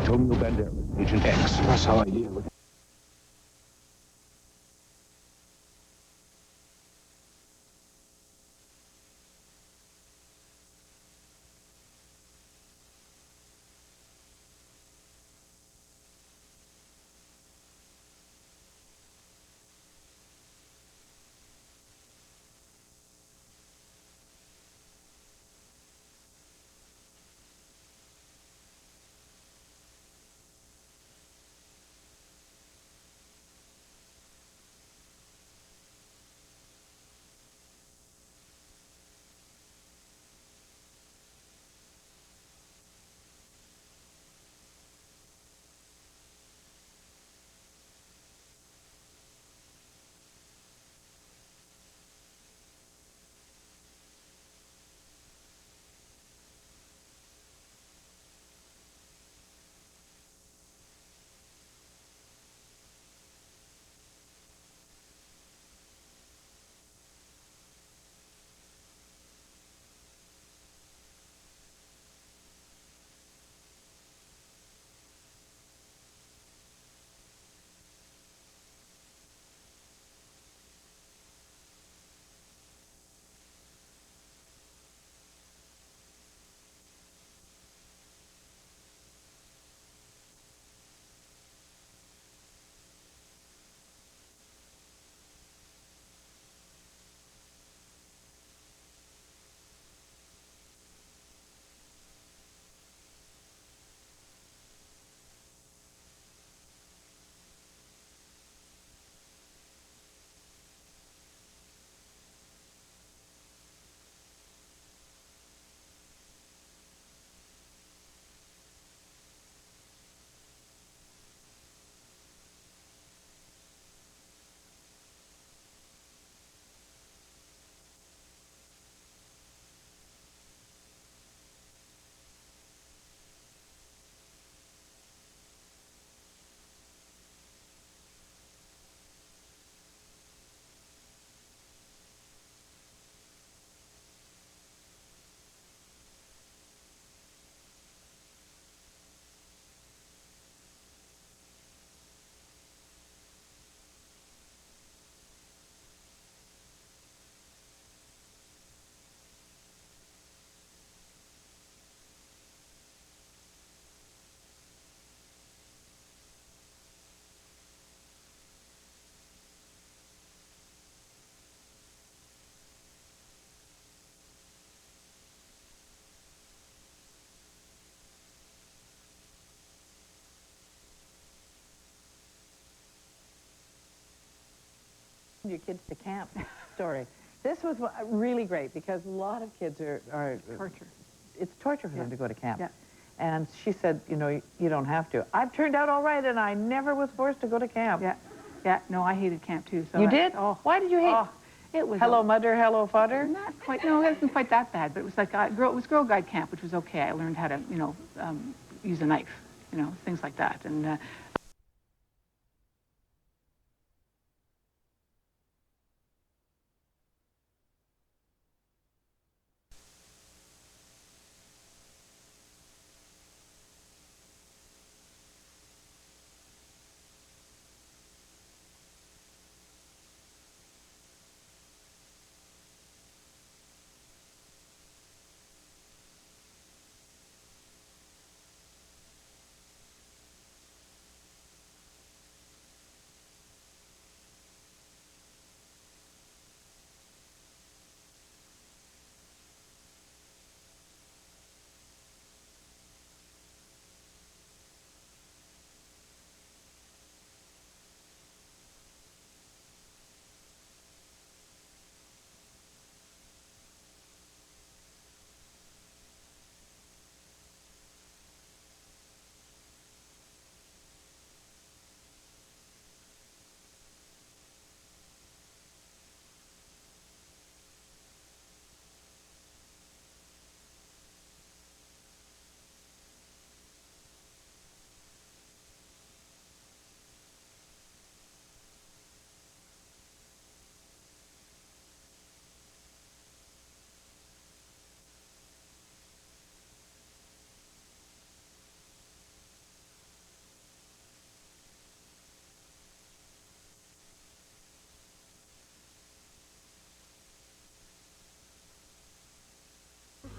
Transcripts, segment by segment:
Antonio Banderas, Agent X. That's how I deal. Your kids to camp story. This was really great because a lot of kids are torture. It's torture for them to go to camp. Yeah. And she said, you know, you don't have to. I've turned out all right, and I never was forced to go to camp. Yeah. Yeah. No, I hated camp too. So You did? Oh. Why did you hate? Oh, it was. Hello, mudder, hello, fudder? Not quite. No, it wasn't quite that bad. But it was like it was Girl Guide camp, which was okay. I learned how to, you know, use a knife, you know, things like that. And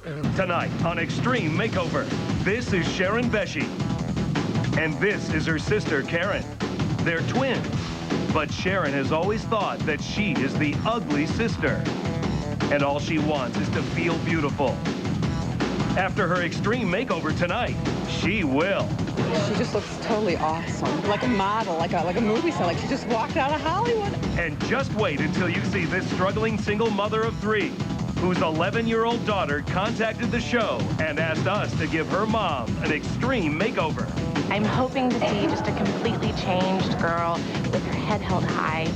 Tonight on Extreme Makeover, this is Sharon Beshi. And this is her sister, Karen. They're twins, but Sharon has always thought that she is the ugly sister. And all she wants is to feel beautiful. After her extreme makeover tonight, she will. She just looks totally awesome, like a model, like a movie star, like she just walked out of Hollywood. And just wait until you see this struggling single mother of 3, whose 11-year-old daughter contacted the show and asked us to give her mom an extreme makeover. I'm hoping to see just a completely changed girl with her head held high.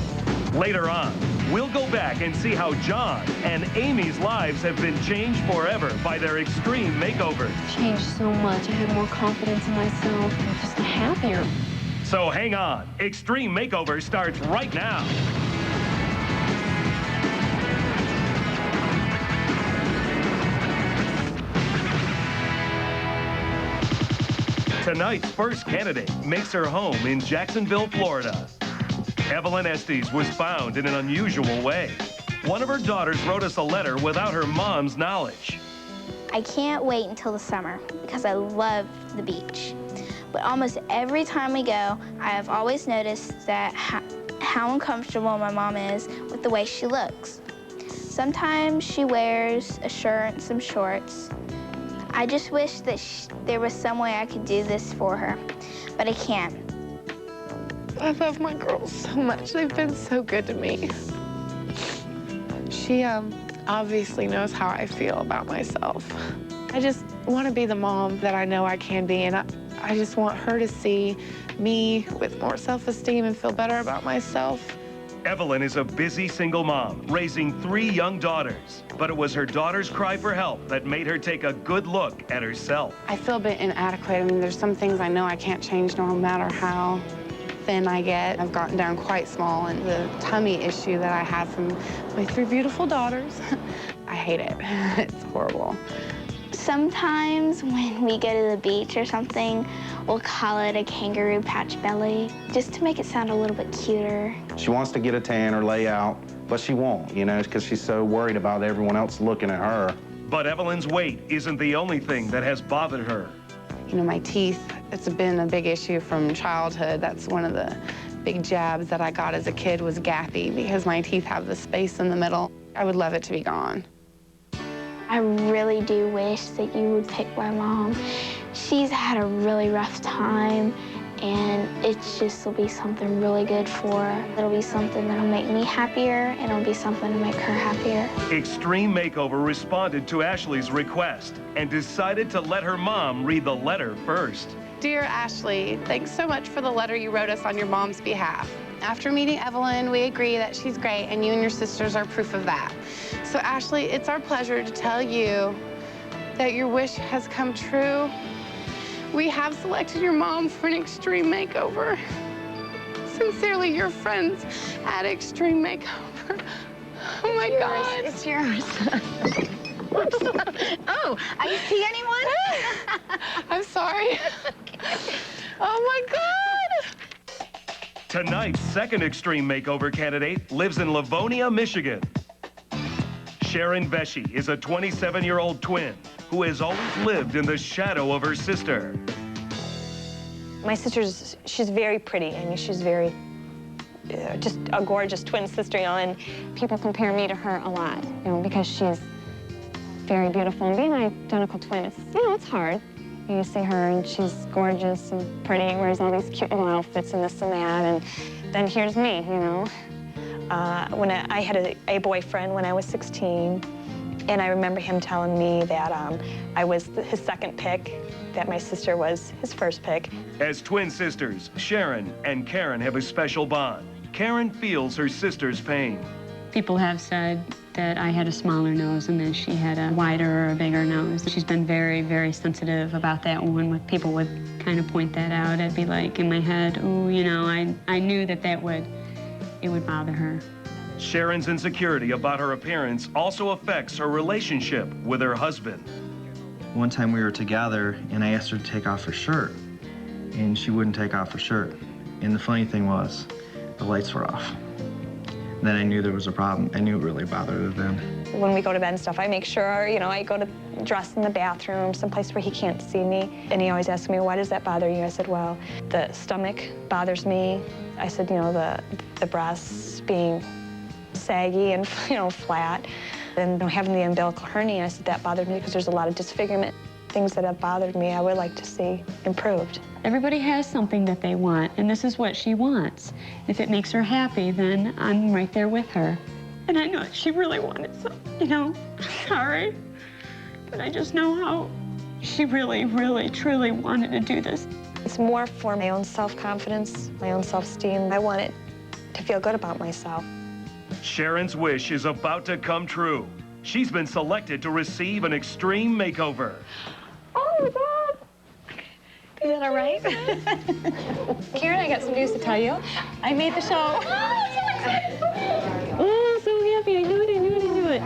Later on, we'll go back and see how John and Amy's lives have been changed forever by their extreme makeovers. Changed so much. I have more confidence in myself. I'm just happier. So hang on. Extreme Makeover starts right now. Tonight's first candidate makes her home in Jacksonville, Florida. Evelyn Estes was found in an unusual way. One of her daughters wrote us a letter without her mom's knowledge. I can't wait until the summer because I love the beach. But almost every time we go, I have always noticed that how uncomfortable my mom is with the way she looks. Sometimes she wears a shirt and some shorts. I just wish that there was some way I could do this for her, but I can't. I love my girls so much. They've been so good to me. She obviously knows how I feel about myself. I just want to be the mom that I know I can be, and I just want her to see me with more self-esteem and feel better about myself. Evelyn is a busy single mom, raising 3 young daughters. But it was her daughter's cry for help that made her take a good look at herself. I feel a bit inadequate. I mean, there's some things I know I can't change no matter how thin I get. I've gotten down quite small, and the tummy issue that I had from my 3 beautiful daughters, I hate it. It's horrible. Sometimes when we go to the beach or something, we'll call it a kangaroo patch belly, just to make it sound a little bit cuter. She wants to get a tan or lay out, but she won't, you know, because she's so worried about everyone else looking at her. But Evelyn's weight isn't the only thing that has bothered her. You know, my teeth, it's been a big issue from childhood. That's one of the big jabs that I got as a kid was gappy, because my teeth have the space in the middle. I would love it to be gone. I really do wish that you would pick my mom. She's had a really rough time, and it just will be something really good for her. It'll be something that'll make me happier, and it'll be something to make her happier. Extreme Makeover responded to Ashley's request and decided to let her mom read the letter first. Dear Ashley, thanks so much for the letter you wrote us on your mom's behalf. After meeting Evelyn, we agree that she's great, and you and your sisters are proof of that. So Ashley, it's our pleasure to tell you that your wish has come true. We have selected your mom for an extreme makeover. Sincerely, your friends at Extreme Makeover. Oh my God. It's yours. Oh, I see anyone? I'm sorry. Oh my God. Tonight's second Extreme Makeover candidate lives in Livonia, Michigan. Sharon Beshi is a 27-year-old twin who has always lived in the shadow of her sister. My sister's, she's very pretty. I mean, she's very, just a gorgeous twin sister, you know, and people compare me to her a lot, you know, because she's very beautiful. And being an identical twin, it's, you know, it's hard. You see her, and she's gorgeous and pretty, wears all these cute little outfits and this and that, and then here's me, you know. When I had a boyfriend when I was 16, and I remember him telling me that I was his second pick, that my sister was his first pick. As twin sisters, Sharon and Karen have a special bond. Karen feels her sister's pain. People have said that I had a smaller nose and that she had a wider or a bigger nose. She's been very, very sensitive about that when people would kind of point that out. I'd be like in my head, oh, you know, I knew that it would bother her. Sharon's insecurity about her appearance also affects her relationship with her husband. One time we were together and I asked her to take off her shirt, and she wouldn't take off her shirt. And the funny thing was, the lights were off. Then I knew there was a problem. I knew it really bothered her then. When we go to bed and stuff, I make sure, you know, I go to dress in the bathroom, someplace where he can't see me. And he always asks me, why does that bother you? I said, well, the stomach bothers me. I said, you know, the breasts being saggy and, you know, flat. And having the umbilical hernia, I said that bothered me because there's a lot of disfigurement. Things that have bothered me, I would like to see improved. Everybody has something that they want, and this is what she wants. If it makes her happy, then I'm right there with her. And I know she really wanted something, you know, sorry. But I just know how she really, really, truly wanted to do this. It's more for my own self-confidence, my own self-esteem. I want it to feel good about myself. Sharon's wish is about to come true. She's been selected to receive an extreme makeover. Oh, my God. Is that all right? Karen, I got some news to tell you. I made the show. Oh, I'm so excited. Oh, so happy. I knew it, I knew it, I knew it.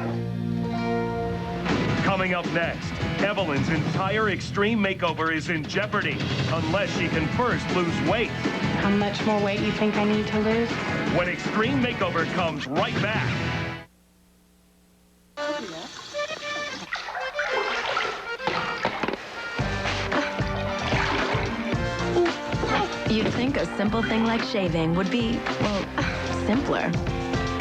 Coming up next, Evelyn's entire extreme makeover is in jeopardy unless she can first lose weight. How much more weight you think I need to lose? When Extreme Makeover comes right back. You'd think a simple thing like shaving would be, well, simpler.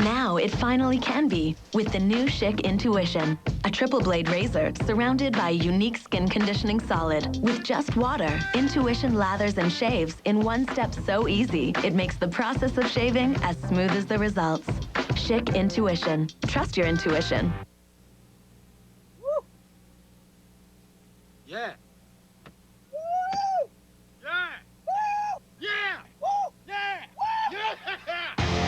Now it finally can be with the new Schick Intuition, a triple blade razor surrounded by a unique skin conditioning solid. With just water, Intuition lathers and shaves in one step so easy, it makes the process of shaving as smooth as the results. Schick Intuition. Trust your intuition. Woo. Yeah. Woo. Yeah. Woo. Yeah. Woo. Yeah. Woo. Yeah.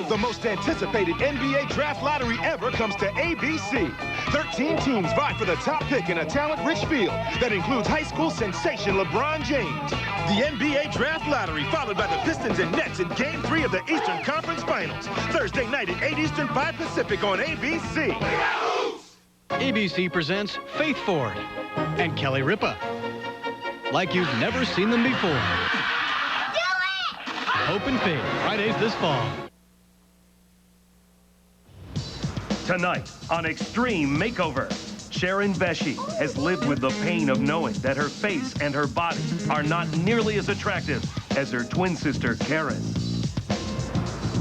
The most anticipated NBA draft lottery ever comes to ABC. 13 teams vie for the top pick in a talent-rich field that includes high school sensation LeBron James. The NBA draft lottery followed by the Pistons and Nets in Game 3 of the Eastern Conference Finals. Thursday night at 8 Eastern, 5 Pacific on ABC. ABC presents Faith Ford and Kelly Ripa. Like you've never seen them before. Do it! Hope and Faith, Fridays this fall. Tonight on Extreme Makeover, Sharon Vesey has lived with the pain of knowing that her face and her body are not nearly as attractive as her twin sister, Karen.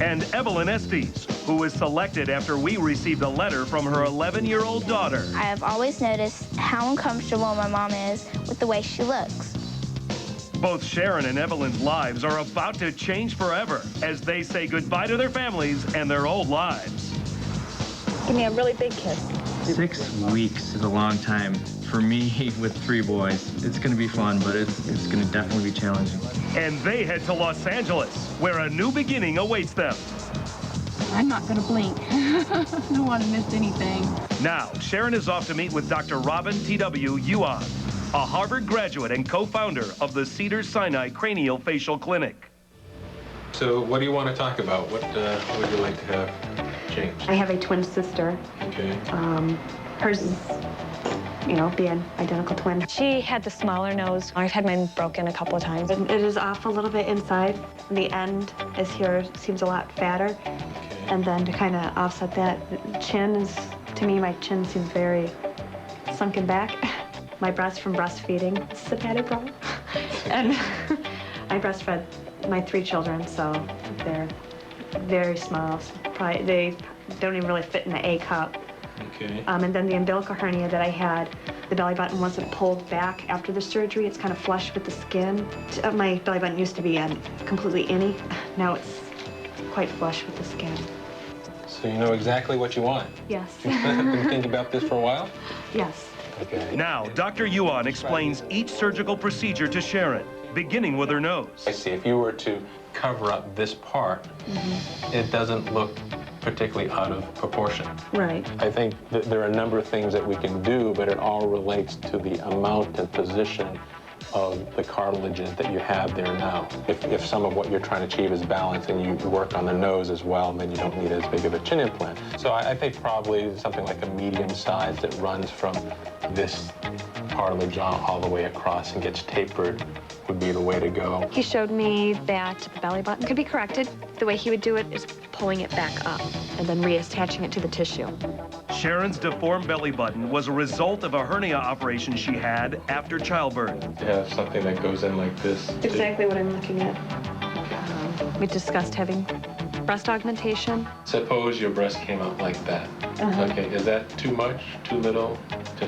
And Evelyn Estes, who was selected after we received a letter from her 11-year-old daughter. I have always noticed how uncomfortable my mom is with the way she looks. Both Sharon and Evelyn's lives are about to change forever as they say goodbye to their families and their old lives. Give me a really big kiss. 6 weeks is a long time for me with 3 boys. It's going to be fun, but it's going to definitely be challenging. And they head to Los Angeles, where a new beginning awaits them. I'm not going to blink. I don't want to miss anything. Now, Sharon is off to meet with Dr. Robin T.W. Yuan, a Harvard graduate and co-founder of the Cedars-Sinai Craniofacial Clinic. So what do you want to talk about? What would you like to have changed? I have a twin sister. Okay. Hers is, you know, being identical twin. She had the smaller nose. I've had mine broken a couple of times. It is off a little bit inside. The end is here seems a lot fatter. Okay. And then to kind of offset that, chin is, to me, my chin seems very sunken back. My breast from breastfeeding, it's a padded problem. And I breastfed my 3 children, so they're very small. Probably, they don't even really fit in the A cup. Okay. And then the umbilical hernia that I had, the belly button wasn't pulled back after the surgery. It's kind of flush with the skin. My belly button used to be completely inny. Now it's quite flush with the skin. So you know exactly what you want? Yes. You've been thinking about this for a while? Yes. Okay. Now, Dr. Yuan explains each surgical procedure to Sharon, beginning with her nose. I see. If you were to cover up this part, it doesn't look particularly out of proportion. Right. I think that there are a number of things that we can do, but it all relates to the amount and position of the cartilages that you have there now. If some of what you're trying to achieve is balance and you work on the nose as well, then you don't need as big of a chin implant. So I think probably something like a medium size that runs from this cartilage all the way across and gets tapered would be the way to go. He showed me that the belly button could be corrected. The way he would do it is pulling it back up and then reattaching it to the tissue. Sharon's deformed belly button was a result of a hernia operation she had after childbirth. You have something that goes in like this. Exactly what I'm looking at. We discussed having breast augmentation. Suppose your breast came out like that. Okay, is that too much, too little?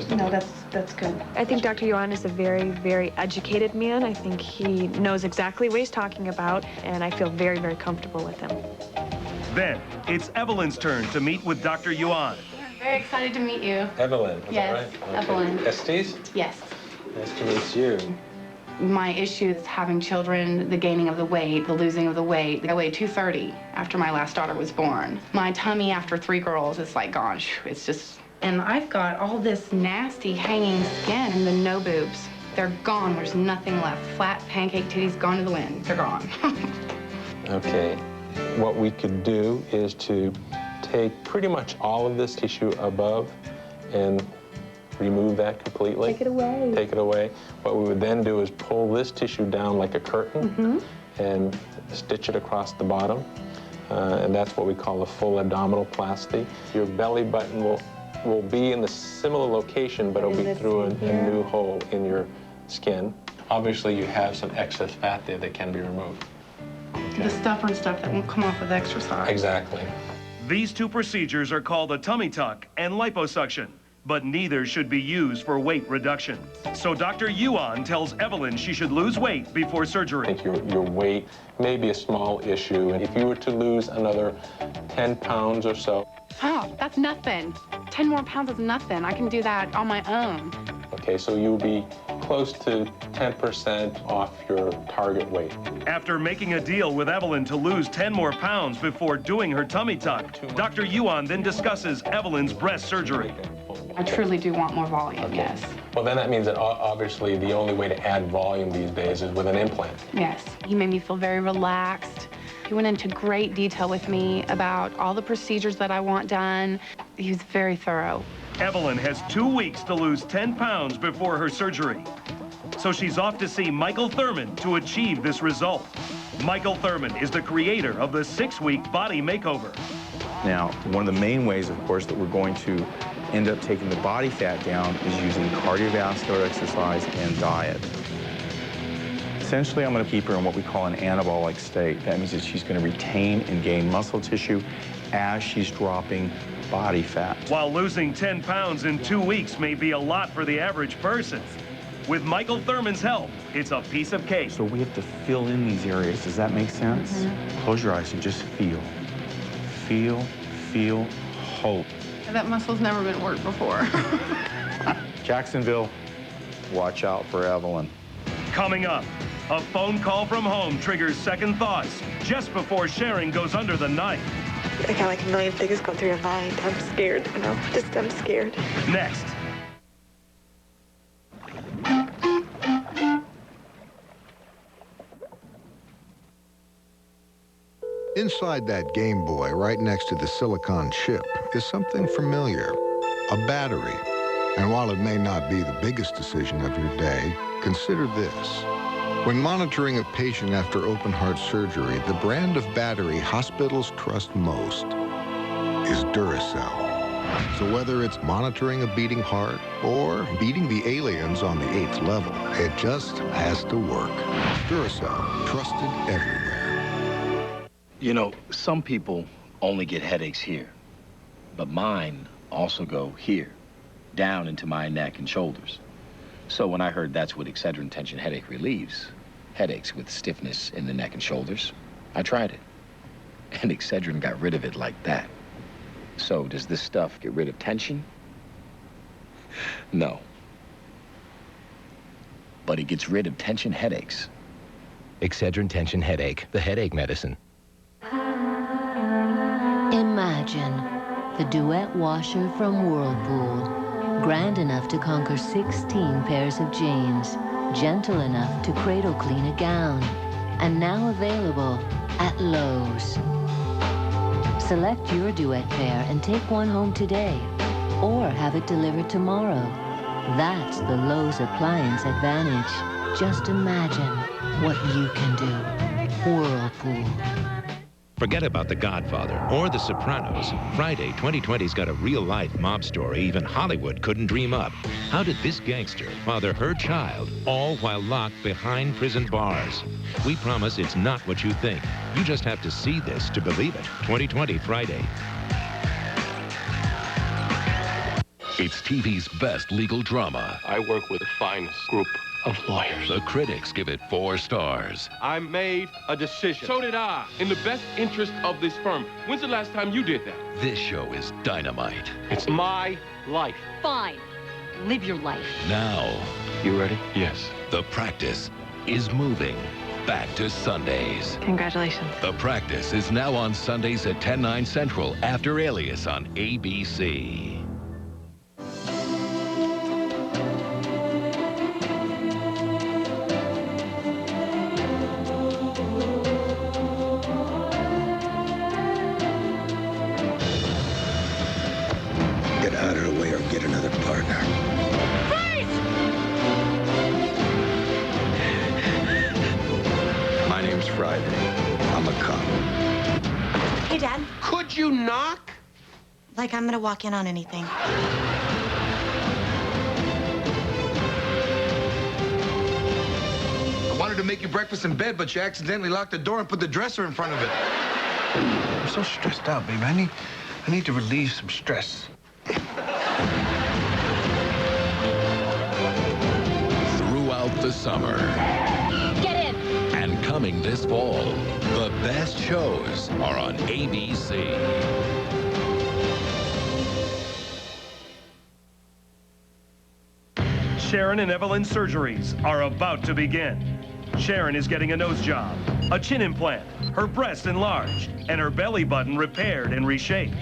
No, that's good. I think Dr. Yuan is a very, very educated man. I think he knows exactly what he's talking about, and I feel very, very comfortable with him. Then, it's Evelyn's turn to meet with Dr. Yuan. Very excited to meet you. Evelyn, is Yes, that right? Evelyn. Estes? Yes. Nice to meet you. My issue is having children, the gaining of the weight, the losing of the weight. I weighed 230 after my last daughter was born. My tummy after 3 girls is like gone. It's just... And I've got all this nasty hanging skin and the no boobs. They're gone. There's nothing left. Flat pancake titties gone to the wind. They're gone. Okay. What we could do is to take pretty much all of this tissue above and remove that completely. Take it away. Take it away. What we would then do is pull this tissue down like a curtain and stitch it across the bottom. And that's what we call a full abdominoplasty. Your belly button will be in the similar location, but it'll be through a new hole in your skin. Obviously, you have some excess fat there that can be removed. The stubborn stuff that won't come off with exercise. Exactly. These two procedures are called a tummy tuck and liposuction, but neither should be used for weight reduction. So Dr. Yuan tells Evelyn she should lose weight before surgery. I think your weight may be a small issue, and if you were to lose another 10 pounds or so. Oh, that's nothing. 10 more pounds is nothing. I can do that on my own. Okay, so you'll be close to 10% off your target weight. After making a deal with Evelyn to lose 10 more pounds before doing her tummy tuck, Dr. Yuan then discusses Evelyn's breast surgery. I truly do want more volume, yes. Well, then that means that obviously the only way to add volume these days is with an implant. Yes. He made me feel very relaxed. He went into great detail with me about all the procedures that I want done. He was very thorough. Evelyn has 2 weeks to lose 10 pounds before her surgery. So she's off to see Michael Thurman to achieve this result. Michael Thurman is the creator of the 6-week body makeover. Now, one of the main ways, of course, that we're going to end up taking the body fat down is using cardiovascular exercise and diet. Essentially, I'm going to keep her in what we call an anabolic state. That means that she's going to retain and gain muscle tissue as she's dropping body fat. While losing 10 pounds in 2 weeks may be a lot for the average person, with Michael Thurman's help, it's a piece of cake. So we have to fill in these areas. Does that make sense? Close your eyes and just feel. Feel, feel, hope. That muscle's never been worked before. Jacksonville, watch out for Evelyn. Coming up, a phone call from home triggers second thoughts just before Sharon goes under the knife. I got like a million things go through your mind. I'm scared, you know, I'm scared. Next. Inside that Game Boy, right next to the silicon chip, is something familiar, a battery. And while it may not be the biggest decision of your day, consider this. When monitoring a patient after open-heart surgery, the brand of battery hospitals trust most is Duracell. So whether it's monitoring a beating heart or beating the aliens on the 8th level, it just has to work. Duracell, trusted everywhere. You know, some people only get headaches here, but mine also go here, down into my neck and shoulders. So when I heard that's what Excedrin tension headache relieves, headaches with stiffness in the neck and shoulders, I tried it. And Excedrin got rid of it like that. So does this stuff get rid of tension? No. But it gets rid of tension headaches. Excedrin tension headache, the headache medicine. Imagine the duet washer from Whirlpool, grand enough to conquer 16 pairs of jeans, gentle enough to cradle clean a gown, and now available at Lowe's. Select your duet pair and take one home today, or have it delivered tomorrow. That's the Lowe's Appliance Advantage. Just imagine what you can do. Whirlpool. Forget about The Godfather or The Sopranos. Friday 2020's got a real-life mob story even Hollywood couldn't dream up. How did this gangster father her child, all while locked behind prison bars? We promise it's not what you think. You just have to see this to believe it. 2020 Friday. It's TV's best legal drama. I work with the finest group of lawyers. The critics give it 4 stars. I made a decision. So did I, in the best interest of this firm. When's the last time you did that? This show is dynamite. It's my life. Fine. Live your life. Now. You ready? Yes. The Practice is moving back to Sundays. Congratulations. The Practice is now on Sundays at 10/9 Central after Alias on ABC. Get out of the way or get another partner. My name's Friday. I'm a cop. Hey, Dad. Could you knock? Like I'm gonna walk in on anything. I wanted to make you breakfast in bed, but you accidentally locked the door and put the dresser in front of it. I'm so stressed out, baby. I need to relieve some stress. Throughout the summer. Get in. And coming this fall, the best shows are on ABC. Sharon and Evelyn's surgeries are about to begin. Sharon is getting a nose job, a chin implant, her breast enlarged, and her belly button repaired and reshaped.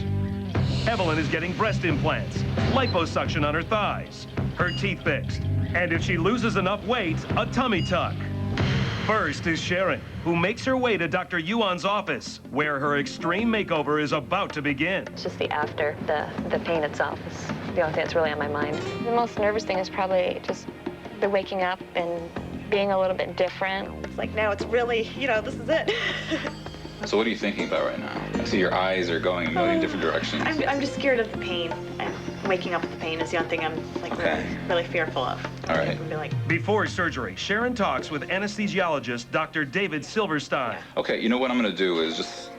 Evelyn is getting breast implants, liposuction on her thighs, her teeth fixed, and if she loses enough weight, a tummy tuck. First is Sharon, who makes her way to Dr. Yuan's office, where her extreme makeover is about to begin. It's just the after, the pain itself is the only thing that's really on my mind. The most nervous thing is probably just the waking up and being a little bit different. It's like now it's really, this is it. So what are you thinking about right now? I see your eyes are going a million different directions. I'm just scared of the pain. And waking up with the pain is the only thing I'm really fearful of. All right. Before surgery, Sharon talks with anesthesiologist Dr. David Silverstein. Okay, you know what I'm gonna do is just,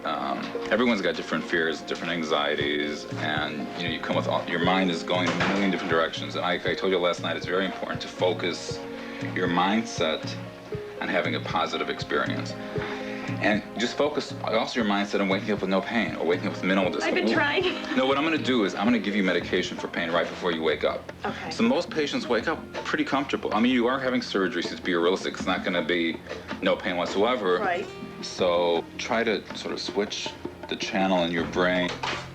everyone's got different fears, different anxieties, and you come with your mind is going a million different directions. And like I told you last night, it's very important to focus your mindset on having a positive experience. And just focus also your mindset on waking up with no pain or waking up with minimal discomfort. I've been trying. No, what I'm going to do is I'm going to give you medication for pain right before you wake up. Okay. So most patients wake up pretty comfortable. I mean, you are having surgery, so to be realistic, it's not going to be no pain whatsoever. Right. So try to sort of switch the channel in your brain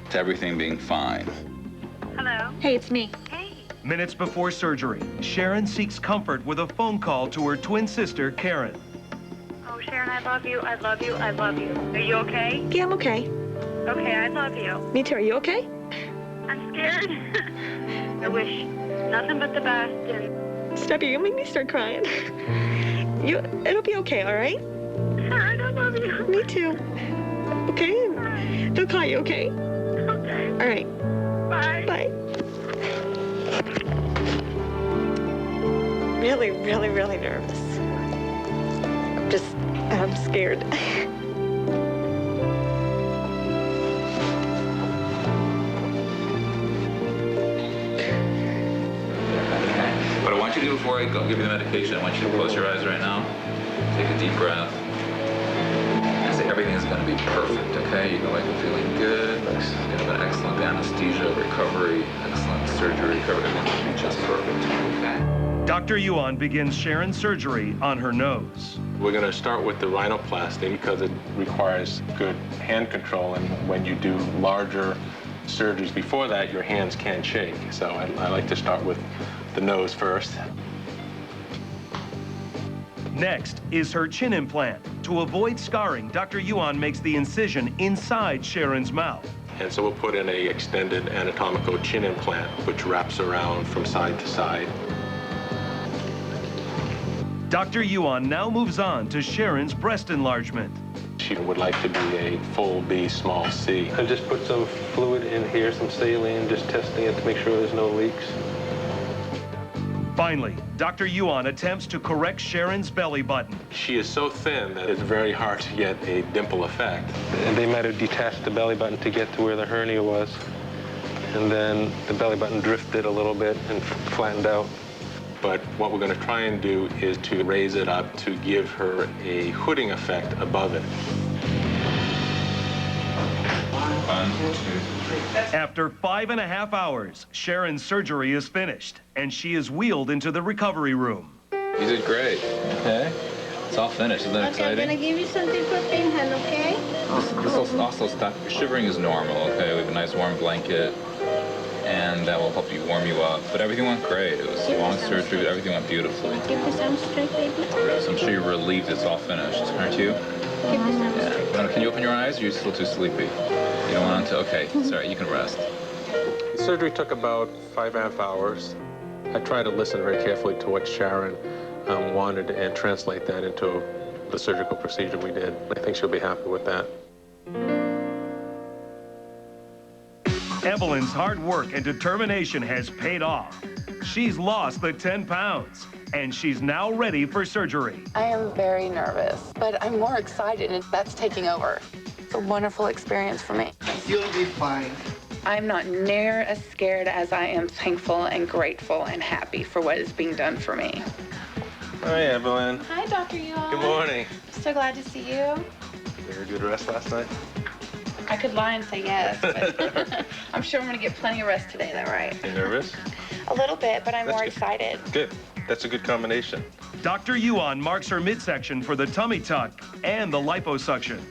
to everything being fine. Hello. Hey, it's me. Minutes before surgery, Sharon seeks comfort with a phone call to her twin sister, Karen. Oh, Sharon, I love you. I love you. I love you. Are you okay? Yeah, I'm okay. Okay, I love you. Me too. Are you okay? I'm scared. I wish nothing but the best. And Steffi, you make me start crying. It'll be okay, all right? Sharon, I love you. Me too. Okay? They'll call you, okay? Okay. All right. Bye. Bye. Really, really, really nervous. I'm scared. What I want you to do before I give you the medication, I want you to close your eyes right now. Take a deep breath. And say everything is going to be perfect, okay? You go like feeling good. You're going to have an excellent anesthesia recovery, excellent surgery recovery. Everything's going to be just perfect, okay? Dr. Yuan begins Sharon's surgery on her nose. We're going to start with the rhinoplasty because it requires good hand control, and when you do larger surgeries before that, your hands can shake. So I like to start with the nose first. Next is her chin implant. To avoid scarring, Dr. Yuan makes the incision inside Sharon's mouth. And so we'll put in a extended anatomical chin implant, which wraps around from side to side. Dr. Yuan now moves on to Sharon's breast enlargement. She would like to be a full B, small C. I just put some fluid in here, some saline, just testing it to make sure there's no leaks. Finally, Dr. Yuan attempts to correct Sharon's belly button. She is so thin that it's very hard to get a dimple effect. And they might have detached the belly button to get to where the hernia was. And then the belly button drifted a little bit and flattened out. But what we're going to try and do is to raise it up to give her a hooding effect above it. After 5.5 hours, Sharon's surgery is finished, and she is wheeled into the recovery room. You did great. Okay. It's all finished. Isn't that exciting? I'm gonna give you something for pain, hun, okay? This will also stop. Your shivering is normal, okay? We have a nice warm blanket, and that will help you warm you up. But everything went great. It was a long surgery, but everything went beautifully. Give me some straight, baby. So I'm sure you're relieved it's all finished, aren't you? Give me some Yeah. But can you open your eyes, or are you still too sleepy? You don't want to? Okay, sorry, you can rest. The surgery took about 5.5 hours. I tried to listen very carefully to what Sharon wanted and translate that into the surgical procedure we did. I think she'll be happy with that. Evelyn's hard work and determination has paid off. She's lost the 10 pounds, and she's now ready for surgery. I am very nervous, but I'm more excited. That's taking over. It's a wonderful experience for me. You'll be fine. I'm not near as scared as I am thankful and grateful and happy for what is being done for me. Hi, Evelyn. Hi, Dr. Yuan. Good morning. So glad to see you. You had a good rest last night? I could lie and say yes, but I'm sure I'm going to get plenty of rest today, though, right? You nervous? A little bit, but I'm That's more good. excited. Good. That's a good combination. Dr. Yuan marks her midsection for the tummy tuck and the liposuction.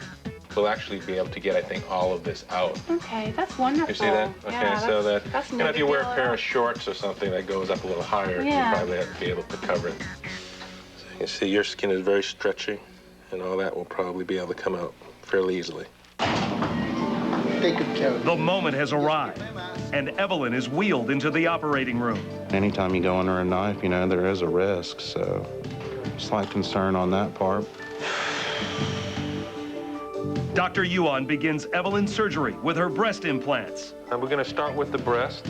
We'll actually be able to get, I think, all of this out. Okay, that's wonderful. You see that? Okay, Yeah, so that, that's you know, if you wear a no pair deal of shorts or something that goes up a little higher, Yeah. you probably have to be able to cover it. So you can see your skin is very stretchy, and all that will probably be able to come out fairly easily. Take good care of it. The moment has arrived, and Evelyn is wheeled into the operating room. Anytime you go under a knife, you know, there is a risk, so slight concern on that part. Dr. Yuan begins Evelyn's surgery with her breast implants. And we're going to start with the breast.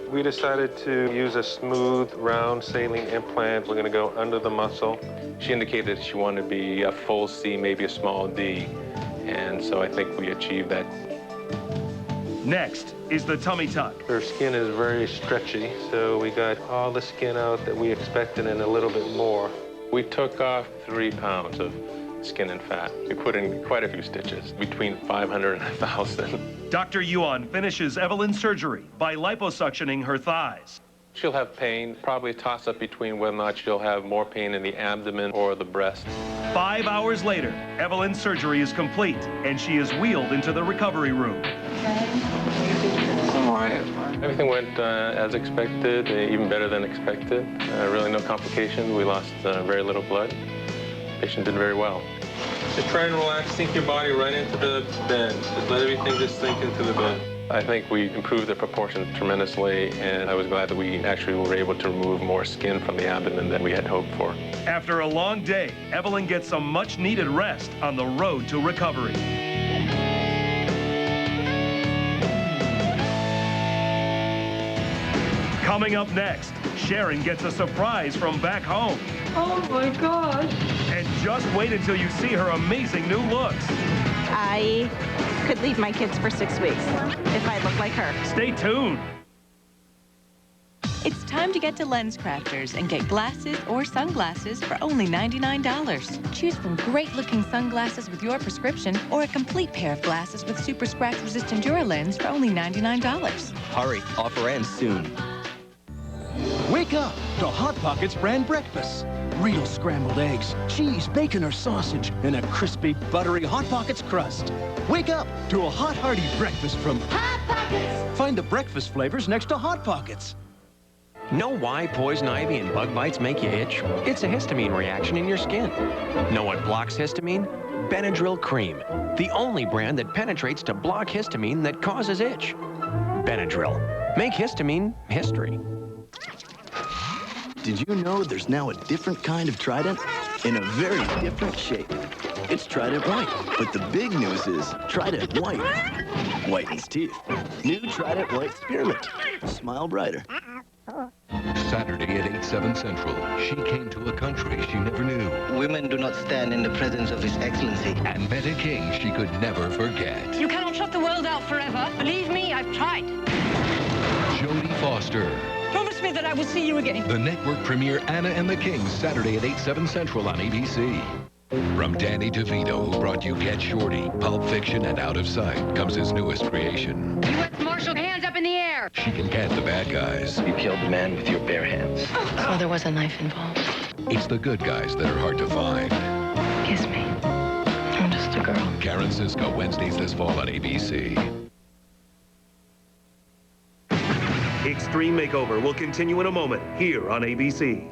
We decided to use a smooth, round saline implant. We're going to go under the muscle. She indicated she wanted to be a full C, maybe a small D, and so I think we achieved that. Next is the tummy tuck. Her skin is very stretchy, so we got all the skin out that we expected and a little bit more. We took off 3 pounds of skin and fat. We put in quite a few stitches, between 500 and 1,000. Dr. Yuan finishes Evelyn's surgery by liposuctioning her thighs. She'll have pain, probably a toss-up between whether or not she'll have more pain in the abdomen or the breast. 5 hours later, Evelyn's surgery is complete, and she is wheeled into the recovery room. Everything went as expected, even better than expected. Really no complications. We lost very little blood. Patient did very well. Just try and relax, sink your body right into the bed. Just let everything just sink into the bed. I think we improved the proportions tremendously, and I was glad that we actually were able to remove more skin from the abdomen than we had hoped for. After a long day, Evelyn gets some much-needed rest on the road to recovery. Coming up next, Sharon gets a surprise from back home. Oh my gosh. And just wait until you see her amazing new looks. I could leave my kids for 6 weeks if I look like her. Stay tuned. It's time to get to Lens Crafters and get glasses or sunglasses for only $99. Choose from great-looking sunglasses with your prescription or a complete pair of glasses with super scratch-resistant DuraLens for only $99. Hurry, offer ends soon. Wake up to Hot Pockets brand breakfast. Real scrambled eggs, cheese, bacon, or sausage, and a crispy, buttery Hot Pockets crust. Wake up to a hot, hearty breakfast from Hot Pockets. Find the breakfast flavors next to Hot Pockets. Know why poison ivy and bug bites make you itch? It's a histamine reaction in your skin. Know what blocks histamine? Benadryl Cream, the only brand that penetrates to block histamine that causes itch. Benadryl. Make histamine history. Did you know there's now a different kind of Trident? In a very different shape. It's Trident White. But the big news is Trident White whitens teeth. New Trident White Spearmint. Smile brighter. Saturday at 8/7 Central, she came to a country she never knew. Women do not stand in the presence of His Excellency. And met a king she could never forget. You cannot shut the world out forever. Believe me, I've tried. Jodie Foster. Promise me that I will see you again. The network premiere Anna and the King, Saturday at 8/7 Central on ABC. From Danny DeVito, who brought you Get Shorty, Pulp Fiction, and Out of Sight, comes his newest creation. U.S. Marshal, hands up in the air. She can get the bad guys. You killed the man with your bare hands. Oh, there was a knife involved. It's the good guys that are hard to find. Kiss me. I'm just a girl. Karen Sisko, Wednesdays this fall on ABC. Extreme Makeover will continue in a moment here on ABC.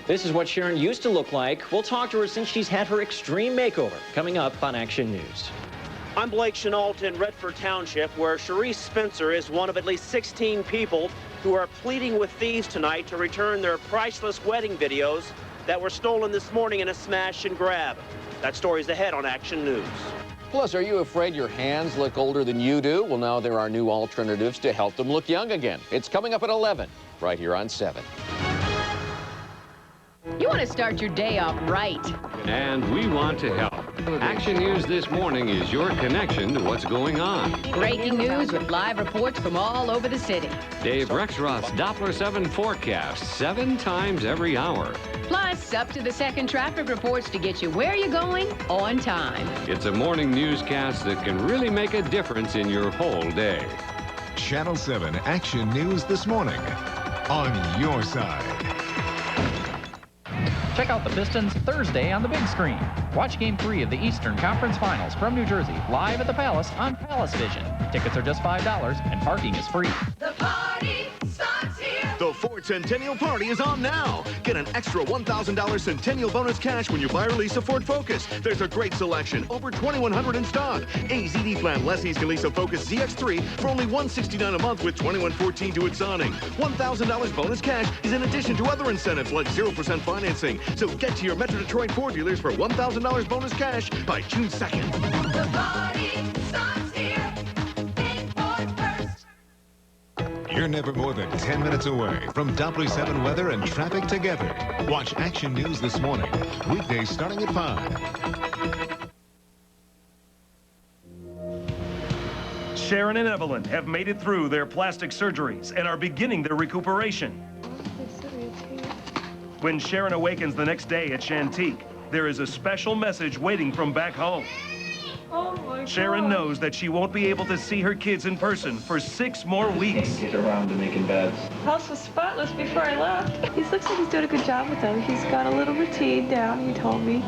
This is what Sharon used to look like. We'll talk to her since she's had her extreme makeover. Coming up on Action News. I'm Blake Chenault in Redford Township, where Sharice Spencer is one of at least 16 people who are pleading with thieves tonight to return their priceless wedding videos that were stolen this morning in a smash and grab. That story's ahead on Action News. Plus, are you afraid your hands look older than you do? Well, now there are new alternatives to help them look young again. It's coming up at 11, right here on 7. You want to start your day off right. And we want to help. Action News this morning is your connection to what's going on. Breaking news with live reports from all over the city. Dave Rexroth's Doppler 7 forecast 7 times every hour. Plus, up to the second traffic reports to get you where you're going on time. It's a morning newscast that can really make a difference in your whole day. Channel 7 Action News this morning on your side. Check out the Pistons Thursday on the big screen. Watch Game 3 of the Eastern Conference Finals from New Jersey live at the Palace on Palace Vision. Tickets are just $5 and parking is free. The party starts here. The Ford Centennial Party is on now. Get an extra $1,000 Centennial bonus cash when you buy or lease a Ford Focus. There's a great selection, over 2,100 in stock. AZD plan lessees can lease a Focus ZX3 for only $169 a month with $2,114 to its signing. $1,000 bonus cash is in addition to other incentives like 0% financing. So get to your Metro Detroit Ford dealers for $1,000 bonus cash by June 2nd. The party starts here. Big Ford first. You're never more than 10 minutes away from Doppler 7 weather and traffic together. Watch Action News this morning, weekdays starting at 5. Sharon and Evelyn have made it through their plastic surgeries and are beginning their recuperation. When Sharon awakens the next day at Chantique, there is a special message waiting from back home. Oh my Sharon God. knows that she won't be able to see her kids in person for 6 more weeks. Get around to making beds. House was spotless before I left. He looks like he's doing a good job with them. He's got a little routine down, he told me.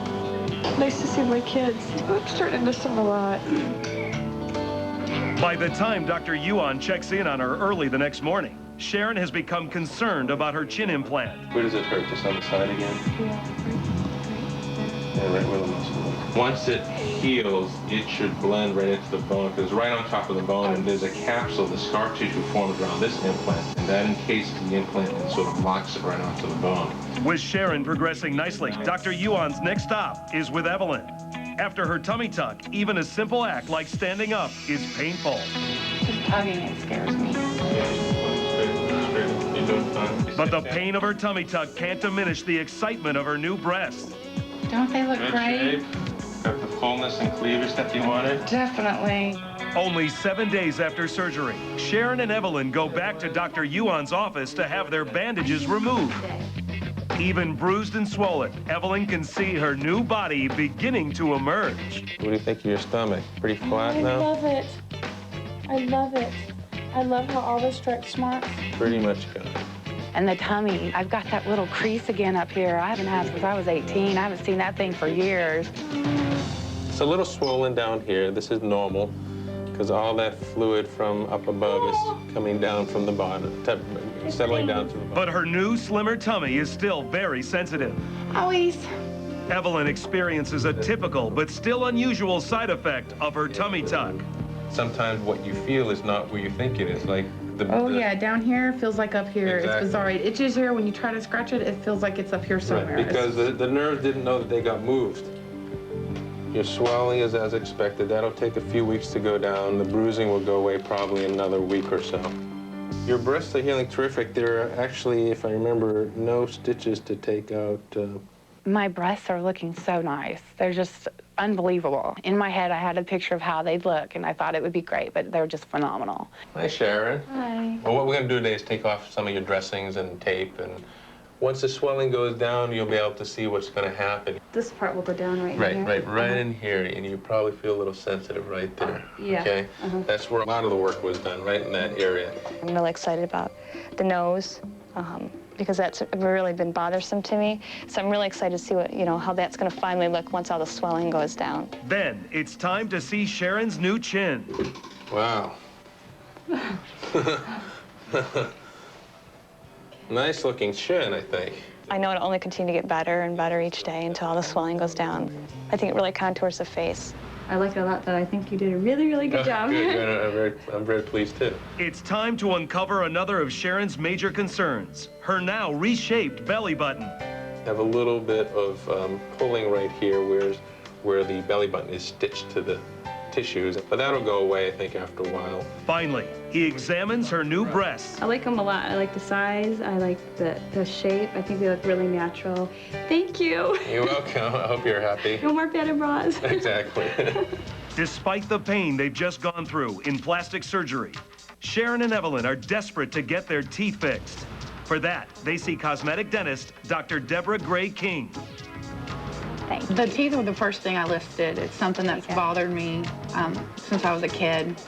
Nice to see my kids. I'm starting to miss them a lot. By the time Dr. Yuan checks in on her early the next morning, Sharon has become concerned about her chin implant. Where does it hurt? Just on the side again? Yeah, right where the muscle is. Once it heals, it should blend right into the bone, because it's right on top of the bone, and there's a capsule, the scar tissue forms around this implant, and that encases the implant and sort of locks it right onto the bone. With Sharon progressing nicely, Dr. Yuan's next stop is with Evelyn. After her tummy tuck, even a simple act like standing up is painful. Just tugging it scares me. But the pain of her tummy tuck can't diminish the excitement of her new breasts. Don't they look Good great? shape. Got the fullness and cleavage that you wanted. Definitely. Only 7 days after surgery, Sharon and Evelyn go back to Dr. Yuan's office to have their bandages removed. Even bruised and swollen, Evelyn can see her new body beginning to emerge. What do you think of your stomach? Pretty flat I now? love it. I love it. I love how all the stretch marks. Pretty much gone. And the tummy, I've got that little crease again up here. I haven't had since I was 18. I haven't seen that thing for years. It's a little swollen down here. This is normal, because all that fluid from up above is coming down from the bottom, settling down to the bottom. But her new, slimmer tummy is still very sensitive. Always. Evelyn experiences a typical but still unusual side effect of her tummy tuck. Sometimes what you feel is not where you think it is. Like Yeah, down here feels like up here. Exactly. It's bizarre. It itches here. When you try to scratch it, it feels like it's up here somewhere. Right, because the nerves didn't know that they got moved. Your swelling is as expected. That'll take a few weeks to go down. The bruising will go away probably in another week or so. Your breasts are healing terrific. There are actually, if I remember, no stitches to take out. My breasts are looking so nice. They're just unbelievable. In my head, I had a picture of how they'd look, and I thought it would be great, but they're just phenomenal. Hi, Sharon. Hi. Well, what we're going to do today is take off some of your dressings and tape, and once the swelling goes down, you'll be able to see what's going to happen. This part will go down right here. Right in here, and you probably feel a little sensitive right there. Yeah. Okay? That's where a lot of the work was done, right in that area. I'm really excited about the nose. Because that's really been bothersome to me. So I'm really excited to see what, how that's going to finally look once all the swelling goes down. Then it's time to see Sharon's new chin. Wow. Nice looking chin, I think. I know it'll only continue to get better and better each day until all the swelling goes down. I think it really contours the face. I like it a lot, but I think you did a really, really good job. Good. I'm very pleased, too. It's time to uncover another of Sharon's major concerns, her now reshaped belly button. Have a little bit of pulling right here where the belly button is stitched to the tissues, but that'll go away, I think, after a while. Finally, he examines her new breasts. I like them a lot. I like the size. I like the shape. I think they look really natural. Thank you. You're welcome. I hope you're happy. No more padded bras. Exactly. Despite the pain they've just gone through in plastic surgery, Sharon and Evelyn are desperate to get their teeth fixed. For that, they see cosmetic dentist Dr. Deborah Gray King. The teeth were the first thing I listed. It's something that's bothered me since I was a kid.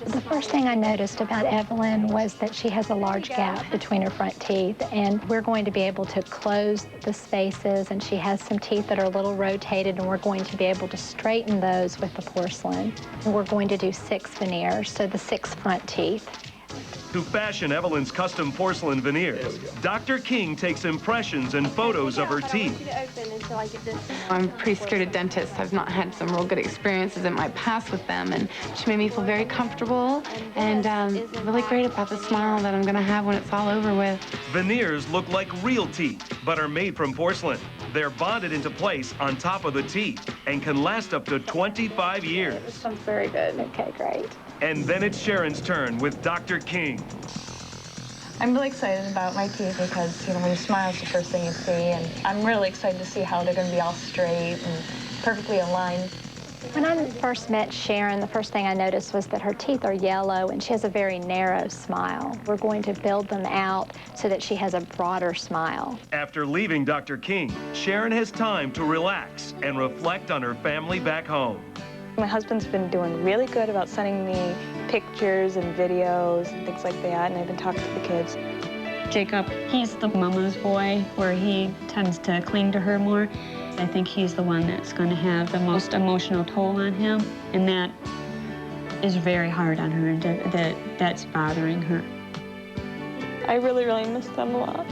The first thing I noticed about Evelyn was that she has a large gap between her front teeth, and we're going to be able to close the spaces, and she has some teeth that are a little rotated, and we're going to be able to straighten those with the porcelain. And we're going to do 6 veneers, so the 6 front teeth. To fashion Evelyn's custom porcelain veneers, Dr. King takes impressions and photos of her teeth. I'm pretty scared of dentists. I've not had some real good experiences in my past with them, and she made me feel very comfortable and really great about the smile that I'm going to have when it's all over with. Veneers look like real teeth, but are made from porcelain. They're bonded into place on top of the teeth and can last up to 25 years. This sounds very good. Okay, great. And then it's Sharon's turn with Dr. King. I'm really excited about my teeth because, when you smile, it's the first thing you see, and I'm really excited to see how they're going to be all straight and perfectly aligned. When I first met Sharon, the first thing I noticed was that her teeth are yellow and she has a very narrow smile. We're going to build them out so that she has a broader smile. After leaving Dr. King, Sharon has time to relax and reflect on her family back home. My husband's been doing really good about sending me pictures and videos and things like that, and I've been talking to the kids. Jacob, he's the mama's boy, where he tends to cling to her more. I think he's the one that's going to have the most emotional toll on him, and that is very hard on her, that's bothering her. I really, really miss them a lot.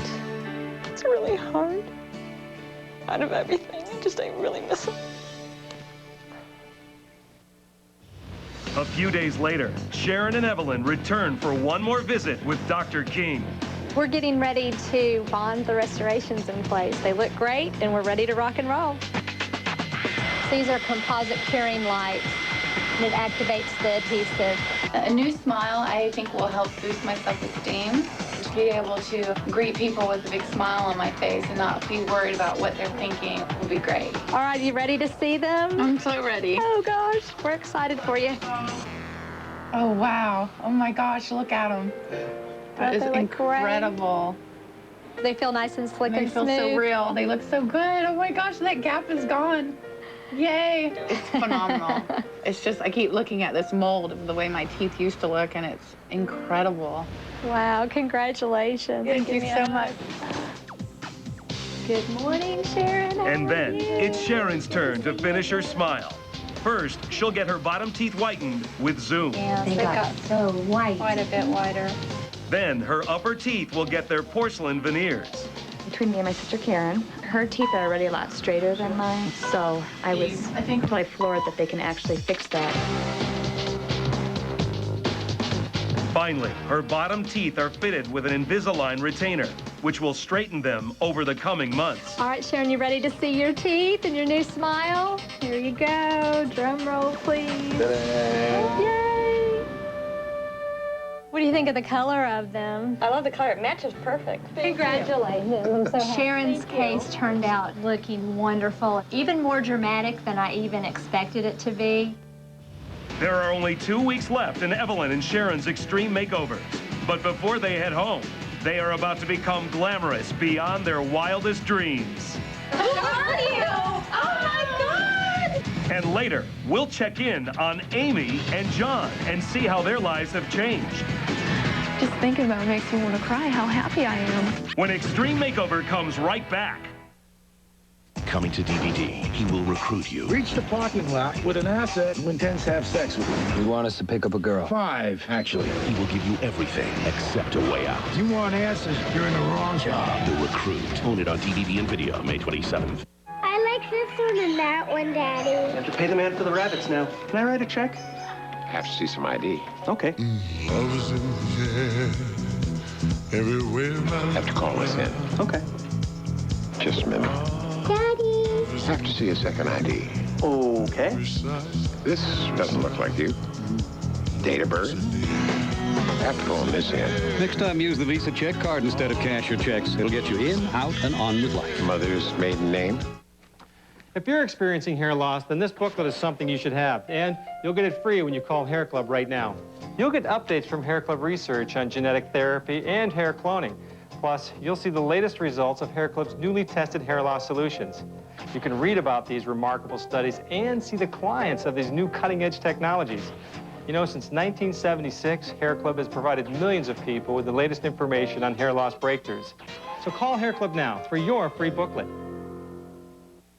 It's really hard. Out of everything, I really miss them. A few days later, Sharon and Evelyn return for one more visit with Dr. King. We're getting ready to bond the restorations in place. They look great, and we're ready to rock and roll. These are composite curing lights, and it activates the adhesive. A new smile, I think, will help boost my self-esteem. To be able to greet people with a big smile on my face and not be worried about what they're thinking will be great. All right, you ready to see them? I'm so ready. Oh, gosh, we're excited for you. Oh, wow. Oh, my gosh, look at them. That is incredible. Great. They feel nice and slick and smooth. They feel so real. They look so good. Oh, my gosh, that gap is gone. Yay. It's phenomenal. It's just, I keep looking at this mold of the way my teeth used to look, and it's incredible. Wow, congratulations. Thank you so much. Good morning, Sharon. And then it's Sharon's turn to finish her smile. First, she'll get her bottom teeth whitened with Zoom. Yeah, they got so white. Quite a bit wider. Then her upper teeth will get their porcelain veneers. Between me and my sister Karen, her teeth are already a lot straighter than mine, so I think probably floored that they can actually fix that. Finally, her bottom teeth are fitted with an Invisalign retainer, which will straighten them over the coming months. All right, Sharon, you ready to see your teeth and your new smile? Here you go. Drum roll, please. Yay! What do you think of the color of them? I love the color. It matches perfect. Congratulations. I'm so happy. Sharon's case turned out looking wonderful, even more dramatic than I even expected it to be. There are only 2 weeks left in Evelyn and Sharon's extreme makeovers. But before they head home, they are about to become glamorous beyond their wildest dreams. Who are you? Oh, my God! And later, we'll check in on Amy and John and see how their lives have changed. Just thinking about it makes me want to cry how happy I am. When Extreme Makeover comes right back. Coming to DVD, he will recruit you. Reach the parking lot with an asset who intends to have sex with you. You want us to pick up a girl? 5, actually. He will give you everything except a way out. If you want answers, you're in the wrong job. The Recruit. Own it on DVD and video May 27th. I like this one and that one, Daddy. You have to pay the man for the rabbits now. Can I write a check? Have to see some ID. Okay. Love is in the air, everywhere. Have to call us in. Okay. Just a minute. Daddy. Have to see a second ID. Okay. This doesn't look like you. Date of birth. Have to phone this in. Next time, use the Visa check card instead of cash or checks. It'll get you in, out, and on with life. Mother's maiden name. If you're experiencing hair loss, then this booklet is something you should have, and you'll get it free when you call Hair Club right now. You'll get updates from Hair Club research on genetic therapy and hair cloning. Plus, you'll see the latest results of Hair Club's newly tested hair loss solutions. You can read about these remarkable studies and see the clients of these new cutting-edge technologies. You know, since 1976, Hair Club has provided millions of people with the latest information on hair loss breakthroughs. So call Hair Club now for your free booklet.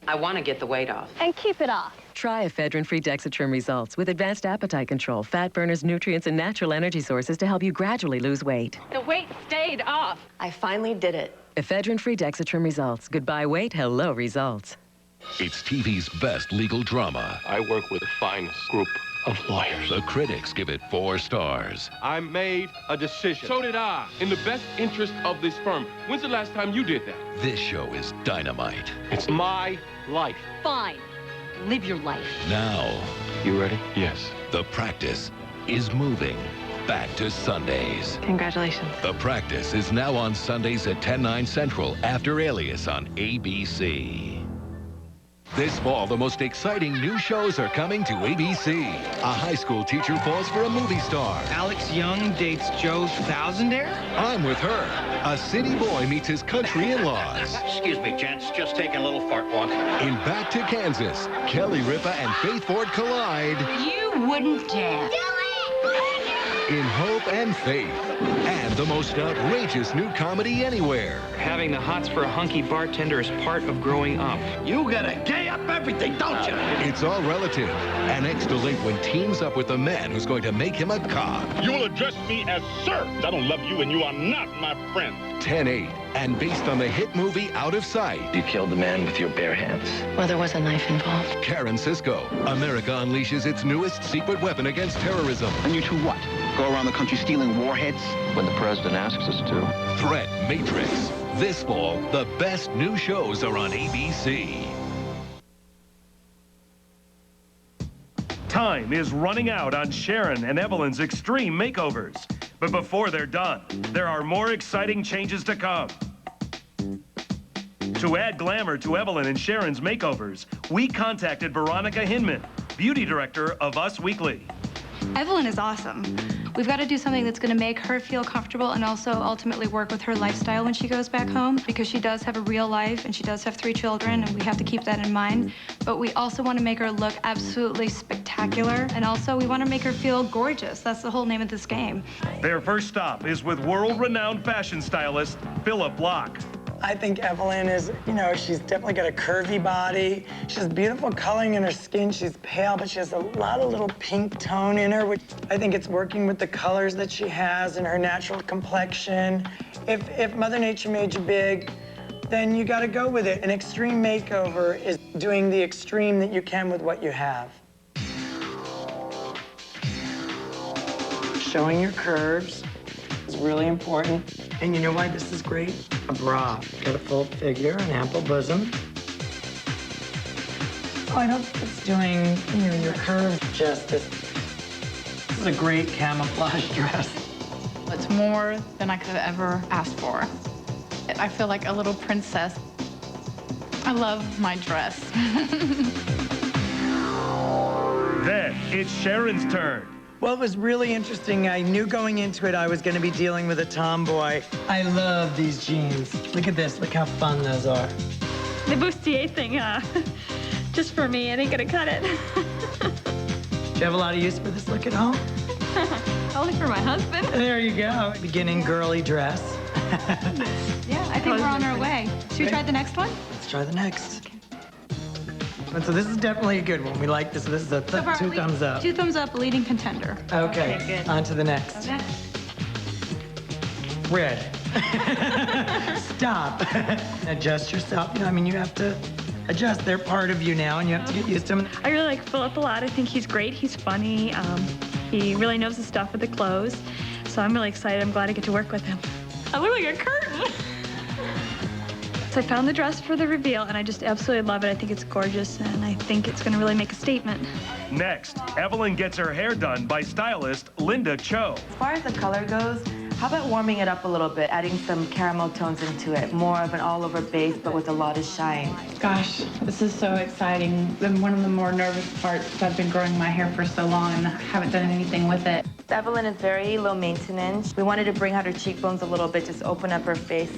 I want to get the weight off. And keep it off. Try ephedrine-free Dexatrim results with advanced appetite control, fat burners, nutrients, and natural energy sources to help you gradually lose weight. The weight stayed off. I finally did it. Ephedrine-free Dexatrim results. Goodbye weight, hello results. It's TV's best legal drama. I work with the finest group of lawyers. The critics give it 4 stars. I made a decision. So did I. In the best interest of this firm. When's the last time you did that? This show is dynamite. It's my life. Fine. Live your life. Now, You ready? Yes. The Practice is moving back to Sundays. Congratulations. The Practice is now on Sundays at 10/9 Central after Alias on ABC. This fall, the most exciting new shows are coming to ABC. A high school teacher falls for a movie star. Alex Young dates Joe Thousandaire? I'm with her. A city boy meets his country in-laws. Excuse me, gents. Just taking a little fart walk. In Back to Kansas, Kelly Ripa and Faith Ford collide. You wouldn't dare. In Hope and Faith. And the most outrageous new comedy anywhere. Having the hots for a hunky bartender is part of growing up. You gotta gay up everything, don't you? It's all relative. An ex-delinquent teams up with the man who's going to make him a cop. You will address me as sir. I don't love you and you are not my friend. 10/8. And based on the hit movie Out of Sight. You killed the man with your bare hands. Well, there was a knife involved. Karen Sisko. America unleashes its newest secret weapon against terrorism. And you two what? Go around the country stealing warheads? When the president asks us to. Threat Matrix. This fall, the best new shows are on ABC. Time is running out on Sharon and Evelyn's extreme makeovers. But before they're done, there are more exciting changes to come. To add glamour to Evelyn and Sharon's makeovers, we contacted Veronica Hinman, beauty director of Us Weekly. Evelyn is awesome. We've got to do something that's going to make her feel comfortable and also ultimately work with her lifestyle when she goes back home, because she does have a real life and she does have 3 children, and we have to keep that in mind. But we also want to make her look absolutely spectacular, and also we want to make her feel gorgeous. That's the whole name of this game. Their first stop is with world-renowned fashion stylist Philip Block. I think Evelyn is, you know, she's definitely got a curvy body. She has beautiful coloring in her skin. She's pale, but she has a lot of little pink tone in her, which I think it's working with the colors that she has and her natural complexion. If Mother Nature made you big, then you got to go with it. An extreme makeover is doing the extreme that you can with what you have. Showing your curves is really important. And you know why this is great? A bra. Got a full figure, an ample bosom. Oh, I don't think it's doing, you know, your curves justice. This is a great camouflage dress. It's more than I could have ever asked for. I feel like a little princess. I love my dress. Then it's Sharon's turn. Well, it was really interesting. I knew going into it I was going to be dealing with a tomboy. I love these jeans. Look at this. Look how fun those are. The bustier thing, just for me. I ain't gonna cut it. Do you have a lot of use for this look at home? Only for my husband. There you go. Beginning girly dress. Yeah, I think we're on our way. Should we try the next one? Let's try the next. And so this is definitely a good one. We like this. This is a two thumbs up. 2 thumbs up, leading contender. Okay, good. on to the next. Okay. Red. Stop. Adjust yourself. You know, I mean, you have to adjust. They're part of you now, and you have to get used to them. I really like Philip a lot. I think he's great. He's funny. He really knows his stuff with the clothes. So I'm really excited. I'm glad I get to work with him. I look like a curtain. So I found the dress for the reveal, and I just absolutely love it. I think it's gorgeous, and I think it's going to really make a statement. Next, Evelyn gets her hair done by stylist Linda Cho. As far as the color goes, how about warming it up a little bit, adding some caramel tones into it, more of an all-over base, but with a lot of shine. Gosh, this is so exciting. One of the more nervous parts. I've been growing my hair for so long and haven't done anything with it. Evelyn is very low maintenance. We wanted to bring out her cheekbones a little bit, just open up her face.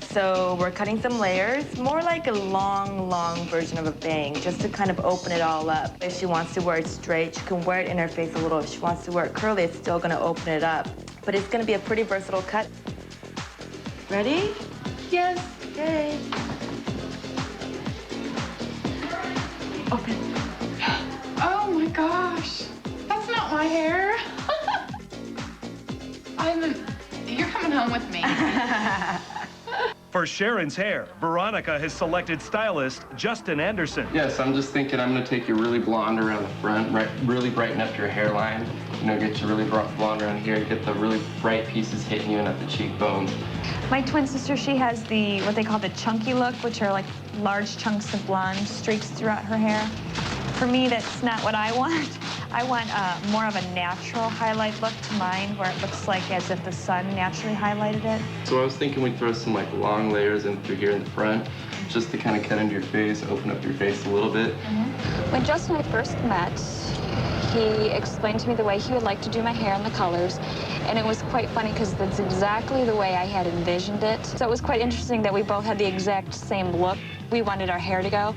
So we're cutting some layers, more like a long version of a bang, just to kind of open it all up. If she wants to wear it straight, she can wear it in her face a little. If she wants to wear it curly, it's still gonna open it up. But it's gonna be a pretty versatile cut. Ready? Yes. Yay. Open. Oh my gosh, that's not my hair. You're coming home with me. For Sharon's hair, Veronica has selected stylist Justin Anderson. Yes, I'm just thinking I'm going to take you really blonde around the front, really brighten up your hairline. You know, get you really blonde around here, get the really bright pieces hitting you in at the cheekbones. My twin sister, she has what they call the chunky look, which are like large chunks of blonde streaks throughout her hair. For me, that's not what I want. I want more of a natural highlight look to mine, where it looks like as if the sun naturally highlighted it. So I was thinking we'd throw some like long layers in through here in the front, just to kind of cut into your face, open up your face a little bit. When Justin and I first met, he explained to me the way he would like to do my hair and the colors. And it was quite funny because that's exactly the way I had envisioned it. So it was quite interesting that we both had the exact same look. We wanted our hair to go.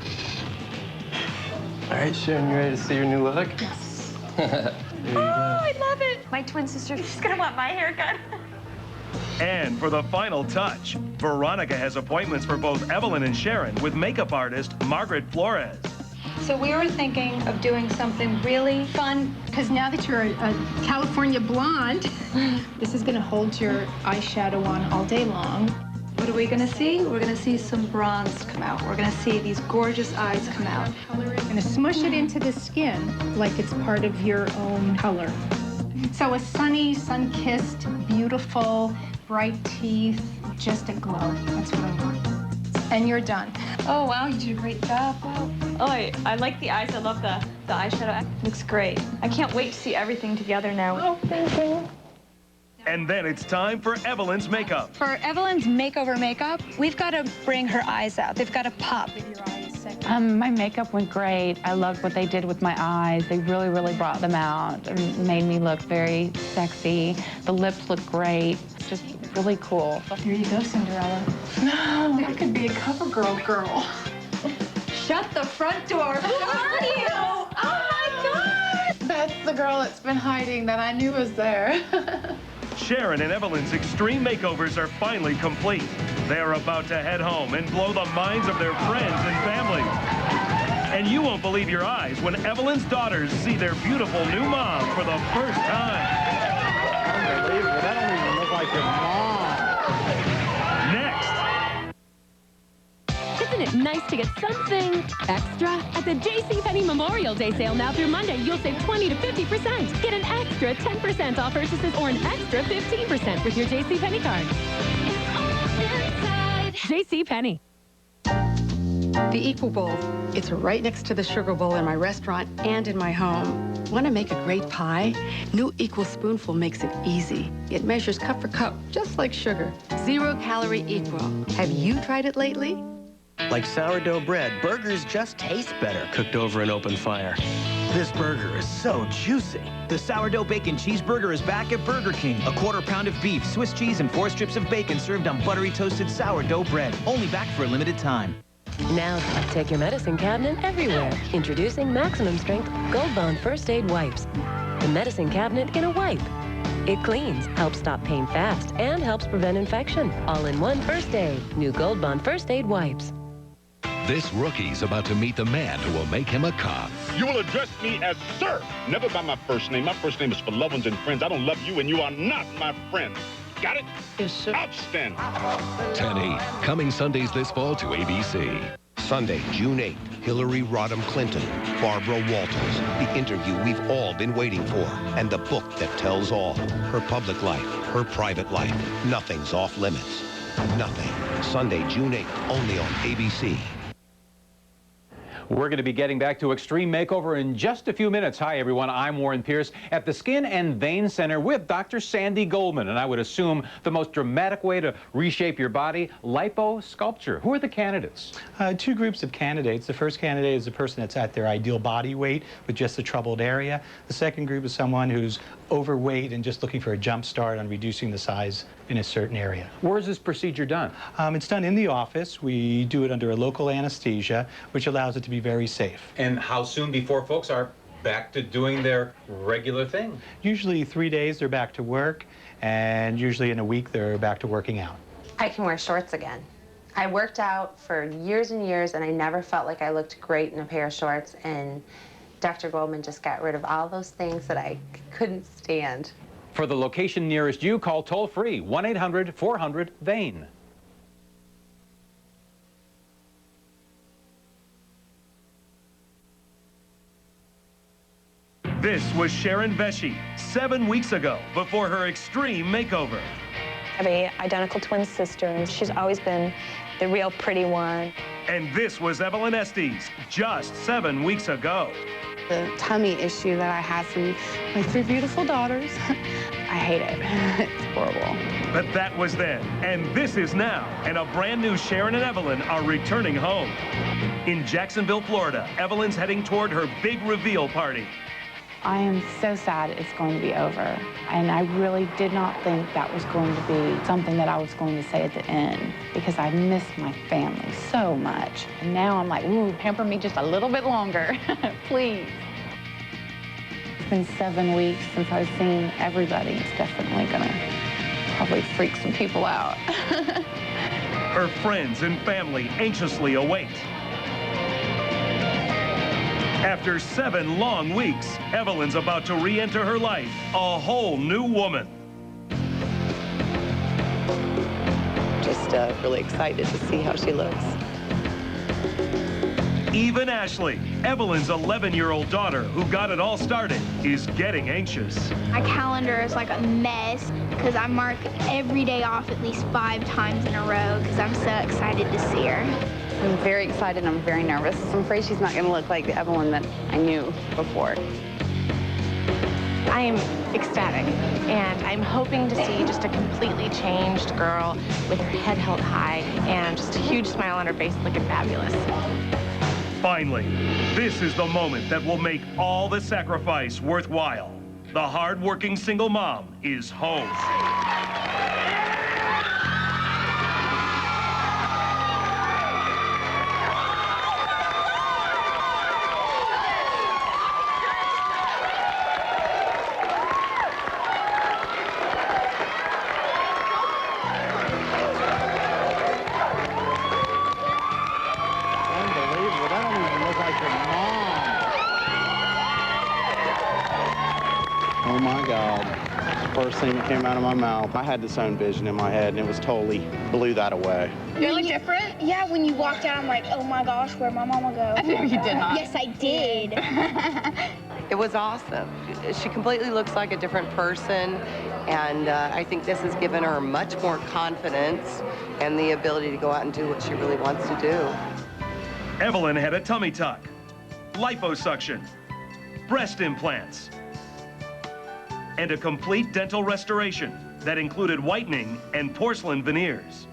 All right, Sharon, you ready to see your new look? Yes. There you go. I love it. My twin sister, she's gonna want my haircut. And for the final touch, Veronica has appointments for both Evelyn and Sharon with makeup artist Margaret Flores. So we were thinking of doing something really fun, because now that you're a California blonde, this is gonna hold your eyeshadow on all day long. What are we gonna see? We're gonna see some bronze come out. We're gonna see these gorgeous eyes come out. We're gonna smush it into the skin like it's part of your own color. So a sunny, sun-kissed, beautiful, bright teeth, just a glow. That's what I want. And you're done. Oh, wow, you did a great job. Wow. Oh, I like the eyes. I love the eyeshadow. Looks great. I can't wait to see everything together now. Oh, thank you. And then it's time for Evelyn's makeup. For Evelyn's makeover makeup, we've got to bring her eyes out. They've got to pop. My makeup went great. I loved what they did with my eyes. They really brought them out and made me look very sexy. The lips look great. It's just really cool. Here you go, Cinderella. No, that could be a CoverGirl girl. Shut the front door. Who are you? Oh, my God. That's the girl that's been hiding that I knew was there. Sharon and Evelyn's extreme makeovers are finally complete. They're about to head home and blow the minds of their friends and family. And you won't believe your eyes when Evelyn's daughters see their beautiful new mom for the first time. Unbelievable. That don't even look like your mom. Next. Isn't it nice to get something extra? At the JCPenney Memorial Day sale now through Monday, you'll save 20 to 50%. Get an extra 10% off purchases or an extra 15% with your JCPenney card. JCPenney. The Equal Bowl. It's right next to the Sugar Bowl in my restaurant and in my home. Want to make a great pie? New Equal Spoonful makes it easy. It measures cup for cup, just like sugar. 0-calorie Equal. Have you tried it lately? Like sourdough bread, burgers just taste better cooked over an open fire. This burger is so juicy. The sourdough bacon cheeseburger is back at Burger King. A 1/4 pound of beef, Swiss cheese, and 4 strips of bacon served on buttery toasted sourdough bread. Only back for a limited time. Now, take your medicine cabinet everywhere. Introducing Maximum Strength Gold Bond First Aid Wipes. The medicine cabinet in a wipe. It cleans, helps stop pain fast, and helps prevent infection. All in one first aid. New Gold Bond First Aid Wipes. This rookie's about to meet the man who will make him a cop. You will address me as sir, never by my first name. My first name is for loved ones and friends. I don't love you, and you are not my friend. Got it? Yes, sir. Outstanding. 10/8, coming Sundays this fall to ABC. Sunday, June 8th, Hillary Rodham Clinton, Barbara Walters, the interview we've all been waiting for, and the book that tells all. Her public life, her private life. Nothing's off limits. Nothing. Sunday, June 8th, only on ABC. We're going to be getting back to Extreme Makeover in just a few minutes. Hi, everyone. I'm Warren Pierce at the Skin and Vein Center with Dr. Sandy Goldman. And I would assume the most dramatic way to reshape your body, liposculpture. Who are the candidates? 2 groups of candidates. The first candidate is a person that's at their ideal body weight with just a troubled area. The second group is someone who's overweight and just looking for a jump start on reducing the size in a certain area. Where is this procedure done? It's done in the office. We do it under a local anesthesia, which allows it to be very safe. And how soon before folks are back to doing their regular thing? Usually 3 days they're back to work, and usually in a week they're back to working out. I can wear shorts again. I worked out for years and years, and I never felt like I looked great in a pair of shorts, and Dr. Goldman just got rid of all those things that I couldn't stand. For the location nearest you, call toll-free 1-800-400-VEIN. This was Sharon Vesey 7 weeks ago before her extreme makeover. I have an identical twin sister, and she's always been the real pretty one. And this was Evelyn Estes just 7 weeks ago. The tummy issue that I have from my 3 beautiful daughters, I hate it. It's horrible. But that was then, and this is now. And a brand new Sharon and Evelyn are returning home. In Jacksonville, Florida, Evelyn's heading toward her big reveal party. I am so sad it's going to be over. And I really did not think that was going to be something that I was going to say at the end, because I miss my family so much. And now I'm like, ooh, pamper me just a little bit longer, please. It's been 7 weeks since I've seen everybody. It's definitely gonna probably freak some people out. Her friends and family anxiously await. After 7 long weeks, Evelyn's about to re-enter her life, a whole new woman. Just really excited to see how she looks. Even Ashley, Evelyn's 11-year-old daughter, who got it all started, is getting anxious. My calendar is like a mess because I mark every day off at least 5 times in a row because I'm so excited to see her. I'm very excited. I'm very nervous. I'm afraid she's not going to look like the Evelyn that I knew before. I am ecstatic, and I'm hoping to see just a completely changed girl with her head held high and just a huge smile on her face looking fabulous. Finally, this is the moment that will make all the sacrifice worthwhile. The hard-working single mom is home. First thing that came out of my mouth, I had this own vision in my head, and it was totally blew that away. You look different? Yeah, when you walked out, I'm like, oh my gosh, where'd my mama go? No, you did not. Yes, I did. It was awesome. She completely looks like a different person, and I think this has given her much more confidence and the ability to go out and do what she really wants to do. Evelyn had a tummy tuck, liposuction, breast implants, and a complete dental restoration that included whitening and porcelain veneers.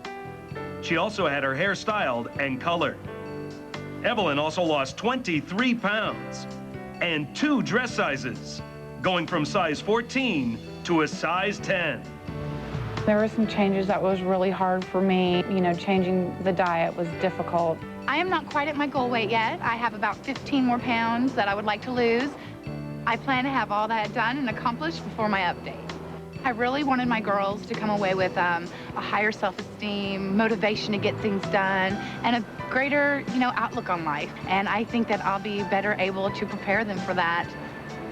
She also had her hair styled and colored. Evelyn also lost 23 pounds and 2 dress sizes, going from size 14 to a size 10. There were some changes that was really hard for me. You know, changing the diet was difficult. I am not quite at my goal weight yet. I have about 15 more pounds that I would like to lose. I plan to have all that done and accomplished before my update. I really wanted my girls to come away with a higher self-esteem, motivation to get things done, and a greater, outlook on life. And I think that I'll be better able to prepare them for that,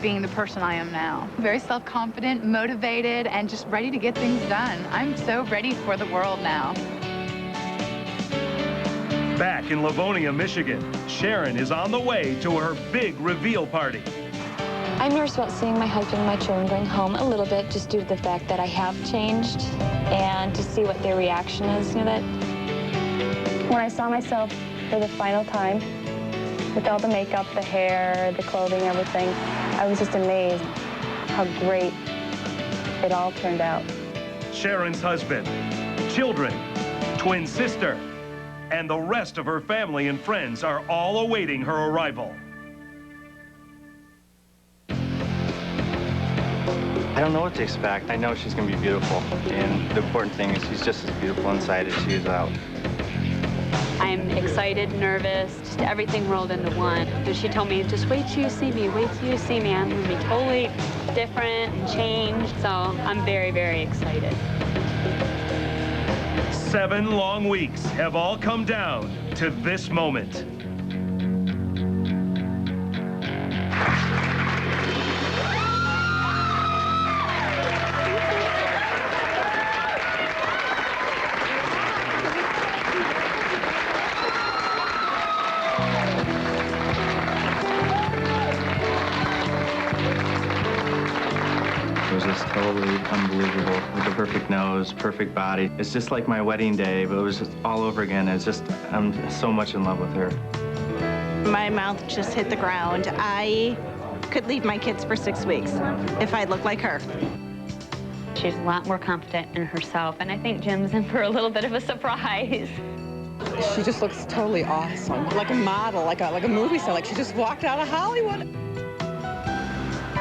being the person I am now. Very self-confident, motivated, and just ready to get things done. I'm so ready for the world now. Back in Livonia, Michigan, Sharon is on the way to her big reveal party. I'm nervous about seeing my husband and my children going home a little bit, just due to the fact that I have changed, and to see what their reaction is. That when I saw myself for the final time, with all the makeup, the hair, the clothing, everything, I was just amazed how great it all turned out. Sharon's husband, children, twin sister, and the rest of her family and friends are all awaiting her arrival. I don't know what to expect. I know she's going to be beautiful, and the important thing is she's just as beautiful inside as she is out. I'm excited, nervous, just everything rolled into one. She told me, just wait till you see me, wait till you see me. I'm going to be totally different and changed, so I'm very, very excited. 7 long weeks have all come down to this moment. It was just totally unbelievable. With the perfect nose, perfect body. It's just like my wedding day, but it was just all over again. It's just, I'm so much in love with her. My mouth just hit the ground. I could leave my kids for 6 weeks if I looked like her. She's a lot more confident in herself, and I think Jim's in for a little bit of a surprise. She just looks totally awesome, like a model, like a movie star, like she just walked out of Hollywood.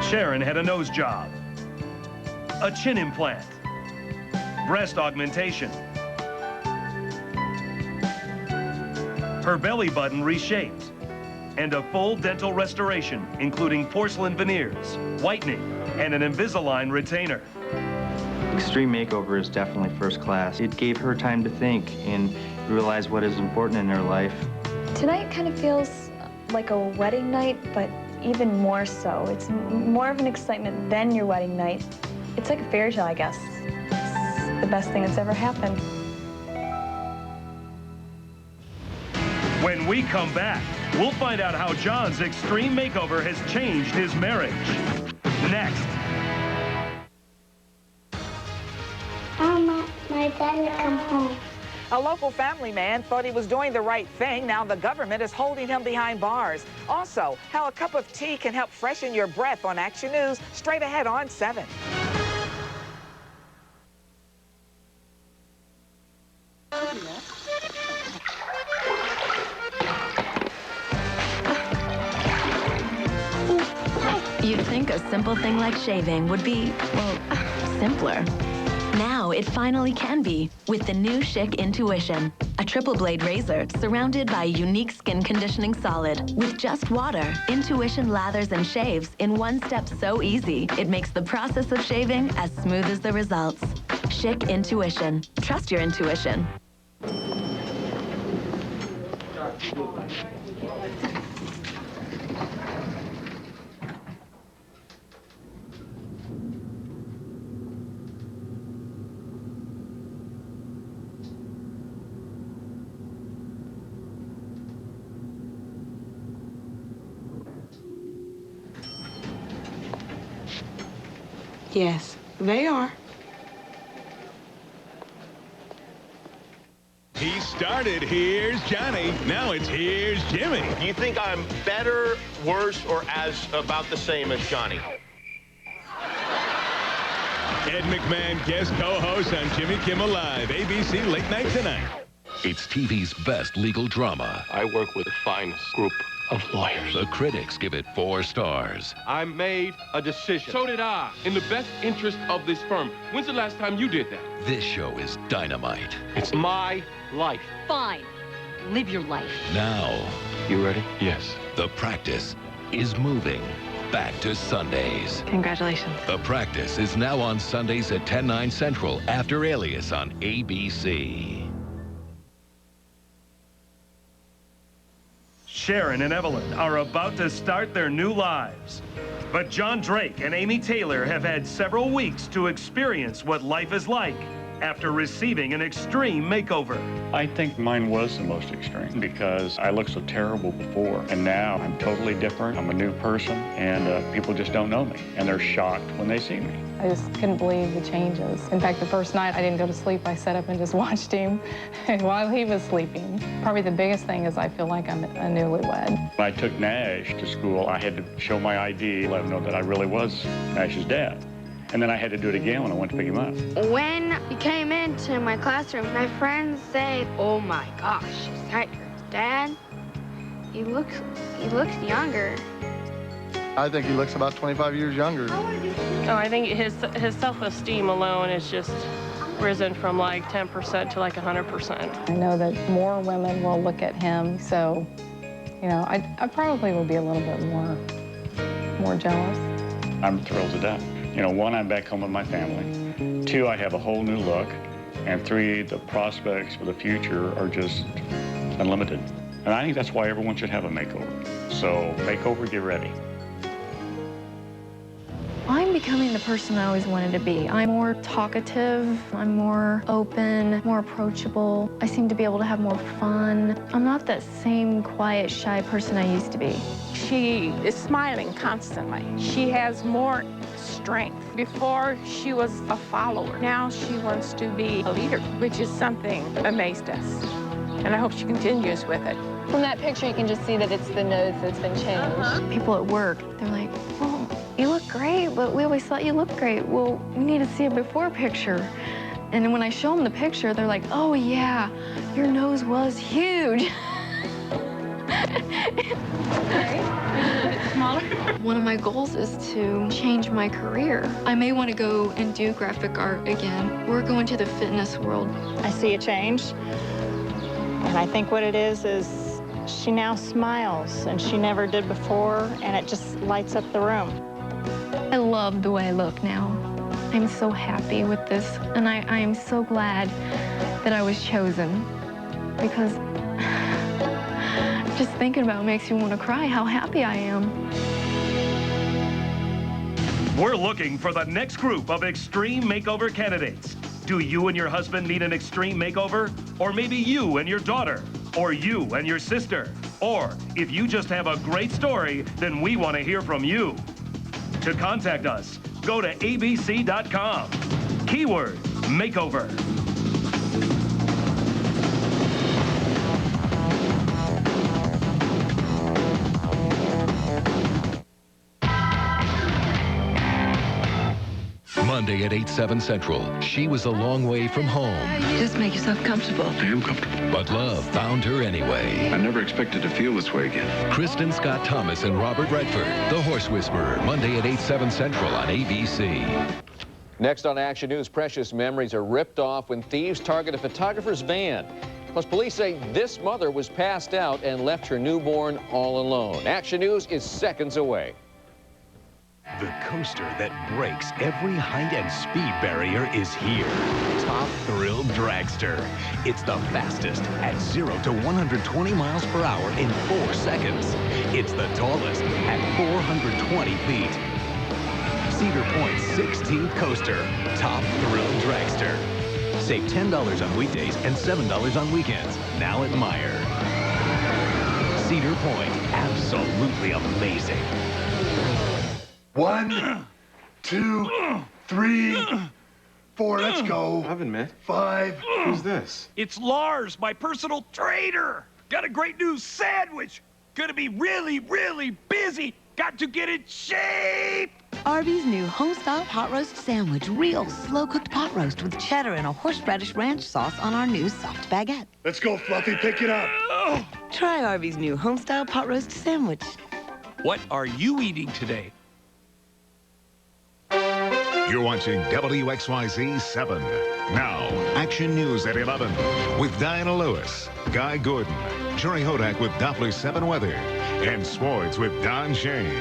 Sharon had a nose job, a chin implant, breast augmentation, her belly button reshaped, and a full dental restoration, including porcelain veneers, whitening, and an Invisalign retainer. Extreme makeover is definitely first class. It gave her time to think and realize what is important in her life. Tonight kind of feels like a wedding night, but even more so. It's more of an excitement than your wedding night. It's like a fairy tale, I guess. It's the best thing that's ever happened. When we come back, we'll find out how John's extreme makeover has changed his marriage. Next. I want my dad to come home. A local family man thought he was doing the right thing. Now the government is holding him behind bars. Also, how a cup of tea can help freshen your breath on Action News, straight ahead on 7. You'd think a simple thing like shaving would be, well, simpler. Now it finally can be with the new Schick Intuition, a triple blade razor surrounded by a unique skin conditioning solid. With just water, Intuition lathers and shaves in one step so easy, it makes the process of shaving as smooth as the results. Schick Intuition. Trust your intuition. Yes, they are. He started, here's Johnny. Now it's here's Jimmy. Do you think I'm better, worse, or as about the same as Johnny? Ed McMahon, guest co-host on Jimmy Kimmel Live, ABC Late Night Tonight. It's TV's best legal drama. I work with the finest group of lawyers. The critics give it 4 stars. I made a decision. So did I, in the best interest of this firm. When's the last time you did that? This show is dynamite. It's my life. Fine. Live your life. Now, You ready? yes, The Practice is moving back to Sundays. Congratulations. The Practice is now on Sundays at 10/9 Central after Alias on ABC. Sharon and Evelyn are about to start their new lives. But John Drake and Amy Taylor have had several weeks to experience what life is like after receiving an extreme makeover. I think mine was the most extreme because I looked so terrible before, and now I'm totally different. I'm a new person, and people just don't know me, and they're shocked when they see me. I just couldn't believe the changes. In fact, the first night I didn't go to sleep. I sat up and just watched him while he was sleeping. Probably the biggest thing is I feel like I'm a newlywed. When I took Nash to school, I had to show my ID, let him know that I really was Nash's dad. And then I had to do it again when I went to pick him up. When you came into my classroom, my friends say, "Oh my gosh, is that your dad? He looks younger." I think he looks about 25 years younger. Oh, I think his self-esteem alone is just risen from like 10% to like 100%. I know that more women will look at him, so, you know, I probably will be a little bit more jealous. I'm thrilled to death. You know, 1, I'm back home with my family. 2, I have a whole new look. And 3, the prospects for the future are just unlimited. And I think that's why everyone should have a makeover. So, makeover, get ready. I'm becoming the person I always wanted to be. I'm more talkative, I'm more open, more approachable. I seem to be able to have more fun. I'm not that same quiet, shy person I used to be. She is smiling constantly. She has more strength. Before, she was a follower. Now she wants to be a leader, which is something that amazed us. And I hope she continues with it. From that picture, you can just see that it's the nose that's been changed. People at work, they're like, "Well, you look great, but we always thought you looked great. Well, we need to see a before picture." And then when I show them the picture, they're like, "Oh yeah, your nose was huge." One of my goals is to change my career. I may want to go and do graphic art again. We're going to the fitness world. I see a change, and I think what it is she now smiles, and she never did before, and it just lights up the room. I love the way I look now. I'm so happy with this, and I am so glad that I was chosen, because just thinking about it makes you want to cry how happy I am. We're looking for the next group of extreme makeover candidates. Do you and your husband need an extreme makeover? Or maybe you and your daughter? Or you and your sister? Or if you just have a great story, then we want to hear from you. To contact us, go to abc.com. Keyword, makeover. Monday at 8/7 Central, she was a long way from home. Just make yourself comfortable. I am comfortable. But love found her anyway. I never expected to feel this way again. Kristen Scott Thomas and Robert Redford, The Horse Whisperer, Monday at 8/7 Central on ABC. Next on Action News, precious memories are ripped off when thieves target a photographer's van. Plus, police say this mother was passed out and left her newborn all alone. Action News is seconds away. The coaster that breaks every height and speed barrier is here. Top Thrill Dragster. It's the fastest at 0 to 120 miles per hour in 4 seconds. It's the tallest at 420 feet. Cedar Point's 16th coaster, Top Thrill Dragster. Save $10 on weekdays and $7 on weekends. Now at Meyer. Cedar Point, absolutely amazing. 1, 2, 3, 4, let's go. I've admit. 5. Who's this? It's Lars, my personal trainer. Got a great new sandwich. Gonna be really, really busy. Got to get in shape. Arby's new home-style pot roast sandwich. Real slow-cooked pot roast with cheddar and a horseradish ranch sauce on our new soft baguette. Let's go, Fluffy. Pick it up. Try Arby's new home-style pot roast sandwich. What are you eating today? You're watching WXYZ 7. Now, Action News at 11 with Diana Lewis, Guy Gordon, Jerry Hodak with Doppler 7 Weather, and Sports with Don Shane.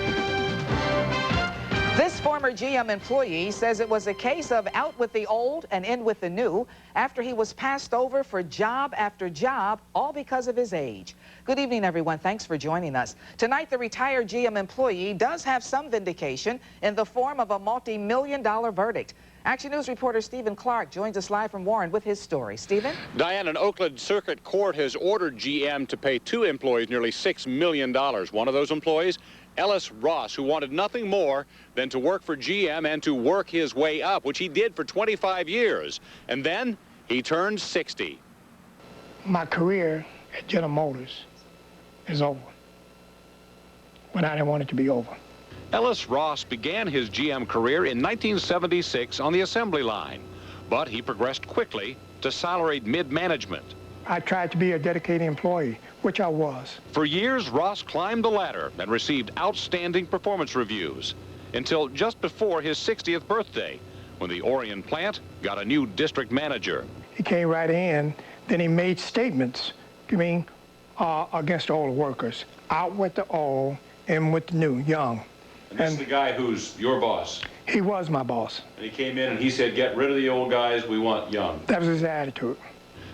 This former GM employee says it was a case of out with the old and in with the new after he was passed over for job after job, all because of his age. Good evening, everyone. Thanks for joining us. Tonight, the retired GM employee does have some vindication in the form of a multi-million-dollar verdict. Action News reporter Stephen Clark joins us live from Warren with his story. Stephen? Diane, an Oakland Circuit Court has ordered GM to pay 2 employees nearly $6 million. One of those employees, Ellis Ross, who wanted nothing more than to work for GM and to work his way up, which he did for 25 years. And then he turned 60. My career at General Motors is over, but I didn't want it to be over. Ellis Ross began his GM career in 1976 on the assembly line, but he progressed quickly to salaried mid-management. I tried to be a dedicated employee, which I was. For years, Ross climbed the ladder and received outstanding performance reviews until just before his 60th birthday, when the Orion plant got a new district manager. He came right in, then he made statements, against all the workers. Out with the old, in with the new, young. And this is the guy who's your boss. He was my boss. And he came in and he said, get rid of the old guys, we want young. That was his attitude.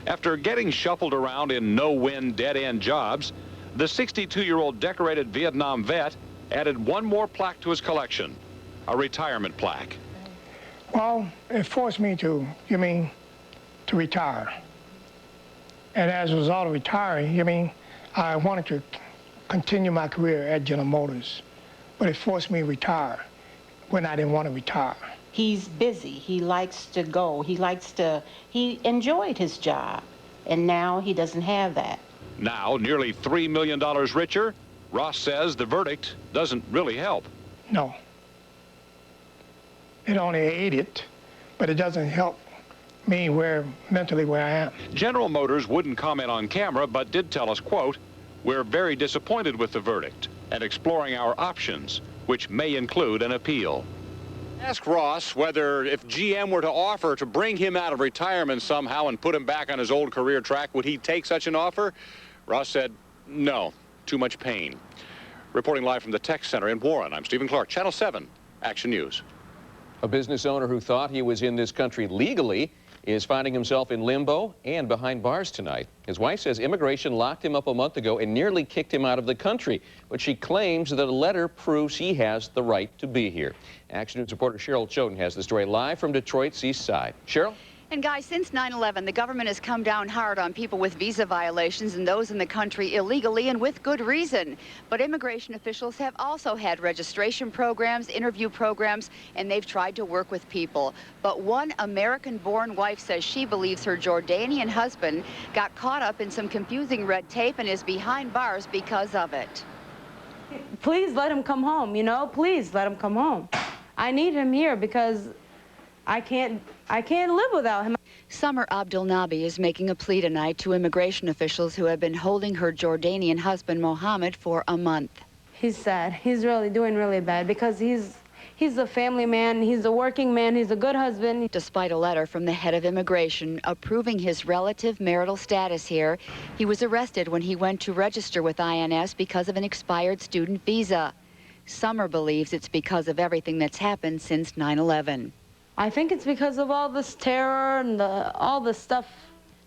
After getting shuffled around in no-win, dead-end jobs, the 62-year-old decorated Vietnam vet added one more plaque to his collection, a retirement plaque. Well, it forced me to retire. And as a result of retiring, I wanted to continue my career at General Motors, but it forced me to retire when I didn't want to retire. He's busy. He likes to go. He enjoyed his job, and now he doesn't have that. Now, nearly $3 million richer, Ross says the verdict doesn't really help. No. It only aided, but it doesn't help me mentally where I am. General Motors wouldn't comment on camera, but did tell us, quote, we're very disappointed with the verdict and exploring our options, which may include an appeal. Ask Ross whether if GM were to offer to bring him out of retirement somehow and put him back on his old career track, would he take such an offer? Ross said, no, too much pain. Reporting live from the Tech Center in Warren, I'm Stephen Clark, Channel 7, Action News. A business owner who thought he was in this country legally is finding himself in limbo and behind bars tonight. His wife says immigration locked him up a month ago and nearly kicked him out of the country, but she claims that a letter proves he has the right to be here. Action News reporter Cheryl Choden has the story live from Detroit's East Side. Cheryl? And guys, since 9/11, the government has come down hard on people with visa violations and those in the country illegally, and with good reason. But immigration officials have also had registration programs, interview programs, and they've tried to work with people. But one American-born wife says she believes her Jordanian husband got caught up in some confusing red tape and is behind bars because of it. Please let him come home, please let him come home. I need him here because I can't live without him. Summer Abdulnabi is making a plea tonight to immigration officials who have been holding her Jordanian husband Mohammed for a month. He's sad. He's really doing really bad because he's a family man, he's a working man, he's a good husband. Despite a letter from the head of immigration approving his relative marital status here, he was arrested when he went to register with INS because of an expired student visa. Summer believes it's because of everything that's happened since 9/11. I think it's because of all this terror and all this stuff.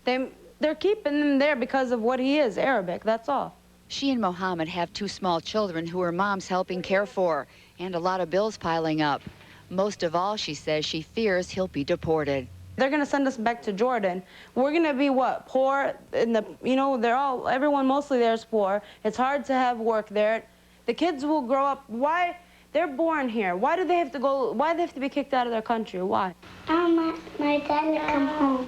They're keeping him there because of what he is, Arabic, that's all. She and Mohammed have 2 small children who her mom's helping care for, and a lot of bills piling up. Most of all, she says she fears he'll be deported. They're going to send us back to Jordan. We're going to be what? Poor? Everyone mostly there is poor. It's hard to have work there. The kids will grow up. Why They're born here. Why do they have to go? Why do they have to be kicked out of their country? Why? I want my dad to come home.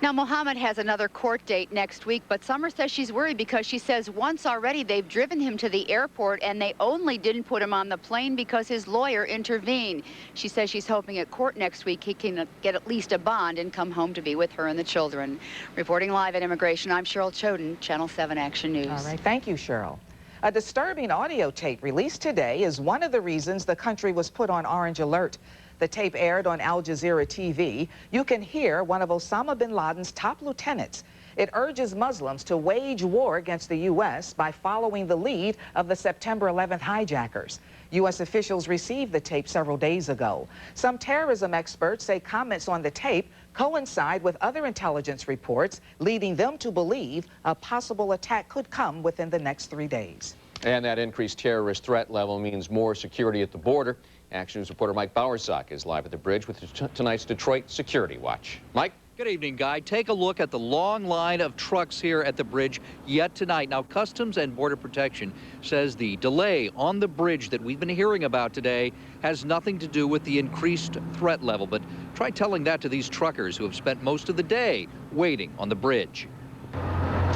Now, Mohammed has another court date next week, but Summer says she's worried because she says once already they've driven him to the airport and they only didn't put him on the plane because his lawyer intervened. She says she's hoping at court next week he can get at least a bond and come home to be with her and the children. Reporting live at Immigration, I'm Cheryl Choden, Channel 7 Action News. All right, thank you, Cheryl. A disturbing audio tape released today is one of the reasons the country was put on orange alert. The tape aired on Al Jazeera TV. You can hear one of Osama bin Laden's top lieutenants. It urges Muslims to wage war against the U.S. by following the lead of the September 11th hijackers. U.S. officials received the tape several days ago. Some terrorism experts say comments on the tape coincide with other intelligence reports, leading them to believe a possible attack could come within the next 3 days. And that increased terrorist threat level means more security at the border. Action News reporter Mike Bowersock is live at the bridge with tonight's Detroit Security Watch. Mike? Good evening, Guy. Take a look at the long line of trucks here at the bridge yet tonight. Now, Customs and Border Protection says the delay on the bridge that we've been hearing about today has nothing to do with the increased threat level. But try telling that to these truckers who have spent most of the day waiting on the bridge.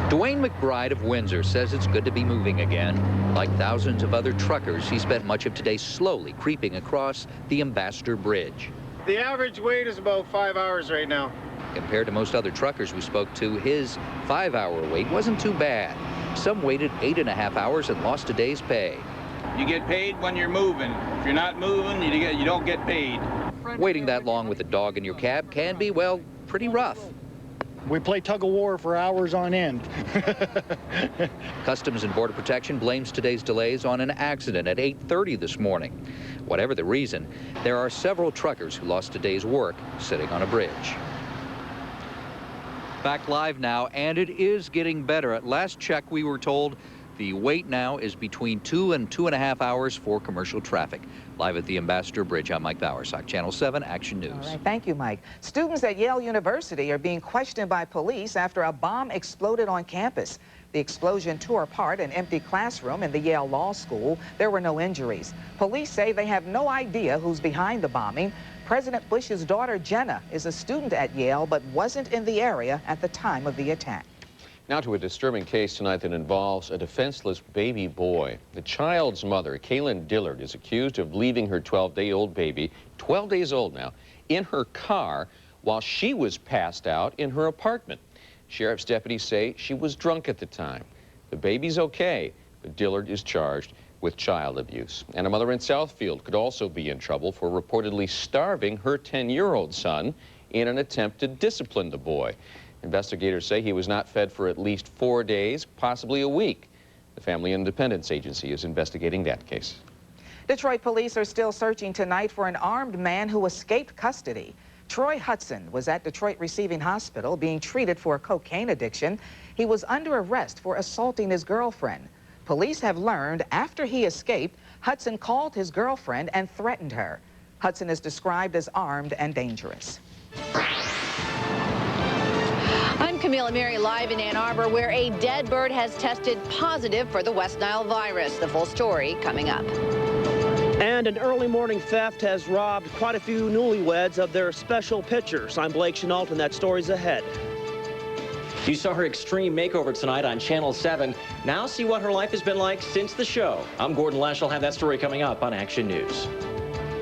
Dwayne McBride of Windsor says it's good to be moving again. Like thousands of other truckers, he spent much of today slowly creeping across the Ambassador Bridge. The average wait is about 5 hours right now. Compared to most other truckers we spoke to, his 5-hour wait wasn't too bad. Some waited 8.5 hours and lost a day's pay. You get paid when you're moving. If you're not moving, you don't get paid. Waiting that long with a dog in your cab can be, well, pretty rough. We play tug of war for hours on end. Customs and Border Protection blames today's delays on an accident at 8:30 this morning. Whatever the reason, there are several truckers who lost a day's work sitting on a bridge. Back live now, and it is getting better. At last check, we were told the wait now is between 2 and 2.5 hours for commercial traffic. Live at the Ambassador Bridge, I'm Mike Bowersock, Channel 7 Action News. All right, thank you, Mike. Students at Yale University are being questioned by police after a bomb exploded on campus. The explosion tore apart an empty classroom in the Yale Law School. There were no injuries. Police say they have no idea who's behind the bombing. President Bush's daughter, Jenna, is a student at Yale but wasn't in the area at the time of the attack. Now to a disturbing case tonight that involves a defenseless baby boy. The child's mother, Kaylin Dillard, is accused of leaving her 12-day-old baby, 12 days old now, in her car while she was passed out in her apartment. Sheriff's deputies say she was drunk at the time. The baby's okay, but Dillard is charged with child abuse. And a mother in Southfield could also be in trouble for reportedly starving her 10-year-old son in an attempt to discipline the boy. Investigators say he was not fed for at least 4 days, possibly a week. The Family Independence Agency is investigating that case. Detroit police are still searching tonight for an armed man who escaped custody. Troy Hudson was at Detroit Receiving Hospital being treated for a cocaine addiction. He was under arrest for assaulting his girlfriend. Police have learned after he escaped, Hudson called his girlfriend and threatened her. Hudson is described as armed and dangerous. I'm Camila Mary live in Ann Arbor, where a dead bird has tested positive for the West Nile virus. The full story coming up. And an early morning theft has robbed quite a few newlyweds of their special pictures. I'm Blake Chenault, and that story's ahead. You saw her extreme makeover tonight on Channel 7. Now see what her life has been like since the show. I'm Gordon Lash. I'll have that story coming up on Action News.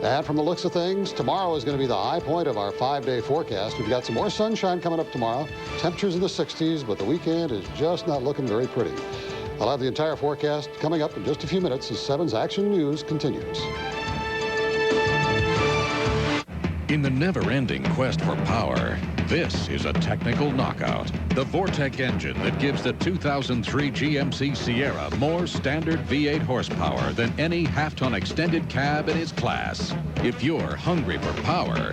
And from the looks of things, tomorrow is going to be the high point of our 5-day forecast. We've got some more sunshine coming up tomorrow. Temperatures in the 60s, but the weekend is just not looking very pretty. I'll have the entire forecast coming up in just a few minutes as 7's Action News continues. In the never-ending quest for power, this is a technical knockout. The Vortec engine that gives the 2003 GMC Sierra more standard V8 horsepower than any half-ton extended cab in its class. If you're hungry for power,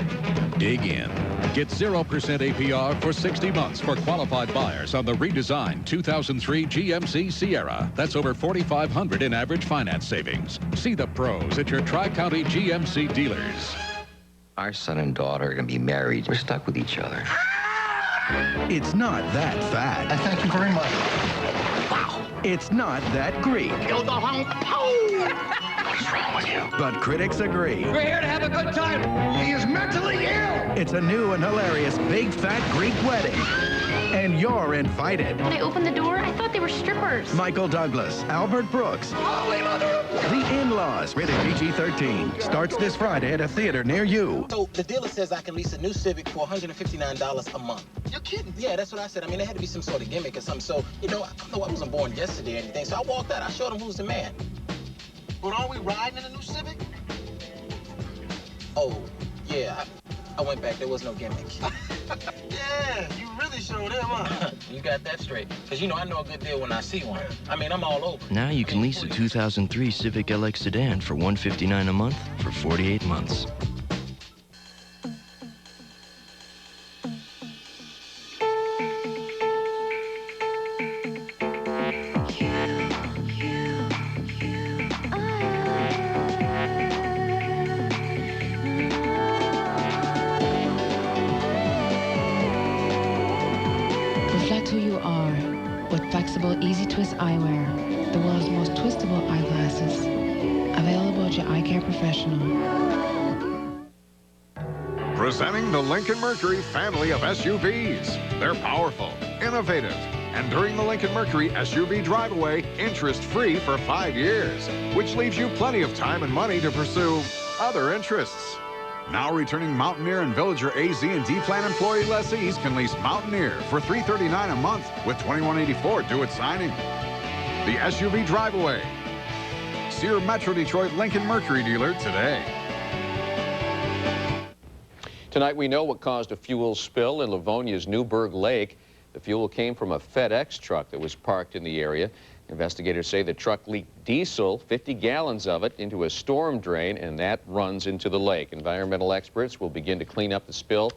dig in. Get 0% APR for 60 months for qualified buyers on the redesigned 2003 GMC Sierra. That's over $4,500 in average finance savings. See the pros at your Tri-County GMC dealers. Our son and daughter are going to be married. We're stuck with each other. It's not that fat. Thank you very much. It's not that Greek. What's wrong with you? But critics agree. We're here to have a good time. He is mentally ill. It's a new and hilarious Big Fat Greek Wedding. And you're invited. When I opened the door, I thought they were strippers. Michael Douglas, Albert Brooks. Holy mother! The In-Laws, rated PG-13. Starts this Friday at a theater near you. So the dealer says I can lease a new Civic for $159 a month. You're kidding? Yeah, that's what I said. I mean, there had to be some sort of gimmick or something. So, you know, I wasn't born yesterday or anything. So I walked out. I showed him who's the man. But aren't we riding in a new Civic? Oh, yeah. I went back. There was no gimmick. Yeah, you really showed him, huh? You got that straight. Because, you know, I know a good deal when I see one. I mean, I'm all over. Now you can lease a 2003 Civic LX sedan for $159 a month for 48 months. Reflect who you are with flexible, easy-twist eyewear. The world's most twistable eyeglasses. Available at your eye care professional. Presenting the Lincoln Mercury family of SUVs. They're powerful, innovative, and during the Lincoln Mercury SUV drive-away, interest-free for 5 years, which leaves you plenty of time and money to pursue other interests. Now returning Mountaineer and Villager AZ and D-Plan employee lessees can lease Mountaineer for $339 a month with $21.84 due at signing. The SUV drive-away. See your Metro Detroit Lincoln Mercury dealer today. Tonight we know what caused a fuel spill in Livonia's Newburgh Lake. The fuel came from a FedEx truck that was parked in the area. Investigators say the truck leaked diesel, 50 gallons of it, into a storm drain, and that runs into the lake. Environmental experts will begin to clean up the spill.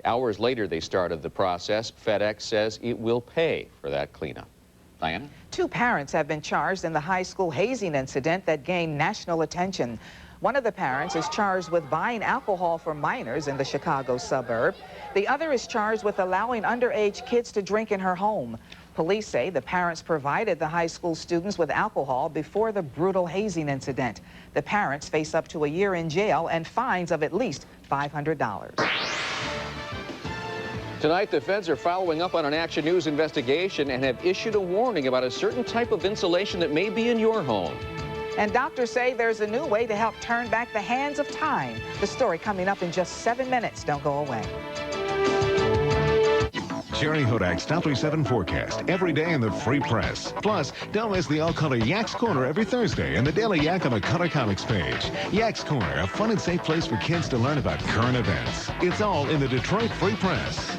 Hours later, they started the process. FedEx says it will pay for that cleanup. Diana? 2 parents have been charged in the high school hazing incident that gained national attention. One of the parents is charged with buying alcohol for minors in the Chicago suburb. The other is charged with allowing underage kids to drink in her home. Police say the parents provided the high school students with alcohol before the brutal hazing incident. The parents face up to a year in jail and fines of at least $500. Tonight, the feds are following up on an Action News investigation and have issued a warning about a certain type of insulation that may be in your home. And doctors say there's a new way to help turn back the hands of time. The story coming up in just 7 minutes. Don't go away. Jerry Hodak's Top 37 forecast every day in the Free Press. Plus, don't miss the all-color Yak's Corner every Thursday and the Daily Yak on the Color Comics page. Yak's Corner, a fun and safe place for kids to learn about current events. It's all in the Detroit Free Press.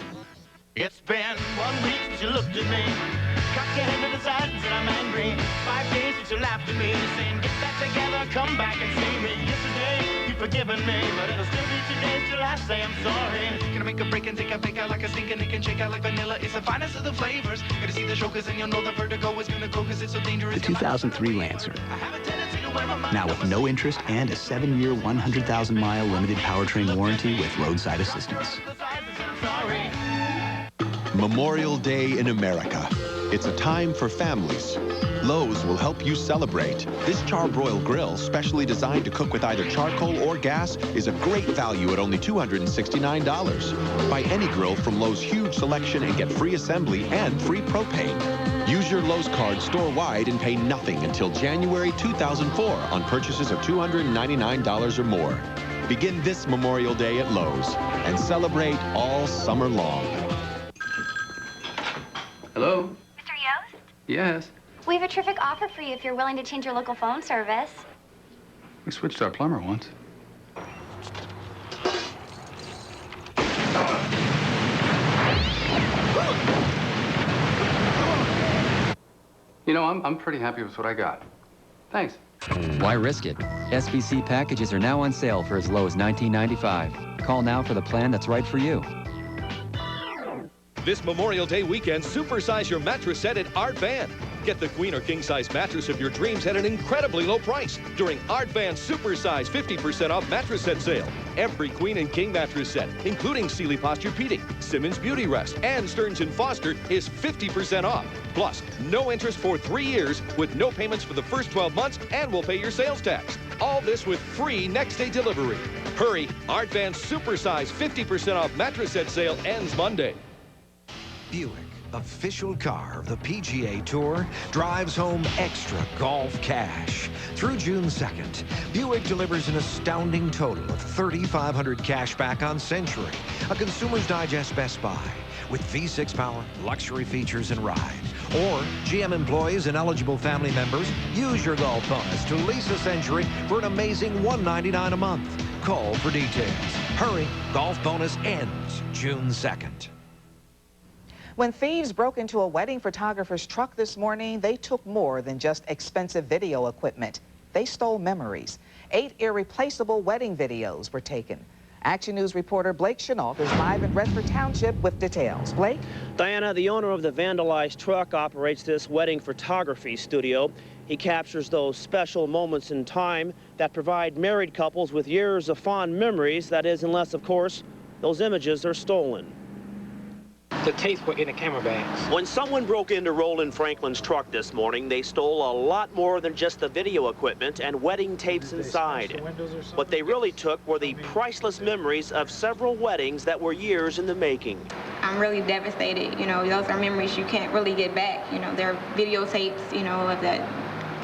It's been 1 week since you looked at me. Cocked your head to the side and said I'm angry. 5 days since you laughed at me, saying get that together, come back and see me. Yesterday, you've forgiven me, but it'll still be 2 days till I say I'm sorry. Gonna make a break and take a bake out like a sink and it can shake out like vanilla. It's the finest of the flavors. Gonna see the show cause then you'll know the vertigo is gonna go cause it's so dangerous. The 2003 Lancer. Now with no interest and a 7-year, 100,000-mile limited powertrain warranty with roadside assistance. Memorial Day in America. It's a time for families. Lowe's will help you celebrate. This charbroil grill, specially designed to cook with either charcoal or gas, is a great value at only $269. Buy any grill from Lowe's huge selection and get free assembly and free propane. Use your Lowe's card store-wide and pay nothing until January 2004 on purchases of $299 or more. Begin this Memorial Day at Lowe's and celebrate all summer long. Hello? Mr. Yost? Yes. We have a terrific offer for you if you're willing to change your local phone service. We switched our plumber once. You know, I'm pretty happy with what I got. Thanks. Why risk it? SBC packages are now on sale for as low as $19.95. Call now for the plan that's right for you. This Memorial Day weekend, supersize your mattress set at Art Van. Get the queen or king size mattress of your dreams at an incredibly low price during Art Van's supersize 50% off mattress set sale. every Queen and King mattress set, including Sealy Posturepedic, Simmons Beauty Rest, and Stearns & Foster is 50% off. Plus, no interest for 3 years with no payments for the first 12 months, and we'll pay your sales tax. All this with free next-day delivery. Hurry, Art Van's supersize 50% off mattress set sale ends Monday. Buick, official car of the PGA Tour, drives home extra golf cash. Through June 2nd, Buick delivers an astounding total of $3,500 cash back on Century, a Consumer's Digest Best Buy, with V6 power, luxury features, and ride. Or GM employees and eligible family members, use your golf bonus to lease a Century for an amazing $199 a month. Call for details. Hurry, golf bonus ends June 2nd. When thieves broke into a wedding photographer's truck this morning, they took more than just expensive video equipment. They stole memories. 8 irreplaceable wedding videos were taken. Action News reporter Blake Chenault is live in Redford Township with details. Blake? Diana, the owner of the vandalized truck, operates this wedding photography studio. He captures those special moments in time that provide married couples with years of fond memories. That is, unless, of course, those images are stolen. The tapes were in the camera bags. When someone broke into Roland Franklin's truck this morning, they stole a lot more than just the video equipment and wedding tapes inside. What they really took were the priceless memories of several weddings that were years in the making. I'm really devastated. You know, those are memories you can't really get back. You know, they're videotapes, you know, of the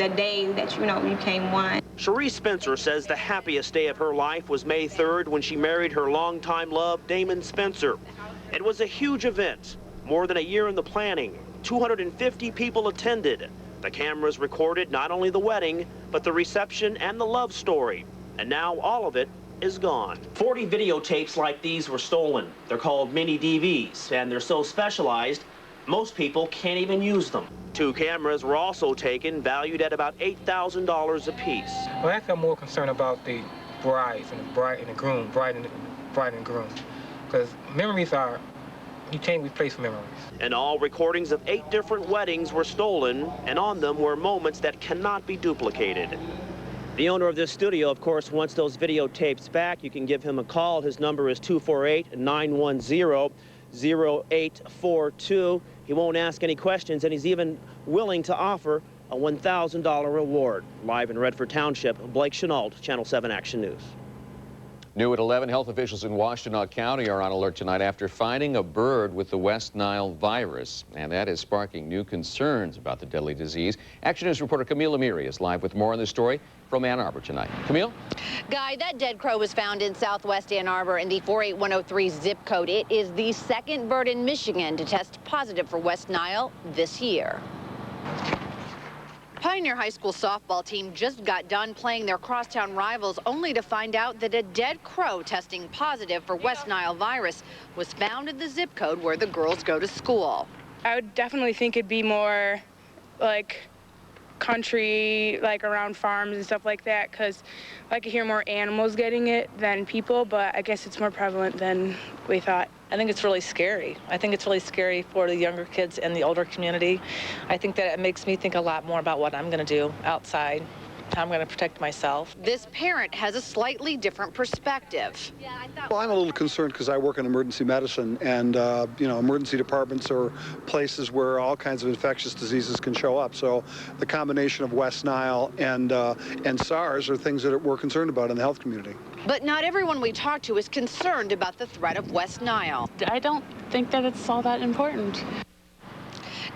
day that, you know, you came one. Cherie Spencer says the happiest day of her life was May 3rd when she married her longtime love, Damon Spencer. It was a huge event, more than a year in the planning. 250 people attended. The cameras recorded not only the wedding, but the reception and the love story. And now all of it is gone. 40 videotapes like these were stolen. They're called mini DVs, and they're so specialized, most people can't even use them. 2 cameras were also taken, valued at about $8,000 apiece. Well, actually, I'm more concerned about the brides and the groom, bride and groom. Because memories are, you can't replace memories. And all recordings of 8 different weddings were stolen, and on them were moments that cannot be duplicated. The owner of this studio, of course, wants those videotapes back. You can give him a call. His number is 248-910-0842. He won't ask any questions, and he's even willing to offer a $1,000 reward. Live in Redford Township, Blake Chenault, Channel 7 Action News. New at 11, health officials in Washtenaw County are on alert tonight after finding a bird with the West Nile virus. And that is sparking new concerns about the deadly disease. Action News reporter Camille Amiri is live with more on this story from Ann Arbor tonight. Camille? Guy, that dead crow was found in southwest Ann Arbor in the 48103 zip code. It is the second bird in Michigan to test positive for West Nile this year. Pioneer High School softball team just got done playing their crosstown rivals only to find out that a dead crow testing positive for West Nile virus was found in the zip code where the girls go to school. I would definitely think it'd be more like country, like around farms and stuff like that, because I could hear more animals getting it than people, but I guess it's more prevalent than we thought. I think it's really scary. I think it's really scary for the younger kids and the older community. I think that it makes me think a lot more about what I'm going to do outside, how I'm going to protect myself. This parent has a slightly different perspective. Well, I'm a little concerned because I work in emergency medicine, and you know, emergency departments are places where all kinds of infectious diseases can show up. So the combination of West Nile and SARS are things that we're concerned about in the health community. But not everyone we talk to is concerned about the threat of West Nile. I don't think that it's all that important.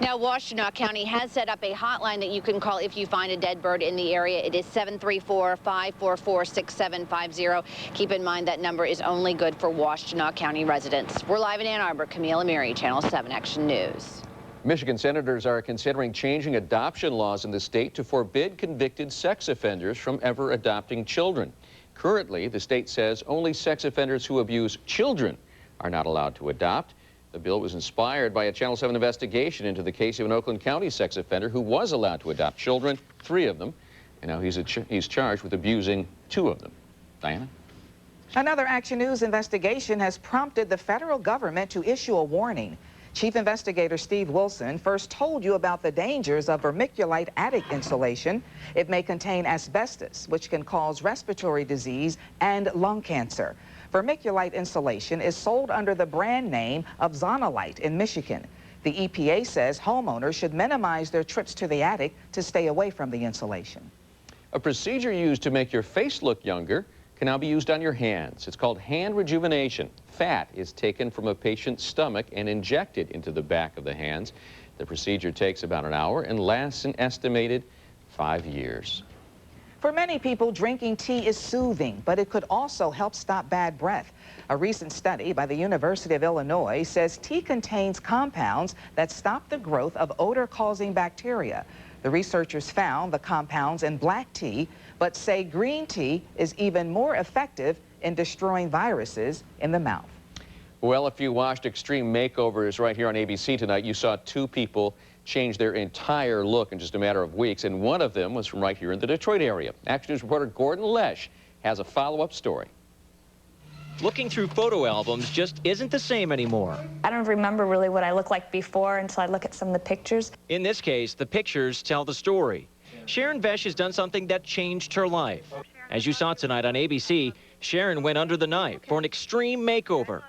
Now, Washtenaw County has set up a hotline that you can call if you find a dead bird in the area. It is 734-544-6750. Keep in mind that number is only good for Washtenaw County residents. We're live in Ann Arbor. Camille Amiri, Channel 7 Action News. Michigan senators are considering changing adoption laws in the state to forbid convicted sex offenders from ever adopting children. Currently, the state says only sex offenders who abuse children are not allowed to adopt. The bill was inspired by a Channel 7 investigation into the case of an Oakland County sex offender who was allowed to adopt children, 3 of them, and now he's charged with abusing 2 of them. Diana? Another Action News investigation has prompted the federal government to issue a warning. Chief Investigator Steve Wilson first told you about the dangers of vermiculite attic insulation. It may contain asbestos, which can cause respiratory disease and lung cancer. Vermiculite insulation is sold under the brand name of Zonalite in Michigan. The EPA says homeowners should minimize their trips to the attic to stay away from the insulation. A procedure used to make your face look younger can now be used on your hands. It's called hand rejuvenation. Fat is taken from a patient's stomach and injected into the back of the hands. The procedure takes about an hour and lasts an estimated 5 years. For many people, drinking tea is soothing, but it could also help stop bad breath. A recent study by the University of Illinois says tea contains compounds that stop the growth of odor-causing bacteria. The researchers found the compounds in black tea, but say green tea is even more effective in destroying viruses in the mouth. Well, if you watched Extreme Makeovers right here on ABC tonight, you saw 2 people change their entire look in just a matter of weeks, and one of them was from right here in the Detroit area. Action News reporter Gordon Lesh has a follow-up story. Looking through photo albums just isn't the same anymore. I don't remember really what I looked like before until I look at some of the pictures. In this case, the pictures tell the story. Sharon Vesh has done something that changed her life. As you saw tonight on ABC, Sharon went under the knife for an extreme makeover.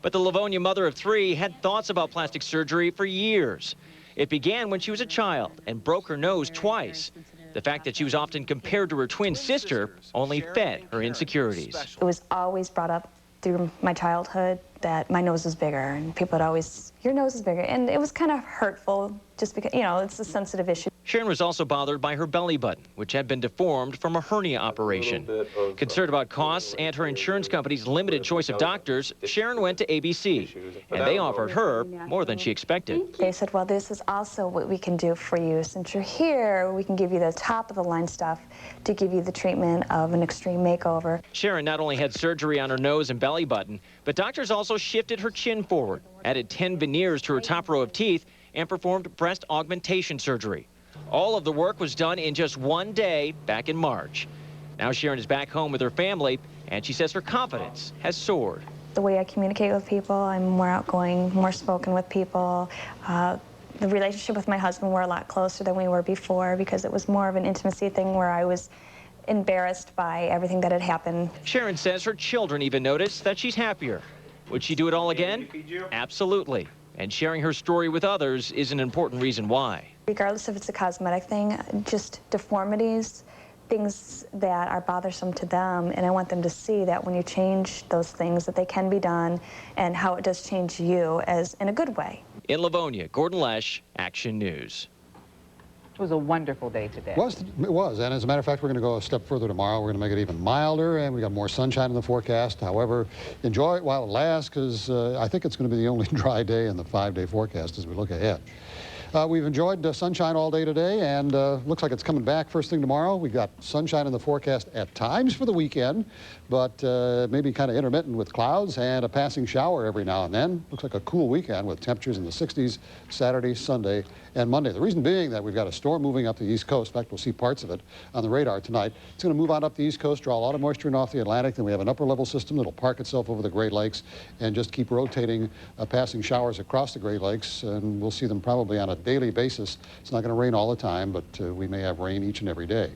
But the Livonia mother of 3 had thoughts about plastic surgery for years. It began when she was a child and broke her nose twice. The fact that she was often compared to her twin sister only fed her insecurities. It was always brought up through my childhood that my nose was bigger, and people would always, your nose is bigger. And it was kind of hurtful just because, you know, it's a sensitive issue. Sharon was also bothered by her belly button, which had been deformed from a hernia operation. Concerned about costs and her insurance company's limited choice of doctors, Sharon went to ABC, and they offered her more than she expected. They said, well, this is also what we can do for you. Since you're here, we can give you the top-of-the-line stuff to give you the treatment of an extreme makeover. Sharon not only had surgery on her nose and belly button, but doctors also shifted her chin forward, added 10 veneers to her top row of teeth, and performed breast augmentation surgery. All of the work was done in just 1 day back in March. Now Sharon is back home with her family, and she says her confidence has soared. The way I communicate with people, I'm more outgoing, more spoken with people. The relationship with my husband, we're a lot closer than we were before because it was more of an intimacy thing where I was embarrassed by everything that had happened. Sharon says her children even noticed that she's happier. Would she do it all again? Absolutely. And sharing her story with others is an important reason why. Regardless if it's a cosmetic thing, just deformities, things that are bothersome to them, and I want them to see that when you change those things, that they can be done, and how it does change you as in a good way. In Livonia, Gordon Lesh, Action News. It was a wonderful day today. It was, and as a matter of fact, we're going to go a step further tomorrow. We're going to make it even milder, and we got more sunshine in the forecast. However, enjoy it while it lasts, because I think it's going to be the only dry day in the 5-day forecast as we look ahead. We've enjoyed sunshine all day today, and looks like it's coming back first thing tomorrow. We've got sunshine in the forecast at times for the weekend, but maybe kind of intermittent with clouds and a passing shower every now and then. Looks like a cool weekend with temperatures in the 60s Saturday, Sunday, and Monday. The reason being that we've got a storm moving up the East Coast. In fact, we'll see parts of it on the radar tonight. It's going to move on up the East Coast, draw a lot of moisture in off the Atlantic. Then we have an upper-level system that'll park itself over the Great Lakes and just keep rotating passing showers across the Great Lakes, and we'll see them probably on a daily basis. It's not going to rain all the time, but we may have rain each and every day.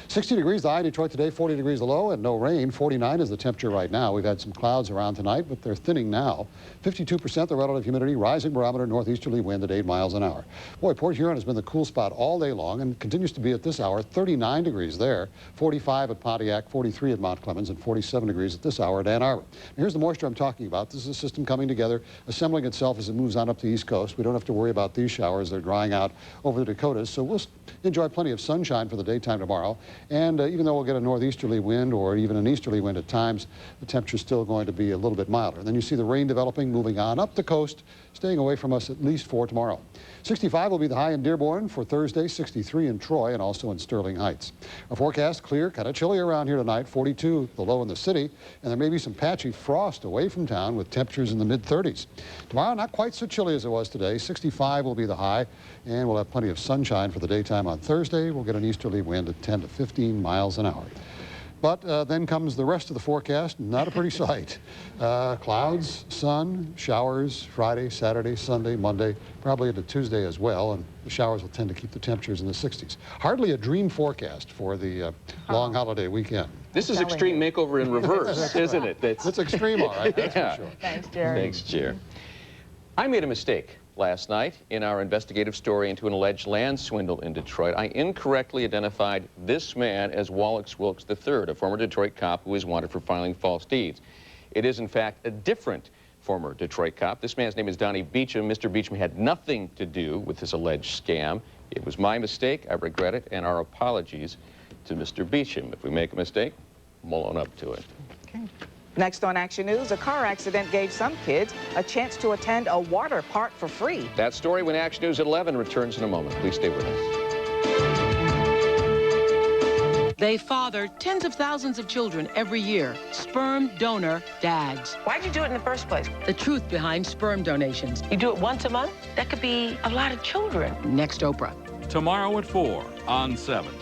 60 degrees the high in Detroit today, 40 degrees the low, and no rain. 49 is the temperature right now. We've had some clouds around tonight, but they're thinning now. 52% the relative humidity, rising barometer, northeasterly wind at 8 miles an hour. Boy, Port Huron has been the cool spot all day long and continues to be at this hour. 39 degrees there, 45 at Pontiac, 43 at Mount Clemens, and 47 degrees at this hour at Ann Arbor. Now, here's the moisture I'm talking about. This is a system coming together, assembling itself as it moves on up the East Coast. We don't have to worry about these showers. They're drying out over the Dakotas, so we'll enjoy plenty of sunshine for the daytime tomorrow. And even though we'll get a northeasterly wind or even an easterly wind at times, the temperature's still going to be a little bit milder. And then you see the rain developing, moving on up the coast, staying away from us at least for tomorrow. 65 will be the high in Dearborn for Thursday, 63 in Troy, and also in Sterling Heights. Our forecast, clear, kind of chilly around here tonight, 42 the low in the city, and there may be some patchy frost away from town with temperatures in the mid-30s. Tomorrow, not quite so chilly as it was today. 65 will be the high, and we'll have plenty of sunshine for the daytime on Thursday. We'll get an easterly wind at 10 to 15 miles an hour. But then comes the rest of the forecast, not a pretty sight. Clouds, sun, showers Friday, Saturday, Sunday, Monday, probably into Tuesday as well, and the showers will tend to keep the temperatures in the 60s. Hardly a dream forecast for the long holiday weekend. This is extreme makeover in reverse, isn't it? It's extreme, all right, that's yeah. for sure. Thanks, Jerry. Thanks, Jer. I made a mistake last night in our investigative story into an alleged land swindle in Detroit. I incorrectly identified this man as Wallace Wilkes III, a former Detroit cop who is wanted for filing false deeds. It is, in fact, a different former Detroit cop. This man's name is Donnie Beecham. Mr. Beecham had nothing to do with this alleged scam. It was my mistake. I regret it, and our apologies to Mr. Beecham. If we make a mistake, we'll own up to it. Okay. Next on Action News, a car accident gave some kids a chance to attend a water park for free. That story when Action News at 11 returns in a moment. Please stay with us. They father tens of thousands of children every year. Sperm donor dads. Why'd you do it in the first place? The truth behind sperm donations. You do it once a month? That could be a lot of children. Next Oprah. Tomorrow at 4 on 7.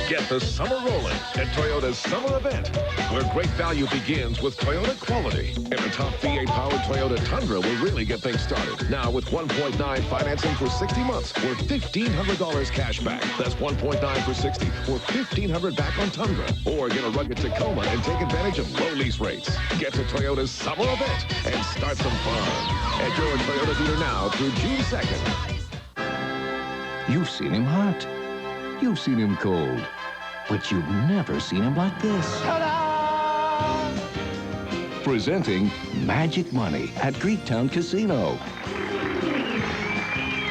Get the summer rolling at Toyota's summer event, where great value begins with Toyota quality. And the top V8-powered Toyota Tundra will really get things started. Now with 1.9 financing for 60 months, or $1,500 cash back. That's 1.9 for 60, or $1,500 back on Tundra. Or get a rugged Tacoma and take advantage of low lease rates. Get to Toyota's summer event and start some fun. At your Toyota dealer now through June 2nd. You've seen him hot. You've seen him cold. But you've never seen him like this. Ta-da! Presenting Magic Money at Greektown Casino.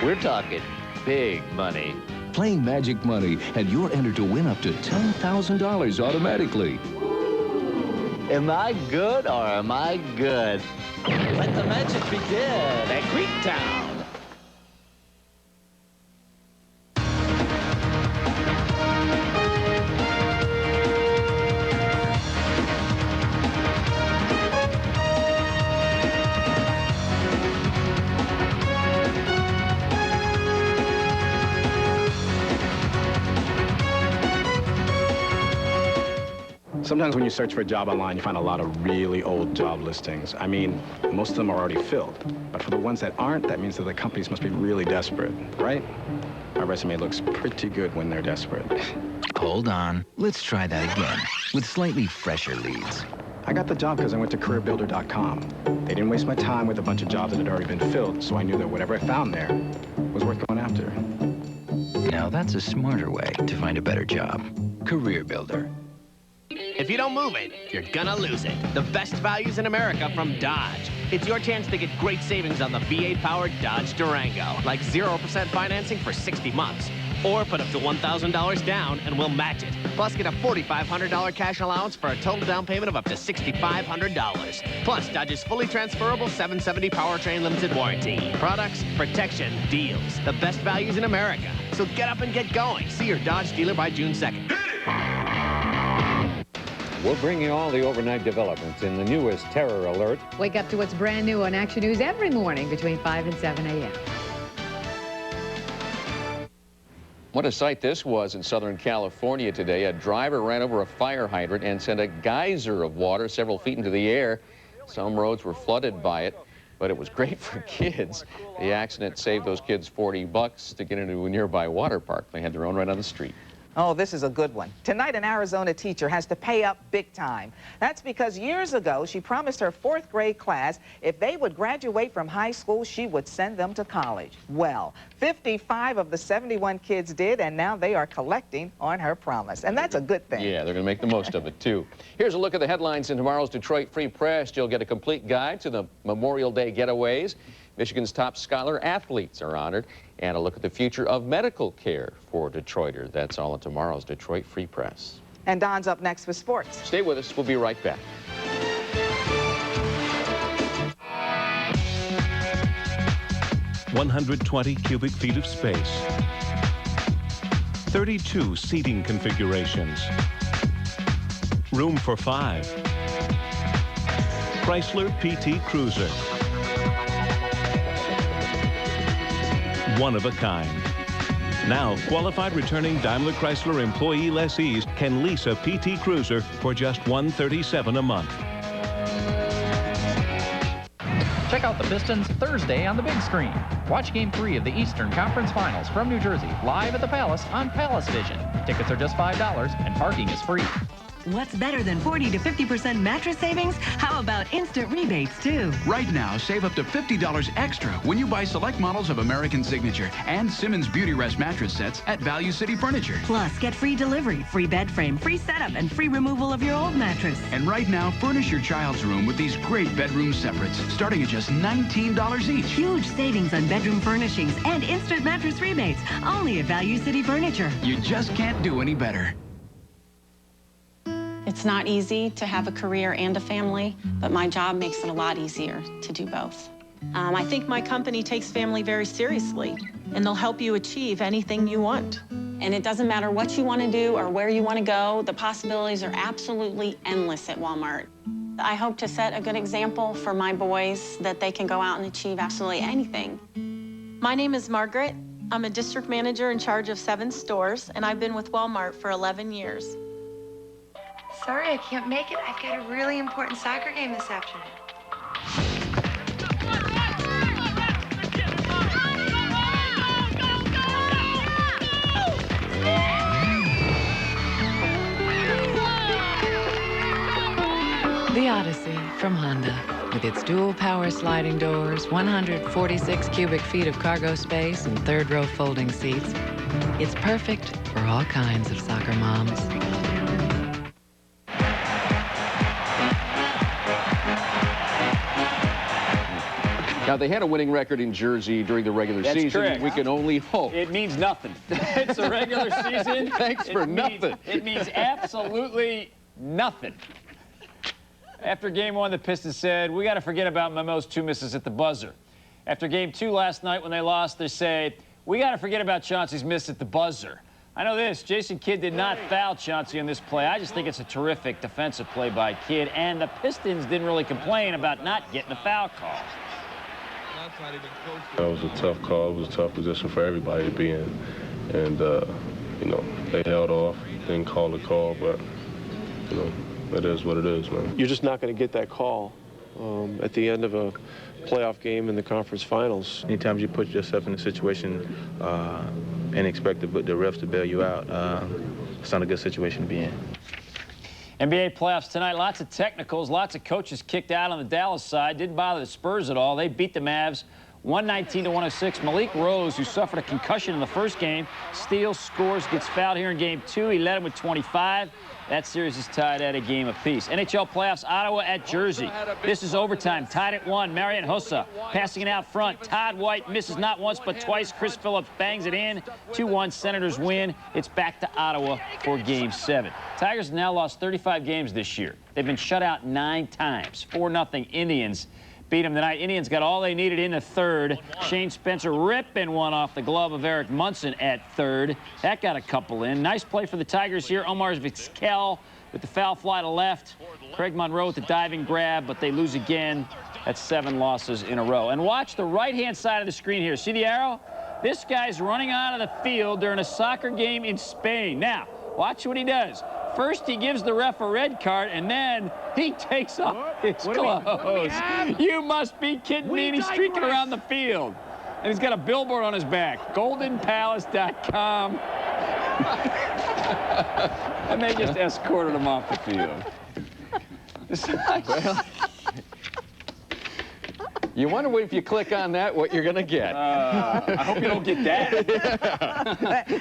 We're talking big money. Playing Magic Money, and you're entered to win up to $10,000 automatically. Am I good or am I good? Let the magic begin at Greektown. Sometimes when you search for a job online, you find a lot of really old job listings. I mean, most of them are already filled. But for the ones that aren't, that means that the companies must be really desperate, right? My resume looks pretty good when they're desperate. Hold on. Let's try that again with slightly fresher leads. I got the job because I went to careerbuilder.com. They didn't waste my time with a bunch of jobs that had already been filled, so I knew that whatever I found there was worth going after. Now that's a smarter way to find a better job. Career Builder. If you don't move it, you're gonna lose it. The best values in America from Dodge. It's your chance to get great savings on the V8-powered Dodge Durango, like 0% financing for 60 months. Or put up to $1,000 down and we'll match it. Plus, get a $4,500 cash allowance for a total down payment of up to $6,500. Plus, Dodge's fully transferable 770 powertrain limited warranty. Products, protection, deals. The best values in America. So get up and get going. See your Dodge dealer by June 2nd. We'll bring you all the overnight developments in the newest terror alert. Wake up to what's brand new on Action News every morning between 5 and 7 a.m. What a sight this was in Southern California today. A driver ran over a fire hydrant and sent a geyser of water several feet into the air. Some roads were flooded by it, but it was great for kids. The accident saved those kids $40 to get into a nearby water park. They had their own right on the street. Oh, this is a good one. Tonight, an Arizona teacher has to pay up big time. That's because years ago, she promised her 4th grade class if they would graduate from high school, she would send them to college. Well, 55 of the 71 kids did, and now they are collecting on her promise. And that's a good thing. Yeah, they're going to make the most of it, too. Here's a look at the headlines in tomorrow's Detroit Free Press. You'll get a complete guide to the Memorial Day getaways. Michigan's top scholar athletes are honored, and a look at the future of medical care for Detroiters. That's all in tomorrow's Detroit Free Press. And Don's up next with sports. Stay with us. We'll be right back. $120 cubic feet of space. 32 seating configurations. Room for 5. Chrysler PT Cruiser. One of a kind. Now, qualified returning Daimler Chrysler employee lessees can lease a PT Cruiser for just $137 a month. Check out the Pistons Thursday on the big screen. Watch Game 3 of the Eastern Conference Finals from New Jersey live at the Palace on Palace Vision. Tickets are just $5 and parking is free. What's better than 40 to 50% mattress savings? How about instant rebates, too? Right now, save up to $50 extra when you buy select models of American Signature and Simmons Beauty Rest mattress sets at Value City Furniture. Plus, get free delivery, free bed frame, free setup, and free removal of your old mattress. And right now, furnish your child's room with these great bedroom separates, starting at just $19 each. Huge savings on bedroom furnishings and instant mattress rebates, only at Value City Furniture. You just can't do any better. It's not easy to have a career and a family, but my job makes it a lot easier to do both. I think my company takes family very seriously, and they'll help you achieve anything you want. And it doesn't matter what you want to do or where you want to go, the possibilities are absolutely endless at Walmart. I hope to set a good example for my boys that they can go out and achieve absolutely anything. My name is Margaret. I'm a district manager in charge of 7 stores, and I've been with Walmart for 11 years. Sorry, I can't make it. I've got a really important soccer game this afternoon. The Odyssey from Honda. With its dual power sliding doors, 146 cubic feet of cargo space, and third-row folding seats, it's perfect for all kinds of soccer moms. Now, they had a winning record in Jersey during the regular season. Correct. We can only hope. It means nothing. It's a regular season. Thanks for nothing. It means absolutely nothing. After Game 1, the Pistons said, we got to forget about Memo's 2 misses at the buzzer. After Game 2 last night when they lost, they say, we got to forget about Chauncey's miss at the buzzer. I know this, Jason Kidd did not foul Chauncey on this play. I just think it's a terrific defensive play by Kidd, and the Pistons didn't really complain about not getting a foul call. That was a tough call. It was a tough position for everybody to be in. And, you know, they held off, didn't call the call, but, you know, it is what it is, man. You're just not going to get that call at the end of a playoff game in the conference finals. Anytime you put yourself in a situation and expect the refs to bail you out, it's not a good situation to be in. NBA playoffs tonight, lots of technicals, lots of coaches kicked out on the Dallas side. Didn't bother the Spurs at all. They beat the Mavs 119-106. Malik Rose, who suffered a concussion in the first game, steals, scores, gets fouled here in Game 2. He led him with 25. That series is tied at a game apiece. NHL playoffs, Ottawa at Jersey. This is overtime, tied at 1. Marian Hossa passing it out front. Todd White misses not once but twice. Chris Phillips bangs it in. 2-1, Senators win. It's back to Ottawa for Game 7. Tigers have now lost 35 games this year. They've been shut out 9 times. 4-0 Indians beat them tonight. Indians got all they needed in the third. Shane Spencer ripping one off the glove of Eric Munson at third. That got a couple in. Nice play for the Tigers here. Omar Vizquel with the foul fly to left. Craig Monroe with the diving grab, but they lose again. That's 7 losses in a row. And watch the right-hand side of the screen here. See the arrow? This guy's running out of the field during a soccer game in Spain. Now, watch what he does. First, he gives the ref a red card, and then he takes off his clothes. You must be kidding me. And he's streaking around the field. And he's got a billboard on his back, goldenpalace.com. And they just escorted him off the field. Well, you wonder if you click on that, what you're going to get. I hope you don't get that.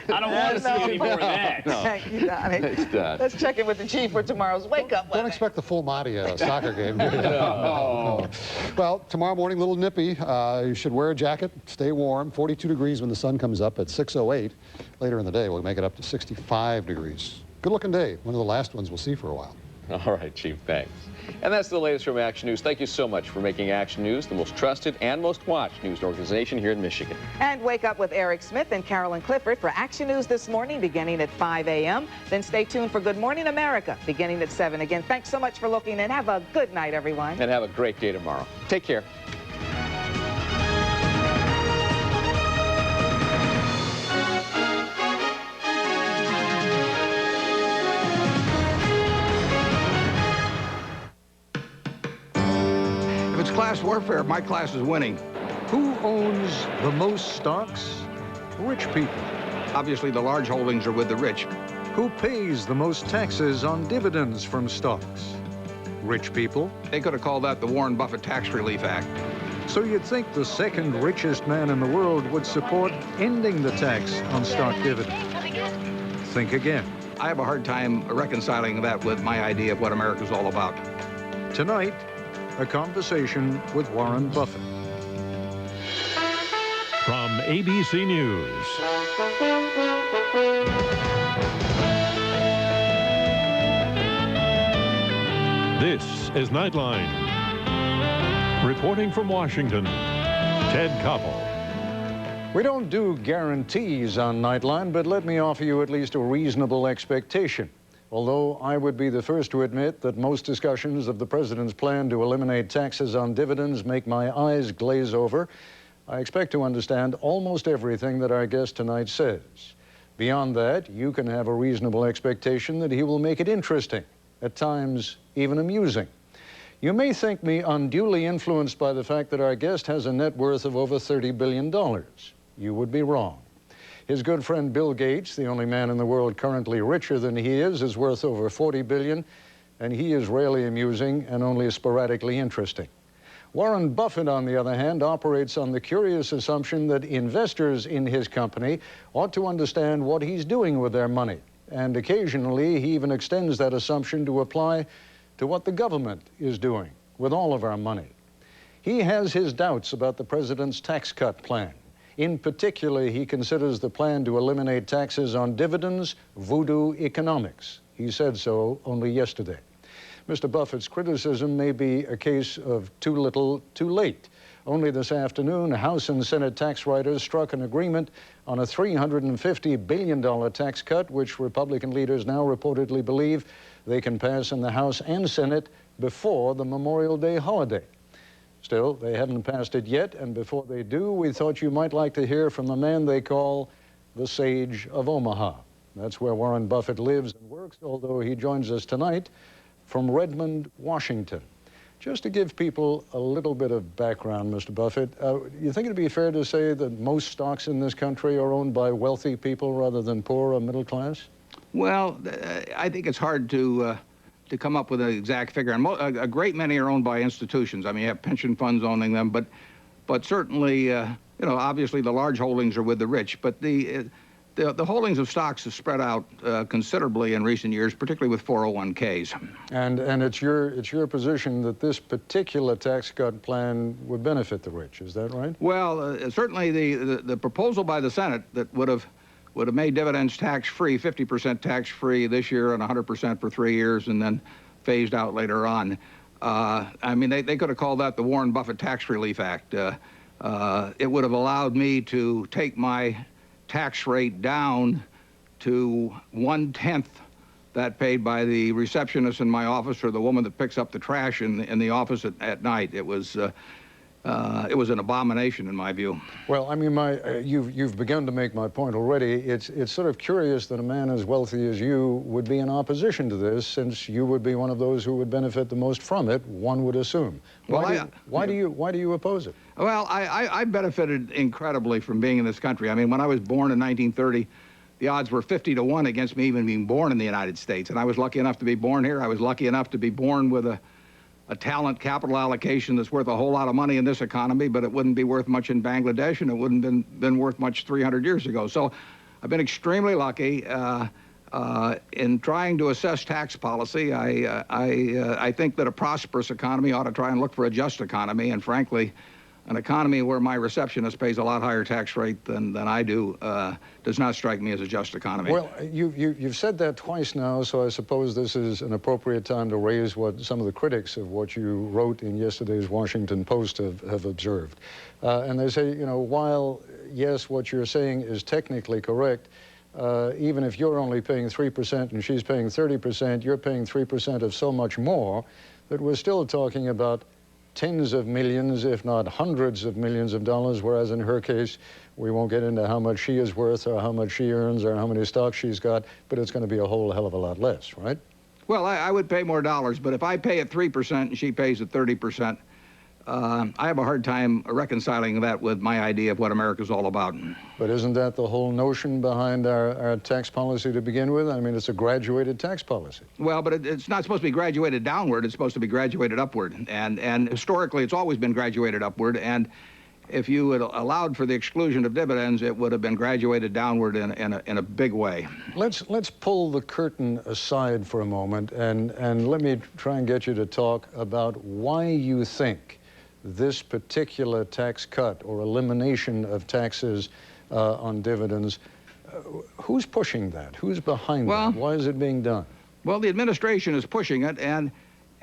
I don't want to see any more of that. No. Thank you, Donnie. Thanks, Don. Let's check in with the chief for tomorrow's wake-up. Don't expect the full Monty at a soccer game. No. Well, tomorrow morning, a little nippy. You should wear a jacket, stay warm. 42 degrees when the sun comes up at 6:08. Later in the day, we'll make it up to 65 degrees. Good-looking day. One of the last ones we'll see for a while. All right, Chief, thanks. And that's the latest from Action News. Thank you so much for making Action News the most trusted and most watched news organization here in Michigan. And wake up with Eric Smith and Carolyn Clifford for Action News this morning beginning at 5 a.m. Then stay tuned for Good Morning America beginning at 7. Again, thanks so much for looking and have a good night, everyone. And have a great day tomorrow. Take care. If it's class warfare, my class is winning. Who owns the most stocks? Rich people. Obviously, the large holdings are with the rich. Who pays the most taxes on dividends from stocks? Rich people. They could have called that the Warren Buffett Tax Relief Act. So you'd think the second richest man in the world would support ending the tax on stock dividends. Think again. I have a hard time reconciling that with my idea of what America's all about. Tonight, a conversation with Warren Buffett. From ABC News. This is Nightline. Reporting from Washington, Ted Koppel. We don't do guarantees on Nightline, but let me offer you at least a reasonable expectation. Although I would be the first to admit that most discussions of the president's plan to eliminate taxes on dividends make my eyes glaze over, I expect to understand almost everything that our guest tonight says. Beyond that, you can have a reasonable expectation that he will make it interesting, at times even amusing. You may think me unduly influenced by the fact that our guest has a net worth of over $30 billion. You would be wrong. His good friend Bill Gates, the only man in the world currently richer than he is worth over $40 billion, and he is rarely amusing and only sporadically interesting. Warren Buffett, on the other hand, operates on the curious assumption that investors in his company ought to understand what he's doing with their money. And occasionally, he even extends that assumption to apply to what the government is doing with all of our money. He has his doubts about the president's tax cut plan. In particular, he considers the plan to eliminate taxes on dividends voodoo economics. He said so only yesterday. Mr. Buffett's criticism may be a case of too little, too late. Only this afternoon, House and Senate tax writers struck an agreement on a $350 billion tax cut, which Republican leaders now reportedly believe they can pass in the House and Senate before the Memorial Day holiday. Still, they haven't passed it yet, and before they do, we thought you might like to hear from the man they call the Sage of Omaha. That's where Warren Buffett lives and works, although he joins us tonight from Redmond, Washington. Just to give people a little bit of background, Mr. Buffett, you think it'd be fair to say that most stocks in this country are owned by wealthy people rather than poor or middle class? Well, I think it's hard to come up with an exact figure. And a great many are owned by institutions. I mean, you have pension funds owning them, but certainly, you know, obviously the large holdings are with the rich. But the holdings of stocks have spread out considerably in recent years, particularly with 401ks. And it's your position that this particular tax cut plan would benefit the rich, is that right? Well, certainly the proposal by the Senate that would have made dividends tax-free, 50% tax-free this year and 100% for 3 years, and then phased out later on. I mean, they could have called that the Warren Buffett Tax Relief Act. It would have allowed me to take my tax rate down to 1/10 that paid by the receptionist in my office or the woman that picks up the trash in the office at night. It was an abomination in my view. Well, I mean, you've begun to make my point already. It's sort of curious that a man as wealthy as you would be in opposition to this, since you would be one of those who would benefit the most from it, one would assume. Why do you oppose it? Well, I benefited incredibly from being in this country. I mean, when I was born in 1930, the odds were 50 to 1 against me even being born in the United States. And I was lucky enough to be born here. I was lucky enough to be born with a talent capital allocation that's worth a whole lot of money in this economy, but it wouldn't be worth much in Bangladesh, and it wouldn't been worth much 300 years ago. So I've been extremely lucky. In trying to assess tax policy, I think that a prosperous economy ought to try and look for a just economy, and frankly, an economy where my receptionist pays a lot higher tax rate than I do does not strike me as a just economy. Well, you've said that twice now, so I suppose this is an appropriate time to raise what some of the critics of what you wrote in yesterday's Washington Post have observed. And they say, you know, while, yes, what you're saying is technically correct, even if you're only paying 3% and she's paying 30%, you're paying 3% of so much more that we're still talking about tens of millions, if not hundreds of millions of dollars, whereas in her case, we won't get into how much she is worth or how much she earns or how many stocks she's got, but it's going to be a whole hell of a lot less, right? Well, I would pay more dollars, but if I pay at 3% and she pays at 30%, I have a hard time reconciling that with my idea of what America's all about. But isn't that the whole notion behind our tax policy to begin with? I mean, it's a graduated tax policy. Well, but it's not supposed to be graduated downward. It's supposed to be graduated upward. And historically, it's always been graduated upward. And if you had allowed for the exclusion of dividends, it would have been graduated downward in a big way. Let's pull the curtain aside for a moment, and let me try and get you to talk about why you think this particular tax cut or elimination of taxes on dividends, who's pushing that? Who's behind that? Why is it being done? Well, the administration is pushing it, and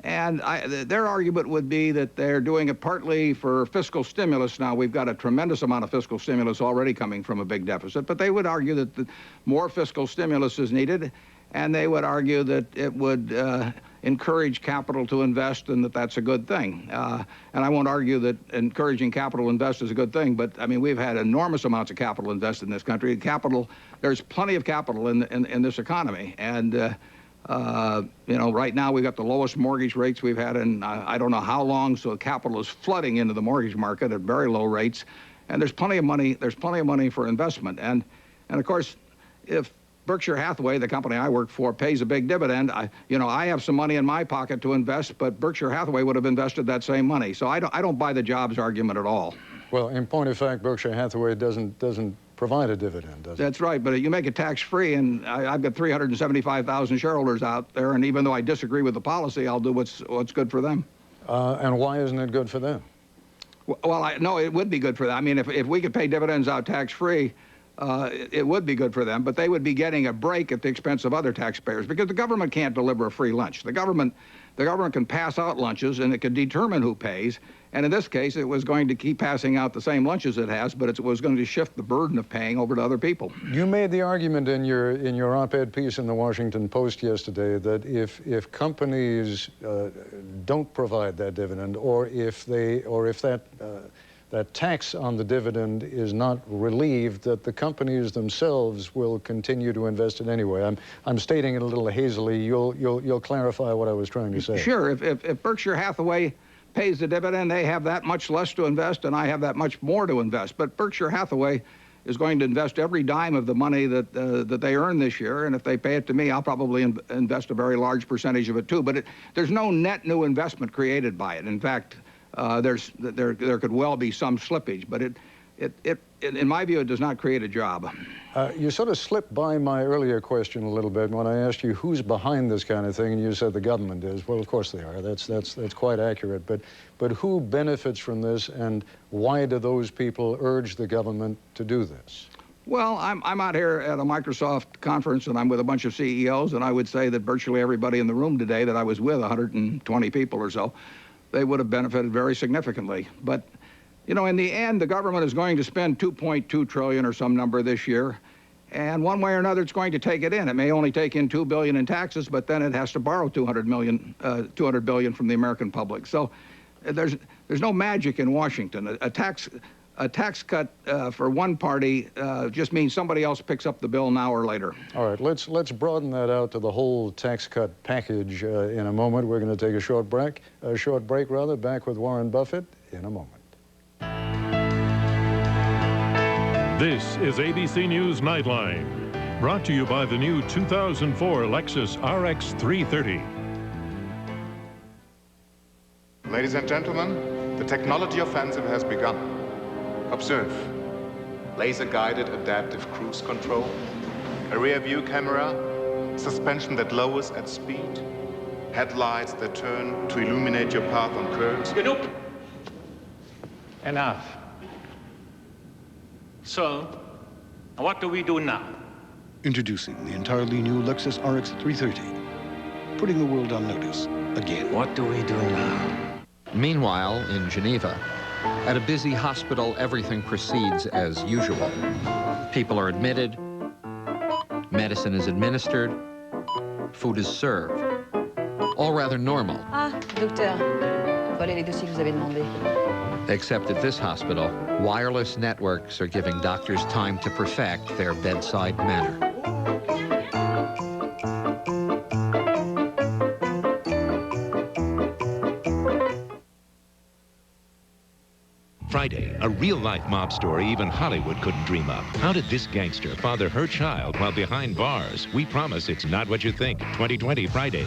their argument would be that they're doing it partly for fiscal stimulus. Now, we've got a tremendous amount of fiscal stimulus already coming from a big deficit, but they would argue that more fiscal stimulus is needed, and they would argue that it would encourage capital to invest and that that's a good thing. And I won't argue that encouraging capital to invest is a good thing, but I mean, we've had enormous amounts of capital invested in this country. There's plenty of capital in this economy. And you know, right now we've got the lowest mortgage rates we've had in I don't know how long, so capital is flooding into the mortgage market at very low rates. And there's plenty of money for investment. And of course, if Berkshire Hathaway, the company I work for, pays a big dividend, I have some money in my pocket to invest, but Berkshire Hathaway would have invested that same money. So I don't buy the jobs argument at all. Well, in point of fact, Berkshire Hathaway doesn't provide a dividend, does it? That's right, but you make it tax-free, and I've got 375,000 shareholders out there, and even though I disagree with the policy, I'll do what's good for them. And why isn't it good for them? Well, no, it would be good for them. I mean, if we could pay dividends out tax-free, it would be good for them, but they would be getting a break at the expense of other taxpayers, because the government can't deliver a free lunch. The government can pass out lunches, and it can determine who pays. And in this case, it was going to keep passing out the same lunches it has, but it was going to shift the burden of paying over to other people. You made the argument in your op-ed piece in the Washington Post yesterday that if companies don't provide that dividend, or if that tax on the dividend is not relieved, that the companies themselves will continue to invest it anyway. I'm stating it a little hazily. You'll clarify what I was trying to say. Sure. If Berkshire Hathaway pays the dividend, they have that much less to invest, and I have that much more to invest. But Berkshire Hathaway is going to invest every dime of the money that they earn this year, and if they pay it to me, I'll probably invest a very large percentage of it too. But there's no net new investment created by it. In fact, there could well be some slippage, but in my view, it does not create a job. You sort of slipped by my earlier question a little bit when I asked you who's behind this kind of thing, and you said the government is. Well, of course they are. That's quite accurate. But who benefits from this, and why do those people urge the government to do this? Well, I'm out here at a Microsoft conference, and I'm with a bunch of CEOs, and I would say that virtually everybody in the room today that I was with, 120 people or so, they would have benefited very significantly. But, you know, in the end, the government is going to spend $2.2 trillion or some number this year, and one way or another, it's going to take it in. It may only take in $2 billion in taxes, but then it has to borrow $200 billion from the American public. So there's no magic in Washington. A tax cut for one party just means somebody else picks up the bill now or later. All right, let's broaden that out to the whole tax cut package in a moment. We're going to take a short break, back with Warren Buffett in a moment. This is ABC News Nightline, brought to you by the new 2004 Lexus RX 330. Ladies and gentlemen, the technology offensive has begun. Observe. Laser-guided adaptive cruise control, a rear-view camera, suspension that lowers at speed, headlights that turn to illuminate your path on curves. Enough. So, what do we do now? Introducing the entirely new Lexus RX 330, putting the world on notice again. What do we do now? Meanwhile, in Geneva, at a busy hospital, everything proceeds as usual. People are admitted, medicine is administered, food is served. All rather normal. Ah, docteur, voilà les dossiers que vous avez demandés. Except at this hospital, wireless networks are giving doctors time to perfect their bedside manner. Friday, a real-life mob story even Hollywood couldn't dream of. How did this gangster father her child while behind bars? We promise it's not what you think. 2020 Friday.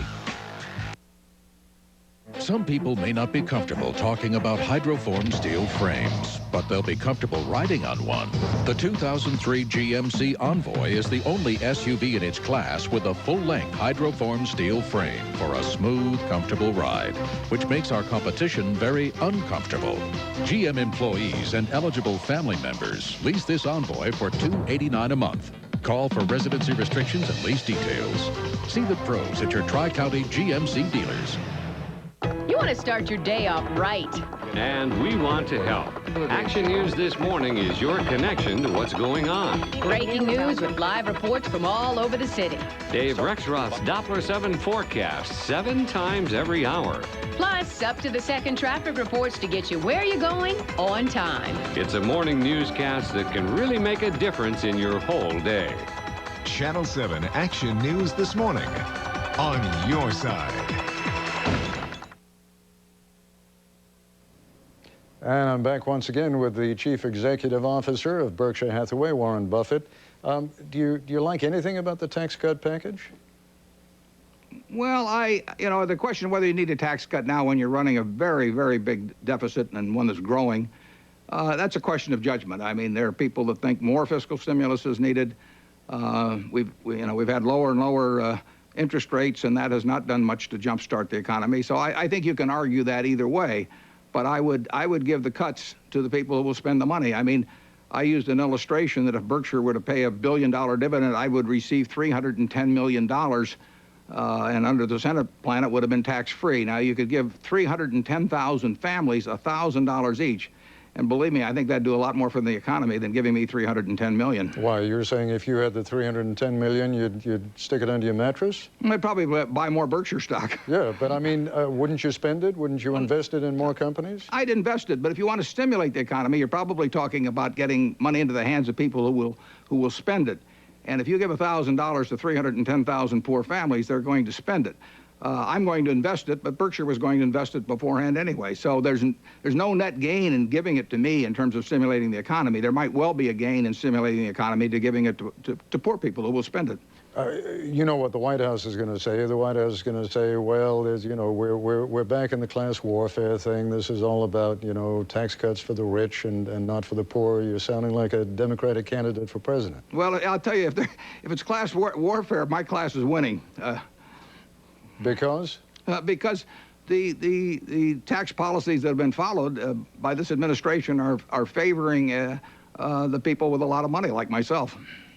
Some people may not be comfortable talking about hydroform steel frames, but they'll be comfortable riding on one. The 2003 GMC Envoy is the only SUV in its class with a full-length hydroform steel frame for a smooth, comfortable ride, which makes our competition very uncomfortable. GM employees and eligible family members lease this Envoy for $289 a month. Call for residency restrictions and lease details. See the pros at your Tri-County GMC dealers. You want to start your day off right. And we want to help. Action News This Morning is your connection to what's going on. Breaking news with live reports from all over the city. Dave Rexroth's Doppler 7 forecast 7 times every hour. Plus, up-to-the-second traffic reports to get you where you're going on time. It's a morning newscast that can really make a difference in your whole day. Channel 7 Action News This Morning. On your side. And I'm back once again with the Chief Executive Officer of Berkshire Hathaway, Warren Buffett. Do you like anything about the tax cut package? Well, the question of whether you need a tax cut now when you're running a very, very big deficit and one that's growing, that's a question of judgment. I mean, there are people that think more fiscal stimulus is needed. We've had lower and lower interest rates, and that has not done much to jumpstart the economy. So I think you can argue that either way. But I would give the cuts to the people who will spend the money. I mean, I used an illustration that if Berkshire were to pay $1 billion dividend, I would receive $310 million, and under the Senate plan, it would have been tax-free. Now, you could give 310,000 families $1,000 each. And believe me, I think that'd do a lot more for the economy than giving me $310 million. Why, you're saying if you had the $310 million, you'd stick it under your mattress? I'd probably buy more Berkshire stock. Yeah, but I mean, wouldn't you spend it? Wouldn't you invest it in more companies? I'd invest it, but if you want to stimulate the economy, you're probably talking about getting money into the hands of people who will spend it. And if you give $1,000 to 310,000 poor families, they're going to spend it. I'm going to invest it, but Berkshire was going to invest it beforehand anyway. So there's no net gain in giving it to me in terms of stimulating the economy. There might well be a gain in stimulating the economy to giving it to poor people who will spend it. You know what the White House is going to say? The White House is going to say, well, we're back in the class warfare thing. This is all about, tax cuts for the rich and not for the poor. You're sounding like a Democratic candidate for president. Well, I'll tell you, if it's class warfare, my class is winning. Because? Because the tax policies that have been followed by this administration are favoring the people with a lot of money, like myself.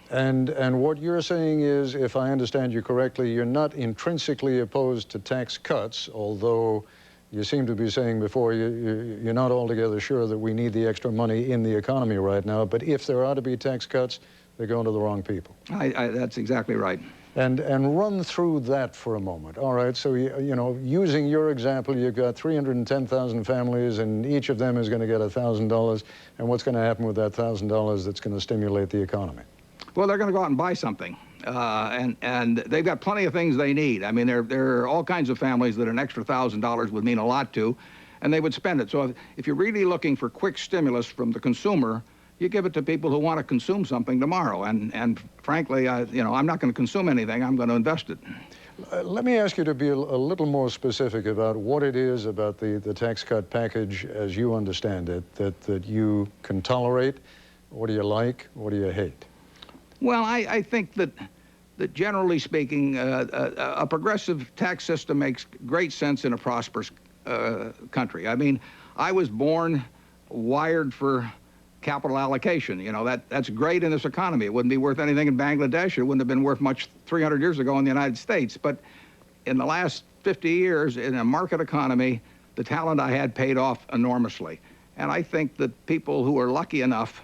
And what you're saying is, if I understand you correctly, you're not intrinsically opposed to tax cuts, although you seem to be saying before you're not altogether sure that we need the extra money in the economy right now. But if there are to be tax cuts, they're going to the wrong people. That's exactly right. And run through that for a moment. All right, so, using your example, you've got 310,000 families, and each of them is going to get $1,000. And what's going to happen with that $1,000 that's going to stimulate the economy? Well, they're going to go out and buy something. And they've got plenty of things they need. I mean, there are all kinds of families that an extra $1,000 would mean a lot to, and they would spend it. So if you're really looking for quick stimulus from the consumer, you give it to people who want to consume something tomorrow. And frankly, I'm not going to consume anything. I'm going to invest it. Let me ask you to be a little more specific about what it is about the tax cut package, as you understand it, that you can tolerate. What do you like? What do you hate? Well, I think that generally speaking, a progressive tax system makes great sense in a prosperous country. I mean, I was born wired for capital allocation. That's great in this economy. It wouldn't be worth anything in Bangladesh. It wouldn't have been worth much 300 years ago in the United States. But in the last 50 years, in a market economy, the talent I had paid off enormously. And I think that people who are lucky enough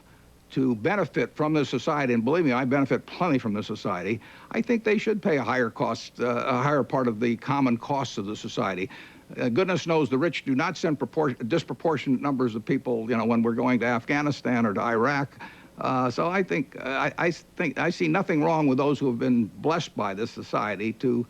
to benefit from this society, and believe me, I benefit plenty from this society, I think they should pay a higher cost, a higher part of the common costs of the society. Goodness knows the rich do not send disproportionate numbers of people, when we're going to Afghanistan or to Iraq. So I think I see nothing wrong with those who have been blessed by this society to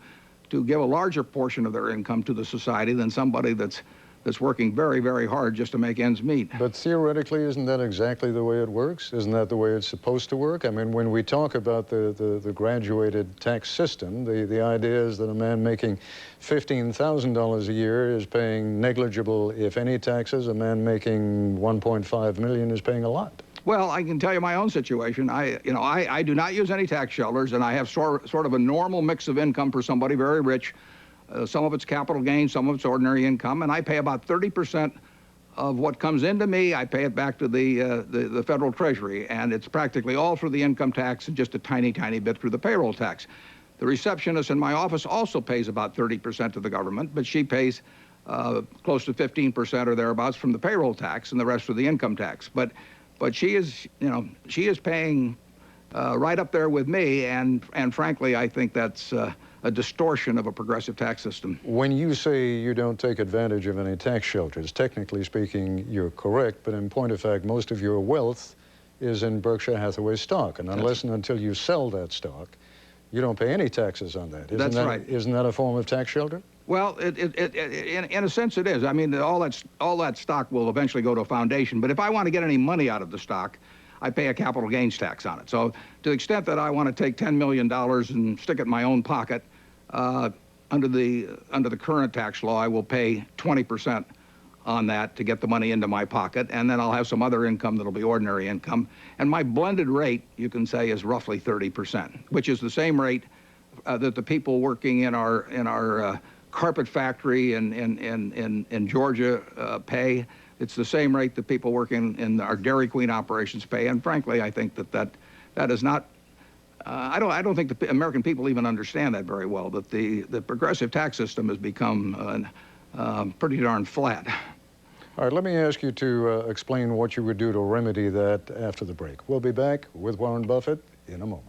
give a larger portion of their income to the society than somebody that's that's working very, very hard just to make ends meet. But theoretically, isn't that exactly the way it works? Isn't that the way it's supposed to work? I mean, when we talk about the graduated tax system, the idea is that a man making $15,000 a year is paying negligible, if any, taxes. A man making $1.5 million is paying a lot. Well, I can tell you my own situation. I do not use any tax shelters, and I have sort of a normal mix of income for somebody very rich. Some of it's capital gains, some of it's ordinary income, and I pay about 30% of what comes into me. I pay it back to the federal treasury, and it's practically all through the income tax and just a tiny, tiny bit through the payroll tax. The receptionist in my office also pays about 30% to the government, but she pays close to 15% or thereabouts from the payroll tax and the rest of the income tax. But she is, she is paying right up there with me, and frankly, I think that's a distortion of a progressive tax system. When you say you don't take advantage of any tax shelters, technically speaking, you're correct, but in point of fact, most of your wealth is in Berkshire Hathaway stock, and unless and until you sell that stock, you don't pay any taxes on that. That's right. Isn't that a form of tax shelter? Well, in a sense it is. I mean, all that stock will eventually go to a foundation, but if I want to get any money out of the stock, I pay a capital gains tax on it. So to the extent that I want to take $10 million and stick it in my own pocket, under the current tax law, I will pay 20% on that to get the money into my pocket, and then I'll have some other income that'll be ordinary income. And my blended rate, you can say, is roughly 30%, which is the same rate that the people working in our carpet factory in Georgia pay. It's the same rate that people working in our Dairy Queen operations pay. And frankly, I think that is not. I don't think the American people even understand that very well. That the progressive tax system has become pretty darn flat. All right, let me ask you to explain what you would do to remedy that after the break. We'll be back with Warren Buffett in a moment.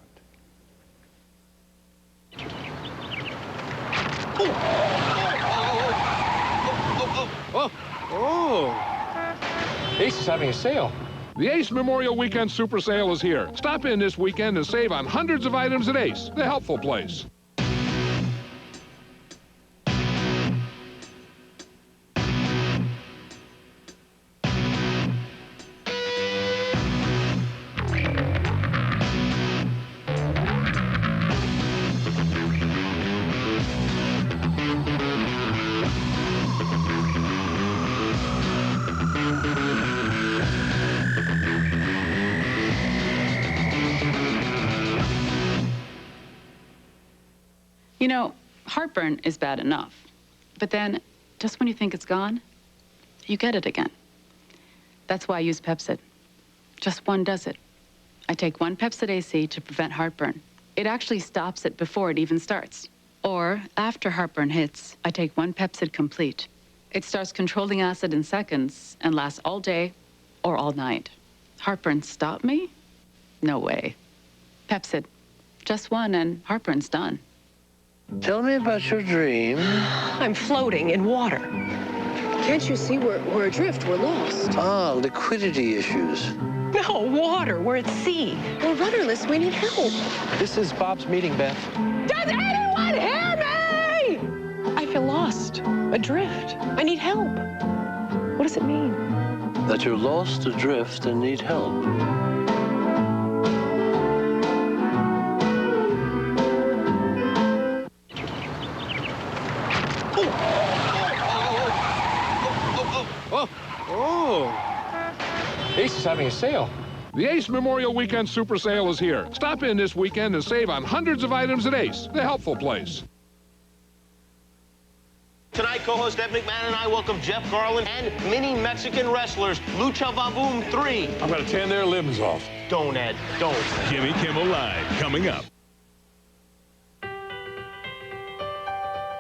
Ace is having a sale. The Ace Memorial Weekend Super Sale is here. Stop in this weekend and save on hundreds of items at Ace, the helpful place. You know, heartburn is bad enough, but then just when you think it's gone, you get it again. That's why I use Pepsid. Just one does it. I take one Pepsid AC to prevent heartburn. It actually stops it before it even starts. Or after heartburn hits, I take one Pepsid Complete. It starts controlling acid in seconds and lasts all day or all night. Heartburn stop me? No way. Pepsid. Just one and heartburn's done. Tell me about your dream. I'm floating in water. Can't you see we're adrift? We're lost. Ah, liquidity issues. No, water. We're at sea. We're rudderless. We need help. This is Bob's meeting, Beth. Does anyone hear me? I feel lost, adrift. I need help. What does it mean? That you're lost, adrift, and need help. Ace is having a sale. The Ace Memorial Weekend Super Sale is here. Stop in this weekend and save on hundreds of items at Ace, the helpful place. Tonight, co-host Ed McMahon and I welcome Jeff Garlin and mini Mexican wrestlers, Lucha Vavoom 3. I'm going to tear their limbs off. Don't, Ed, don't. Jimmy Kimmel Live, coming up.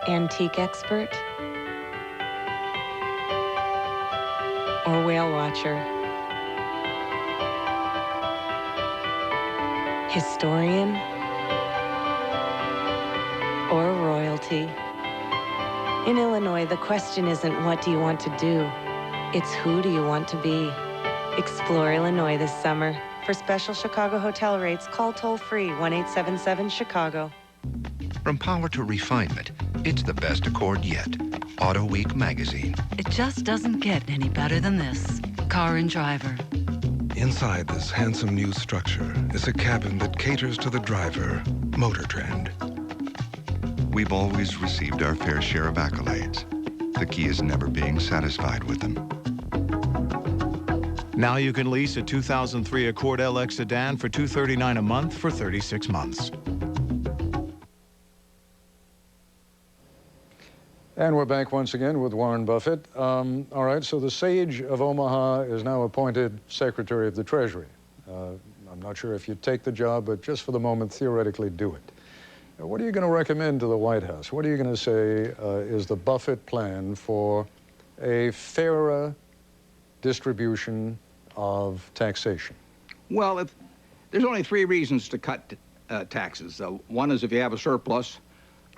Antique expert or whale watcher? Historian or royalty? In Illinois, the question isn't what do you want to do, it's who do you want to be. Explore Illinois this summer. For special Chicago hotel rates, call toll-free 1-877-CHICAGO. From power to refinement, it's the best Accord yet. Auto Week magazine. It just doesn't get any better than this. Car and Driver. Inside this handsome new structure is a cabin that caters to the driver, Motor Trend. We've always received our fair share of accolades. The key is never being satisfied with them. Now you can lease a 2003 Accord LX sedan for $239 a month for 36 months. And we're back once again with Warren Buffett. All right, so the Sage of Omaha is now appointed Secretary of the Treasury. I'm not sure if you take the job, but just for the moment, theoretically do it. What are you going to recommend to the White House? What are you going to say is the Buffett plan for a fairer distribution of taxation? Well, there's only three reasons to cut taxes. One is if you have a surplus.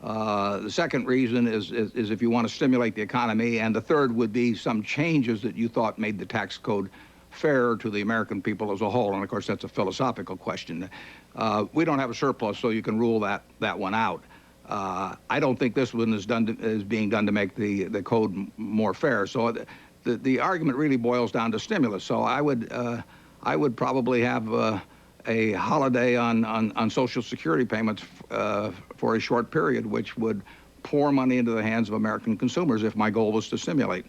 The second reason is if you want to stimulate the economy, and the third would be some changes that you thought made the tax code fairer to the American people as a whole. And of course, that's a philosophical question. We don't have a surplus, so you can rule that one out. I don't think this one is being done to make the code more fair. So the argument really boils down to stimulus. So I would probably have a holiday on Social Security payments for a short period, which would pour money into the hands of American consumers if my goal was to stimulate.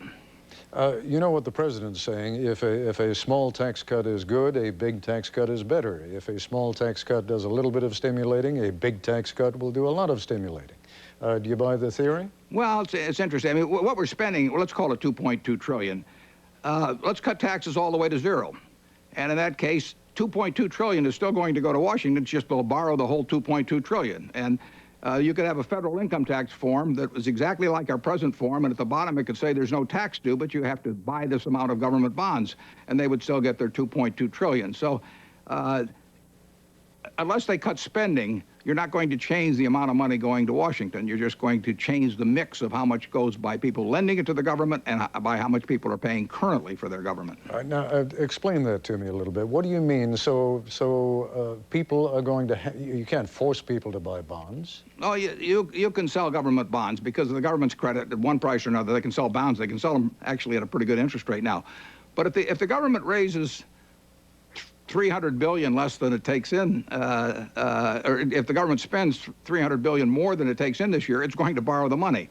You know what the president's saying, if a small tax cut is good, a big tax cut is better. If a small tax cut does a little bit of stimulating, a big tax cut will do a lot of stimulating. Do you buy the theory? Well, it's interesting. I mean, what we're spending, well, let's call it $2.2 trillion. Let's cut taxes all the way to zero. And in that case, $2.2 trillion is still going to go to Washington, just will borrow the whole $2.2 trillion. And you could have a federal income tax form that was exactly like our present form, and at the bottom it could say there's no tax due, but you have to buy this amount of government bonds, and they would still get their $2.2 trillion. So unless they cut spending, you're not going to change the amount of money going to Washington. You're just going to change the mix of how much goes by people lending it to the government and by how much people are paying currently for their government. Now, explain that to me a little bit. What do you mean? So people are going to, you can't force people to buy bonds. Oh, you can sell government bonds because of the government's credit at one price or another. They can sell bonds. They can sell them actually at a pretty good interest rate now. But if the government raises $300 billion less than it takes in, or if the government spends $300 billion more than it takes in this year, it's going to borrow the money.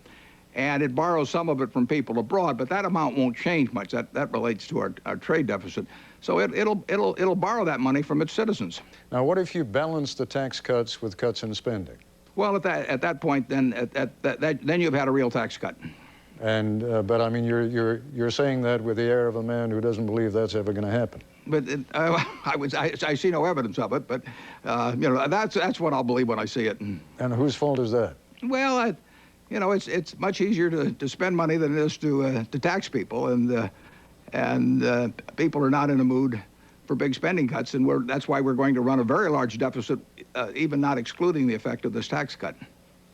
And it borrows some of it from people abroad, but that amount won't change much. That relates to our trade deficit. So it'll borrow that money from its citizens. Now, what if you balance the tax cuts with cuts in spending? Well, at that point, then you've had a real tax cut. And but I mean, you're saying that with the air of a man who doesn't believe that's ever going to happen. But I see no evidence of it. But you know, that's what I'll believe when I see it. And whose fault is that? Well, you know, it's much easier to spend money than it is to tax people, and people are not in a mood for big spending cuts, and that's why we're going to run a very large deficit, even not excluding the effect of this tax cut.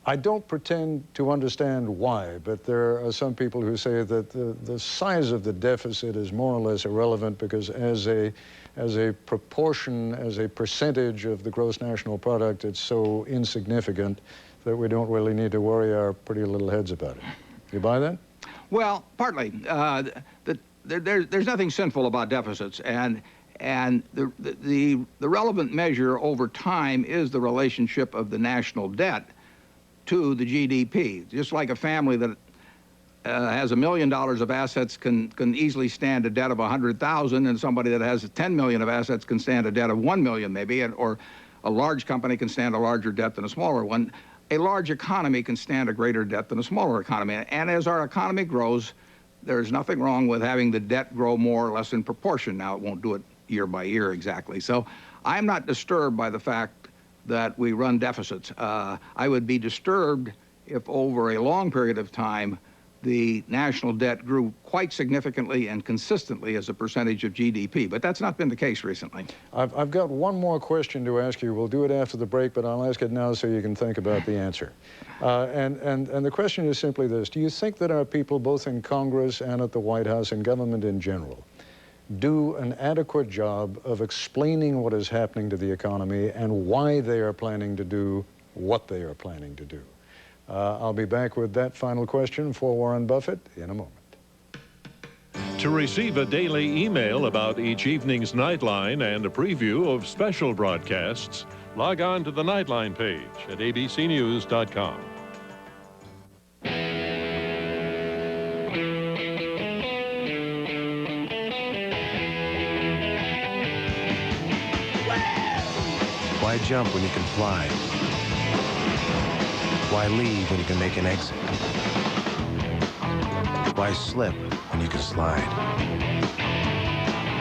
I don't pretend to understand why, but there are some people who say that the size of the deficit is more or less irrelevant because as a proportion, as a percentage of the gross national product, it's so insignificant that we don't really need to worry our pretty little heads about it. You buy that? Well, partly. There's nothing sinful about deficits, and the relevant measure over time is the relationship of the national debt to the GDP. Just like a family that has $1 million of assets can easily stand a debt of 100,000, and somebody that has 10 million of assets can stand a debt of 1 million maybe, or a large company can stand a larger debt than a smaller one. A large economy can stand a greater debt than a smaller economy. And as our economy grows, there's nothing wrong with having the debt grow more or less in proportion. Now, it won't do it year by year exactly. So I'm not disturbed by the fact that we run deficits. I would be disturbed if over a long period of time the national debt grew quite significantly and consistently as a percentage of GDP, but that's not been the case recently. I've got one more question to ask you. We'll do it after the break, but I'll ask it now so you can think about the answer. And the question is simply this. Do you think that our people, both in Congress and at the White House and government in general, do an adequate job of explaining what is happening to the economy and why they are planning to do what they are planning to do? I'll be back with that final question for Warren Buffett in a moment. To receive a daily email about each evening's Nightline and a preview of special broadcasts, log on to the Nightline page at abcnews.com. Why jump when you can fly? Why leave when you can make an exit? Why slip when you can slide?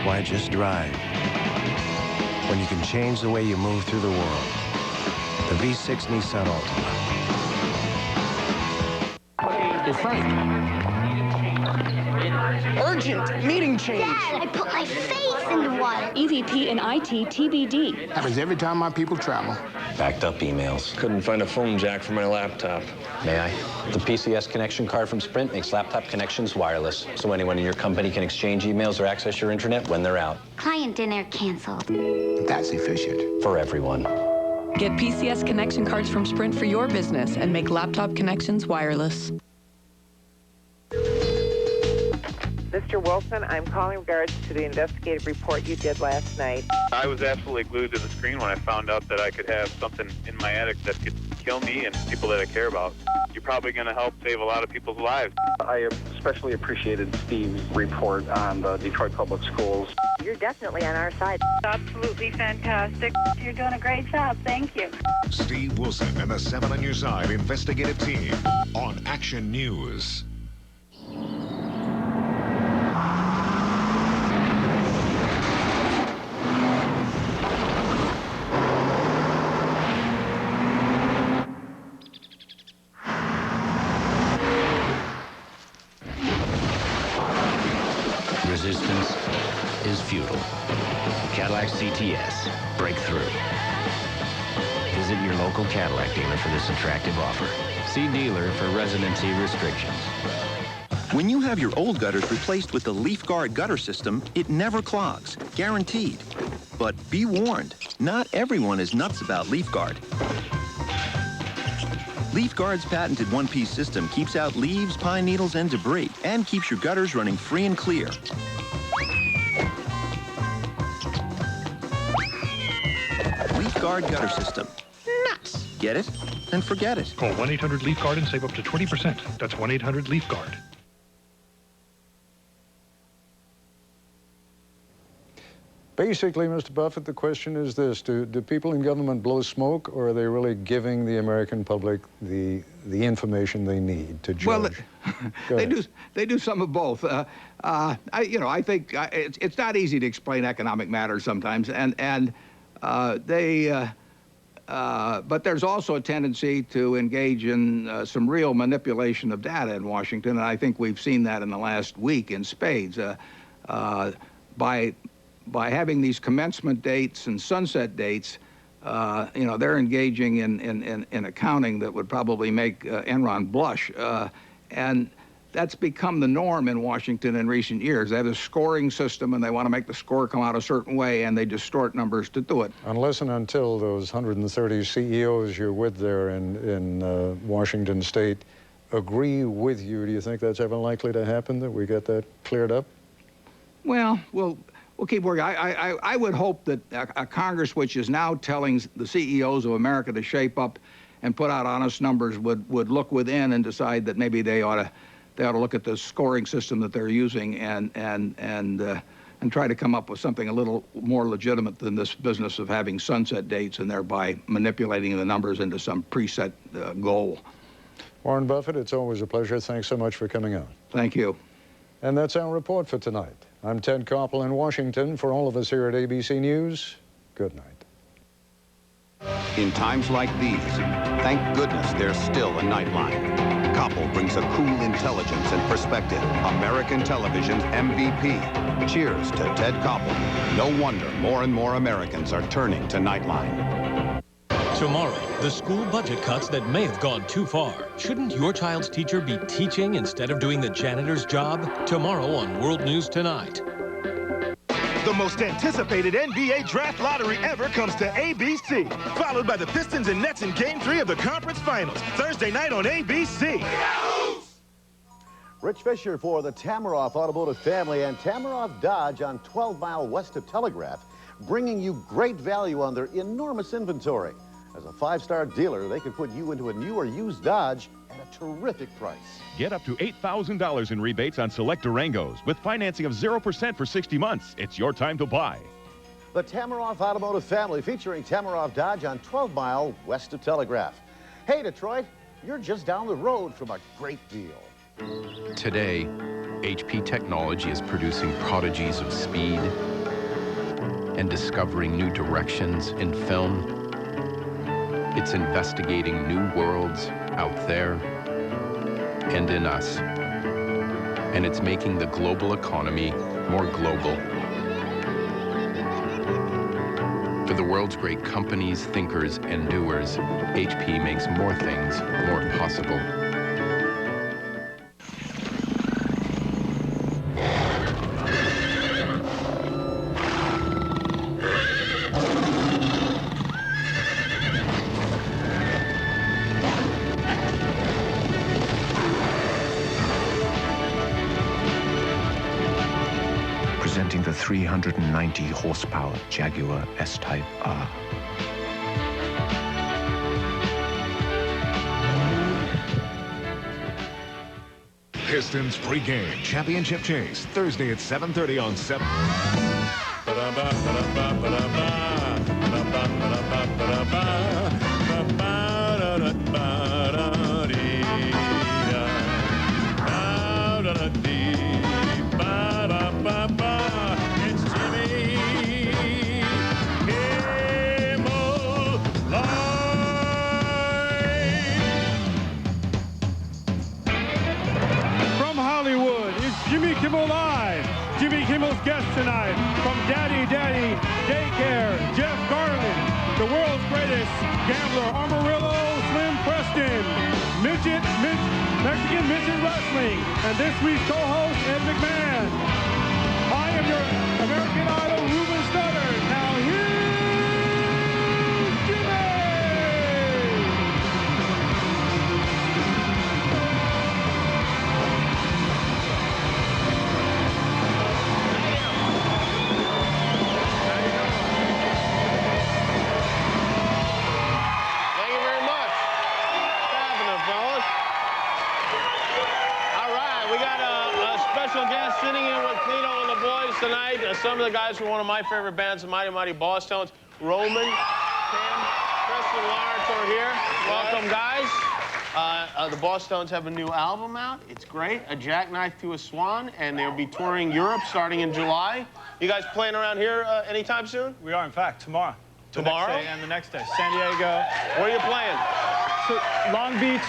Why just drive when you can change the way you move through the world? The V6 Nissan Altima. Hey, Frank. Urgent meeting change. Dad, I put my face in the water. EVP and IT TBD. Happens every time my people travel. Backed up emails. Couldn't find a phone jack for my laptop. May I? The PCS connection card from Sprint makes laptop connections wireless, so anyone in your company can exchange emails or access your internet when they're out. Client dinner canceled. That's efficient. For everyone. Get PCS connection cards from Sprint for your business and make laptop connections wireless. Mr. Wilson, I'm calling in regards to the investigative report you did last night. I was absolutely glued to the screen when I found out that I could have something in my attic that could kill me and people that I care about. You're probably going to help save a lot of people's lives. I especially appreciated Steve's report on the Detroit Public Schools. You're definitely on our side. Absolutely fantastic. You're doing a great job. Thank you. Steve Wilson and the 7 on Your Side investigative team on Action News. Resistance is futile. Cadillac CTS, breakthrough. Visit your local Cadillac dealer for this attractive offer. See dealer for residency restrictions. When you have your old gutters replaced with the Leaf Guard gutter system, it never clogs, guaranteed. But be warned, not everyone is nuts about Leaf Guard. Leaf Guard's patented one-piece system keeps out leaves, pine needles, and debris, and keeps your gutters running free and clear. Leaf Guard gutter system. Nuts! Get it? Then forget it. Call 1-800-LEAF-GUARD and save up to 20%. That's 1-800-LEAF-GUARD. Basically, Mr. Buffett, the question is this. Do people in government blow smoke, or are they really giving the American public the information they need to judge? Well, they do some of both. I think it's not easy to explain economic matters sometimes, but there's also a tendency to engage in some real manipulation of data in Washington, and I think we've seen that in the last week in spades. By having these commencement dates and sunset dates, they're engaging in accounting that would probably make Enron blush. And that's become the norm in Washington in recent years. They have a scoring system, and they want to make the score come out a certain way, and they distort numbers to do it. Unless and until those 130 CEOs you're with there in Washington State agree with you, do you think that's ever likely to happen, that we get that cleared up? Well, we'll keep working. I would hope that a Congress which is now telling the CEOs of America to shape up and put out honest numbers would look within and decide that maybe they ought to look at the scoring system that they're using and try to come up with something a little more legitimate than this business of having sunset dates and thereby manipulating the numbers into some preset goal. Warren Buffett, it's always a pleasure. Thanks so much for coming on. Thank you. And that's our report for tonight. I'm Ted Koppel in Washington. For all of us here at ABC News, good night. In times like these, thank goodness there's still a Nightline. Koppel brings a cool intelligence and perspective. American television's MVP. Cheers to Ted Koppel. No wonder more and more Americans are turning to Nightline. Tomorrow, the school budget cuts that may have gone too far. Shouldn't your child's teacher be teaching instead of doing the janitor's job? Tomorrow on World News Tonight. The most anticipated NBA draft lottery ever comes to ABC, followed by the Pistons and Nets in Game 3 of the conference finals, Thursday night on ABC. Rich Fisher for the Tamaroff Automotive family and Tamaroff Dodge on 12 Mile west of Telegraph, bringing you great value on their enormous inventory. As a 5-star dealer, they can put you into a new or used Dodge at a terrific price. Get up to $8,000 in rebates on select Durangos with financing of 0% for 60 months. It's your time to buy. The Tamaroff Automotive family featuring Tamaroff Dodge on 12 Mile west of Telegraph. Hey, Detroit, you're just down the road from a great deal. Today, HP Technology is producing prodigies of speed and discovering new directions in film. It's investigating new worlds out there and in us. And it's making the global economy more global. For the world's great companies, thinkers, and doers, HP makes more things more possible. Presenting the 390 horsepower Jaguar S-Type R. Pistons pregame championship chase Thursday at 7:30 on 7. It's Jimmy Kimmel From Hollywood, it's Jimmy Kimmel Live. Jimmy Kimmel's guest tonight from Daddy Daycare, Jeff Garlin, the world's greatest gambler, Amarillo Slim Preston, Mexican Midget Wrestling, and this week's co-host, Ed McMahon. I am your American Idol, Ruben Studdard. Now here's Jimmy! Thank you very much. What's happening, fellas? All right, we got a special guest sitting in with Cleo and the boys tonight. Some of the guys from one of my favorite bands, the Mighty Mighty Boss Tones. Roman, Tim, Chris, and Lawrence are here. Welcome, guys. The Boss Tones have a new album out. It's great, A Jackknife to a Swan, and they'll be touring Europe starting in July. You guys playing around here anytime soon? We are, in fact, tomorrow. Tomorrow? The next day and the next day. San Diego. Where are you playing? Long Beach,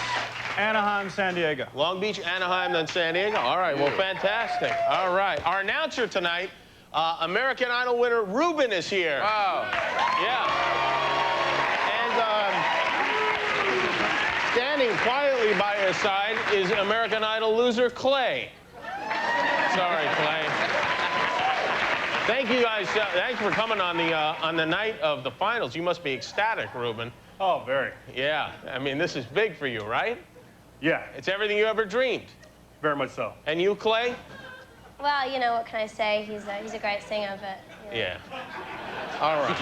Anaheim, San Diego. Long Beach, Anaheim, then San Diego. All right, well, fantastic. All right. Our announcer tonight, American Idol winner Ruben is here. Wow. Yeah. And standing quietly by his side is American Idol loser Clay. Sorry, Clay. Thank you guys. Thanks for coming on the night of the finals. You must be ecstatic, Ruben. Oh, very. Yeah. I mean, this is big for you, right? Yeah. It's everything you ever dreamed. Very much so. And you, Clay? Well, you know, what can I say? He's a great singer, but... You know. Yeah. All right.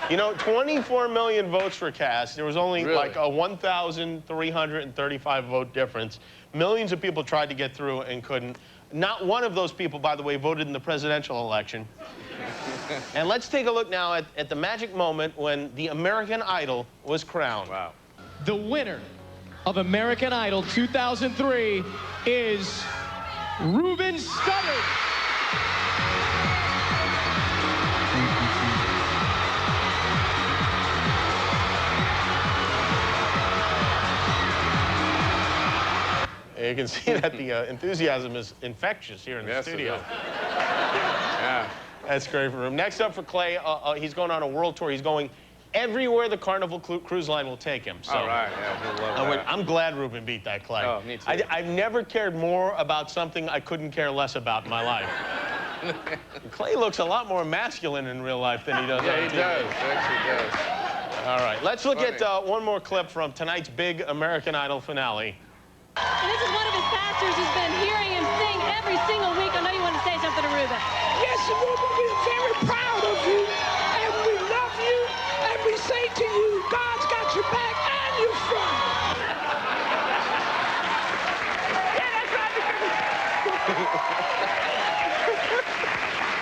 You know, 24 million votes for Cass. There was only like a 1,335 vote difference. Millions of people tried to get through and couldn't. Not one of those people, by the way, voted in the presidential election. And let's take a look now at the magic moment when the American Idol was crowned. Wow. The winner of American Idol 2003 is Ruben Studdard. You can see that the enthusiasm is infectious here in the studio. Yeah. That's great for him. Next up for Clay, he's going on a world tour. He's going everywhere the Carnival Cruise Line will take him. So, all right, yeah, he'll love that. I'm glad Ruben beat that, Clay. Oh, me too. I've never cared more about something I couldn't care less about in my life. Clay looks a lot more masculine in real life than he does on TV. He does. Actually does. All right, let's look at one more clip from tonight's big American Idol finale. And this is one of his pastors who's been hearing him sing every single week. I know you want to say something to Ruben. Yes, Ruben, we're very proud of you, and we love you, and we say to you, God's got your back and your front.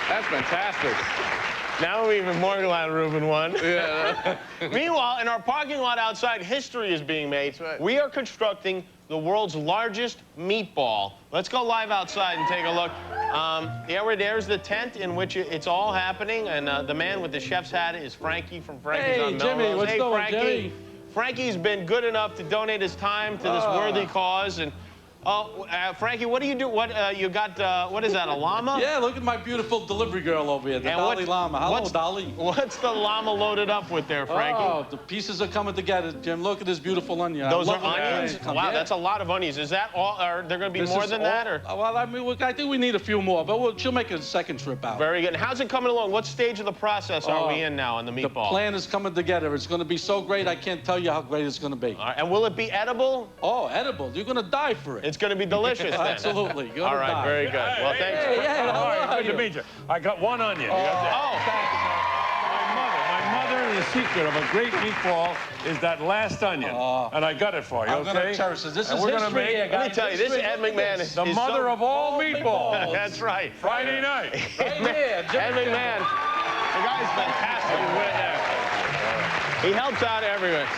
That's fantastic. Now we're even more glad Ruben won. Yeah. Meanwhile, in our parking lot outside, history is being made. Right. We are constructing the world's largest meatball. Let's go live outside and take a look. There's the tent in which it's all happening, and the man with the chef's hat is Frankie from Frankie's on Melrose. Jimmy, what's going, Frankie. Jimmy? Frankie's been good enough to donate his time to this worthy cause, and Frankie, what do you do? What you got? What is that? A llama? Yeah, look at my beautiful delivery girl over here, the Dolly Llama. Hello, Dolly. What's the llama loaded up with there, Frankie? Oh, the pieces are coming together, Jim. Look at this beautiful onion. Those are onions? Wow, that's a lot of onions. Is that all? Are there going to be more than that? Or? Well, I mean, I think we need a few more, but she'll make a second trip out. Very good. And how's it coming along? What stage of the process are we in now on the meatball? The plan is coming together. It's going to be so great, I can't tell you how great it's going to be. All right. And will it be edible? Oh, edible. You're going to die for it. It's going to be delicious. Absolutely. All right, very good. Well, thanks. All right, good to meet you. I got one onion. My mother, the secret of a great meatball is that last onion. And I got it for you, I'm going to cherish this. This is we're history here, guys. Let me tell you, this Ed McMahon is the mother of all meatballs. That's right. Friday night. Ed McMahon. The guy's fantastic. He helps out everywhere.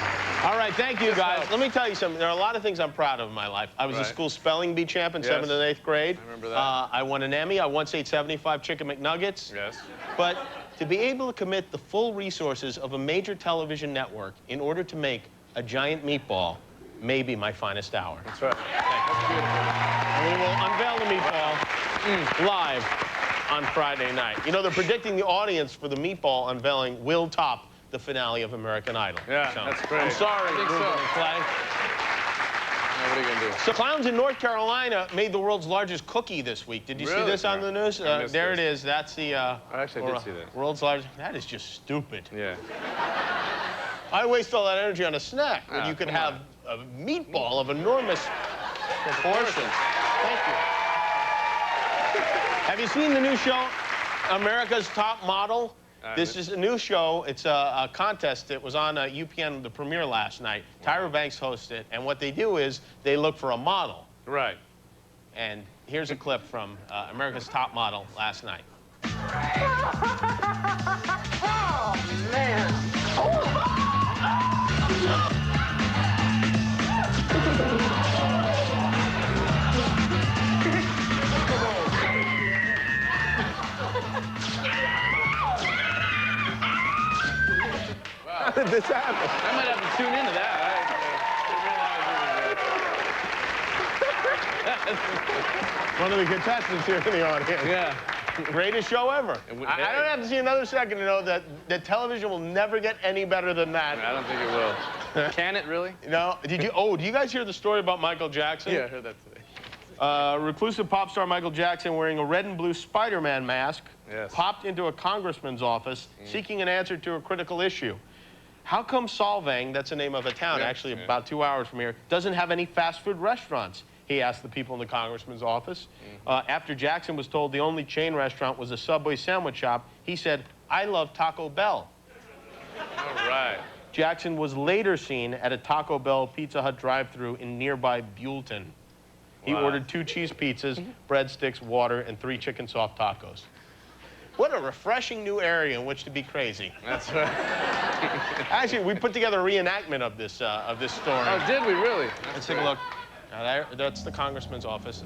All right, thank you, guys. Let me tell you something. There are a lot of things I'm proud of in my life. I was a school spelling bee champ in 7th and 8th grade. I remember that. I won an Emmy. I once ate 75 Chicken McNuggets. Yes. But to be able to commit the full resources of a major television network in order to make a giant meatball may be my finest hour. That's right. That's beautiful. And we will unveil the meatball live on Friday night. You know, they're predicting the audience for the meatball unveiling will top the finale of American Idol. Yeah, so, that's great. I'm sorry, I think Ruben so. and Clay. What are you going to do? So clowns in North Carolina made the world's largest cookie this week. Did you see this on the news? There it is. That's the actually, I did see that. World's largest. That is just stupid. Yeah. I waste all that energy on a snack when you could have a meatball of enormous proportions. Thank you. Have you seen the new show, America's Top Model? This is a new show. It's a contest. It was on UPN, the premiere last night. Tyra Banks hosts it, and what they do is they look for a model. Right. And here's a clip from America's Top Model last night. Oh, man. How did this happen? I might have to tune into that. One of the contestants here in the audience. Yeah. Greatest show ever. I don't have to see another second to know that television will never get any better than that. I don't think it will. Can it really? No. Did you? Oh, do you guys hear the story about Michael Jackson? Yeah, I heard that today. Reclusive pop star Michael Jackson, wearing a red and blue Spider-Man mask, popped into a congressman's office seeking an answer to a critical issue. How come Solvang, that's the name of a town, actually about 2 hours from here, doesn't have any fast food restaurants? He asked the people in the congressman's office. After Jackson was told the only chain restaurant was a Subway sandwich shop, he said, "I love Taco Bell." All right. Jackson was later seen at a Taco Bell Pizza Hut drive-thru in nearby Buellton. He ordered 2 cheese pizzas, breadsticks, water, and 3 chicken soft tacos. What a refreshing new area in which to be crazy. That's right. Actually, we put together a reenactment of this story. Oh, did we really? Let's take a look. Now that's the congressman's office.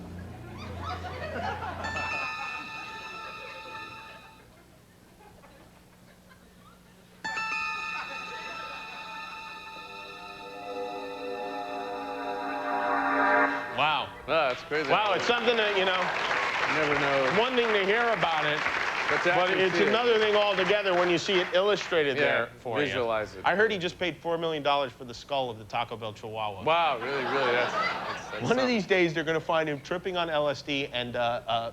Wow. Oh, that's crazy. Wow, it's something that, you know, you never know. One thing to hear about it, But it's another thing altogether when you see it illustrated there for you. Visualize it. I heard he just paid $4 million for the skull of the Taco Bell Chihuahua. Wow, really, that's One of these days, they're going to find him tripping on LSD and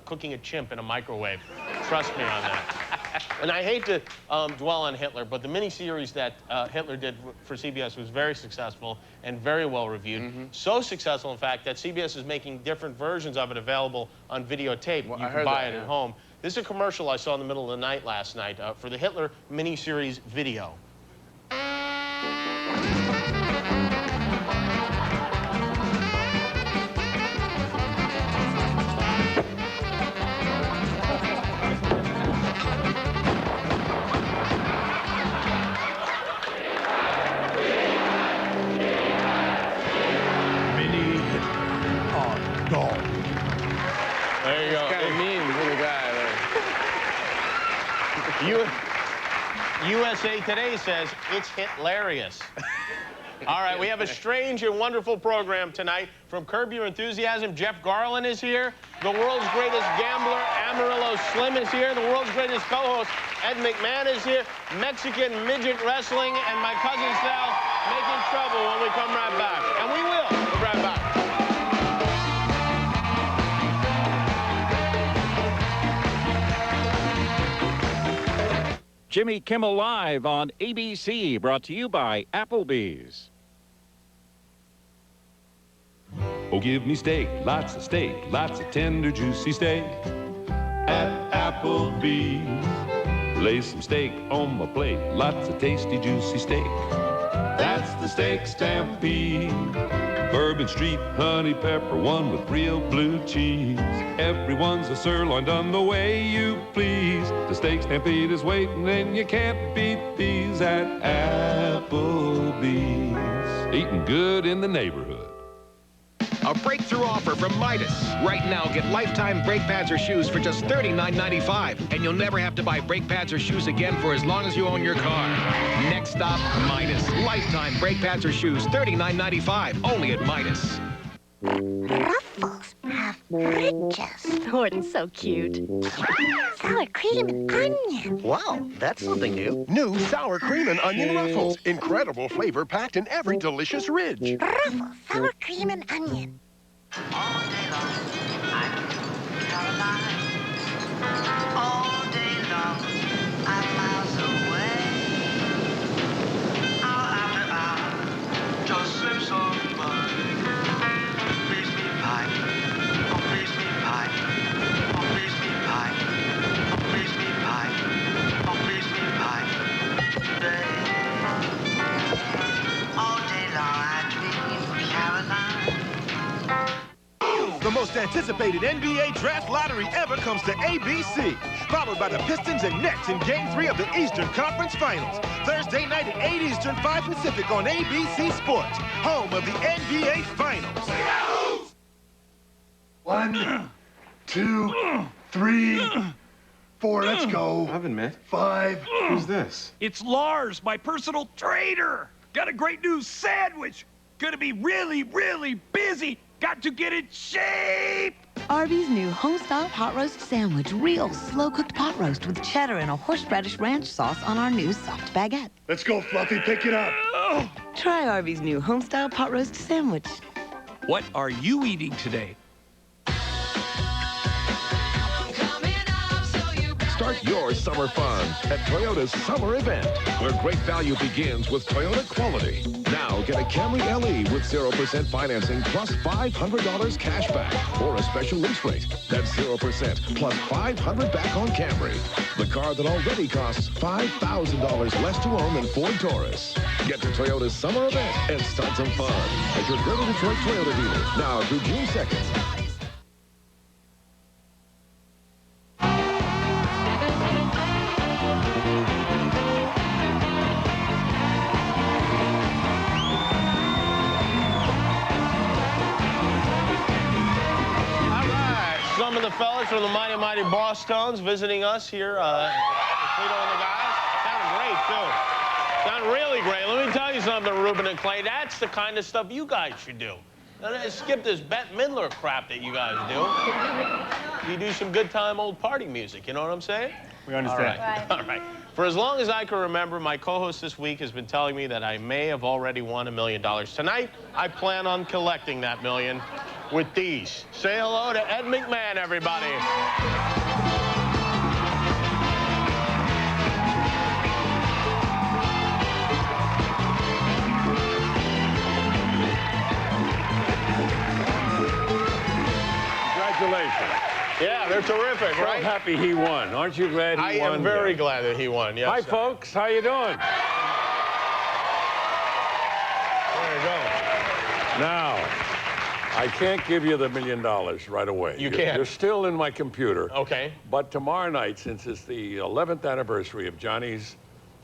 cooking a chimp in a microwave. Trust me on that. And I hate to dwell on Hitler, but the miniseries that Hitler did for CBS was very successful and very well reviewed. So successful, in fact, that CBS is making different versions of it available on videotape. You can buy it at home. This is a commercial I saw in the middle of the night last night for the Hitler miniseries video. There you go. Kind of mean little guy there. USA Today says it's hilarious. All right, we have a strange and wonderful program tonight. From Curb Your Enthusiasm, Jeff Garlin is here. The world's greatest gambler, Amarillo Slim, is here. The world's greatest co-host, Ed McMahon, is here. Mexican Midget Wrestling, and my cousin Sal making trouble when we come right back. And we will. We'll be right back. Jimmy Kimmel Live on ABC, brought to you by Applebee's. Oh, give me steak, lots of tender, juicy steak at Applebee's. Lay some steak on my plate, lots of tasty, juicy steak. That's the steak stampede. Bourbon Street, honey pepper, one with real blue cheese. Everyone's a sirloin done the way you please. The steak stampede is waiting and you can't beat these at Applebee's. Eating good in the neighborhood. A breakthrough offer from Midas. Right now, get lifetime brake pads or shoes for just $39.95. And you'll never have to buy brake pads or shoes again for as long as you own your car. Next stop, Midas. Lifetime brake pads or shoes, $39.95. Only at Midas. Ruffles have bridges. Thornton's so cute. Sour cream and onion. Wow, that's something new. New sour cream and onion Ruffles. Incredible flavor packed in every delicious ridge. Ruffles, sour cream and onion. All day long, I can Caroline. All day long, I'm miles away. Hour after hour, just slips on by. Please me pie, oh please me pie, oh please me pie, oh please me pie, oh please me pie. All day long, I dream of Caroline. The most anticipated NBA draft lottery ever comes to ABC, followed by the Pistons and Nets in Game 3 of the Eastern Conference Finals. Thursday night at 8 Eastern, 5 Pacific on ABC Sports, home of the NBA Finals. 1, 2, 3, 4, let's go. Oven mitt. 5. Who's this? It's Lars, my personal trainer. Got a great new sandwich. Gonna be really, really busy. Got to get in shape. Arby's new home-style pot roast sandwich. Real slow-cooked pot roast with cheddar and a horseradish ranch sauce on our new soft baguette. Let's go, Fluffy. Pick it up. Try Arby's new home-style pot roast sandwich. What are you eating today? Start your summer fun at Toyota's summer event, where great value begins with Toyota quality. Now get a Camry LE with 0% financing plus $500 cash back or a special lease rate. That's 0% plus $500 back on Camry, the car that already costs $5,000 less to own than Ford Taurus. Get to Toyota's summer event and start some fun at your Greater Detroit Toyota dealer now through June 2nd. Some of the fellas from the Mighty Mighty Boss Tones visiting us here. Cleto and the guys. Sounded great, too. Sounded really great. Let me tell you something, Ruben and Clay. That's the kind of stuff you guys should do. Skip this Bette Midler crap that you guys do. You do some good time old party music, you know what I'm saying? We understand. All right. For as long as I can remember, my co-host this week has been telling me that I may have already won $1 million. Tonight, I plan on collecting that million with these. Say hello to Ed McMahon, everybody. Congratulations. Yeah, they're terrific, right? I'm happy he won. Aren't you glad he won? I am very glad that he won, yes. Hi, folks. How you doing? There you go. Now, I can't give you the $1 million right away. You can't? You're still in my computer. Okay. But tomorrow night, since it's the 11th anniversary of Johnny's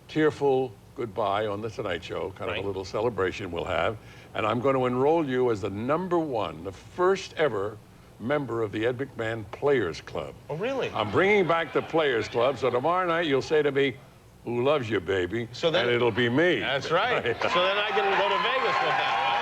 tearful goodbye on The Tonight Show, kind of a little celebration we'll have, and I'm going to enroll you as the #1, the first ever member of the Ed McMahon Players Club. Oh, really? I'm bringing back the Players Club, so tomorrow night you'll say to me, "Who loves you, baby?" So then, and it'll be me. That's right. So then I can go to Vegas with that, right?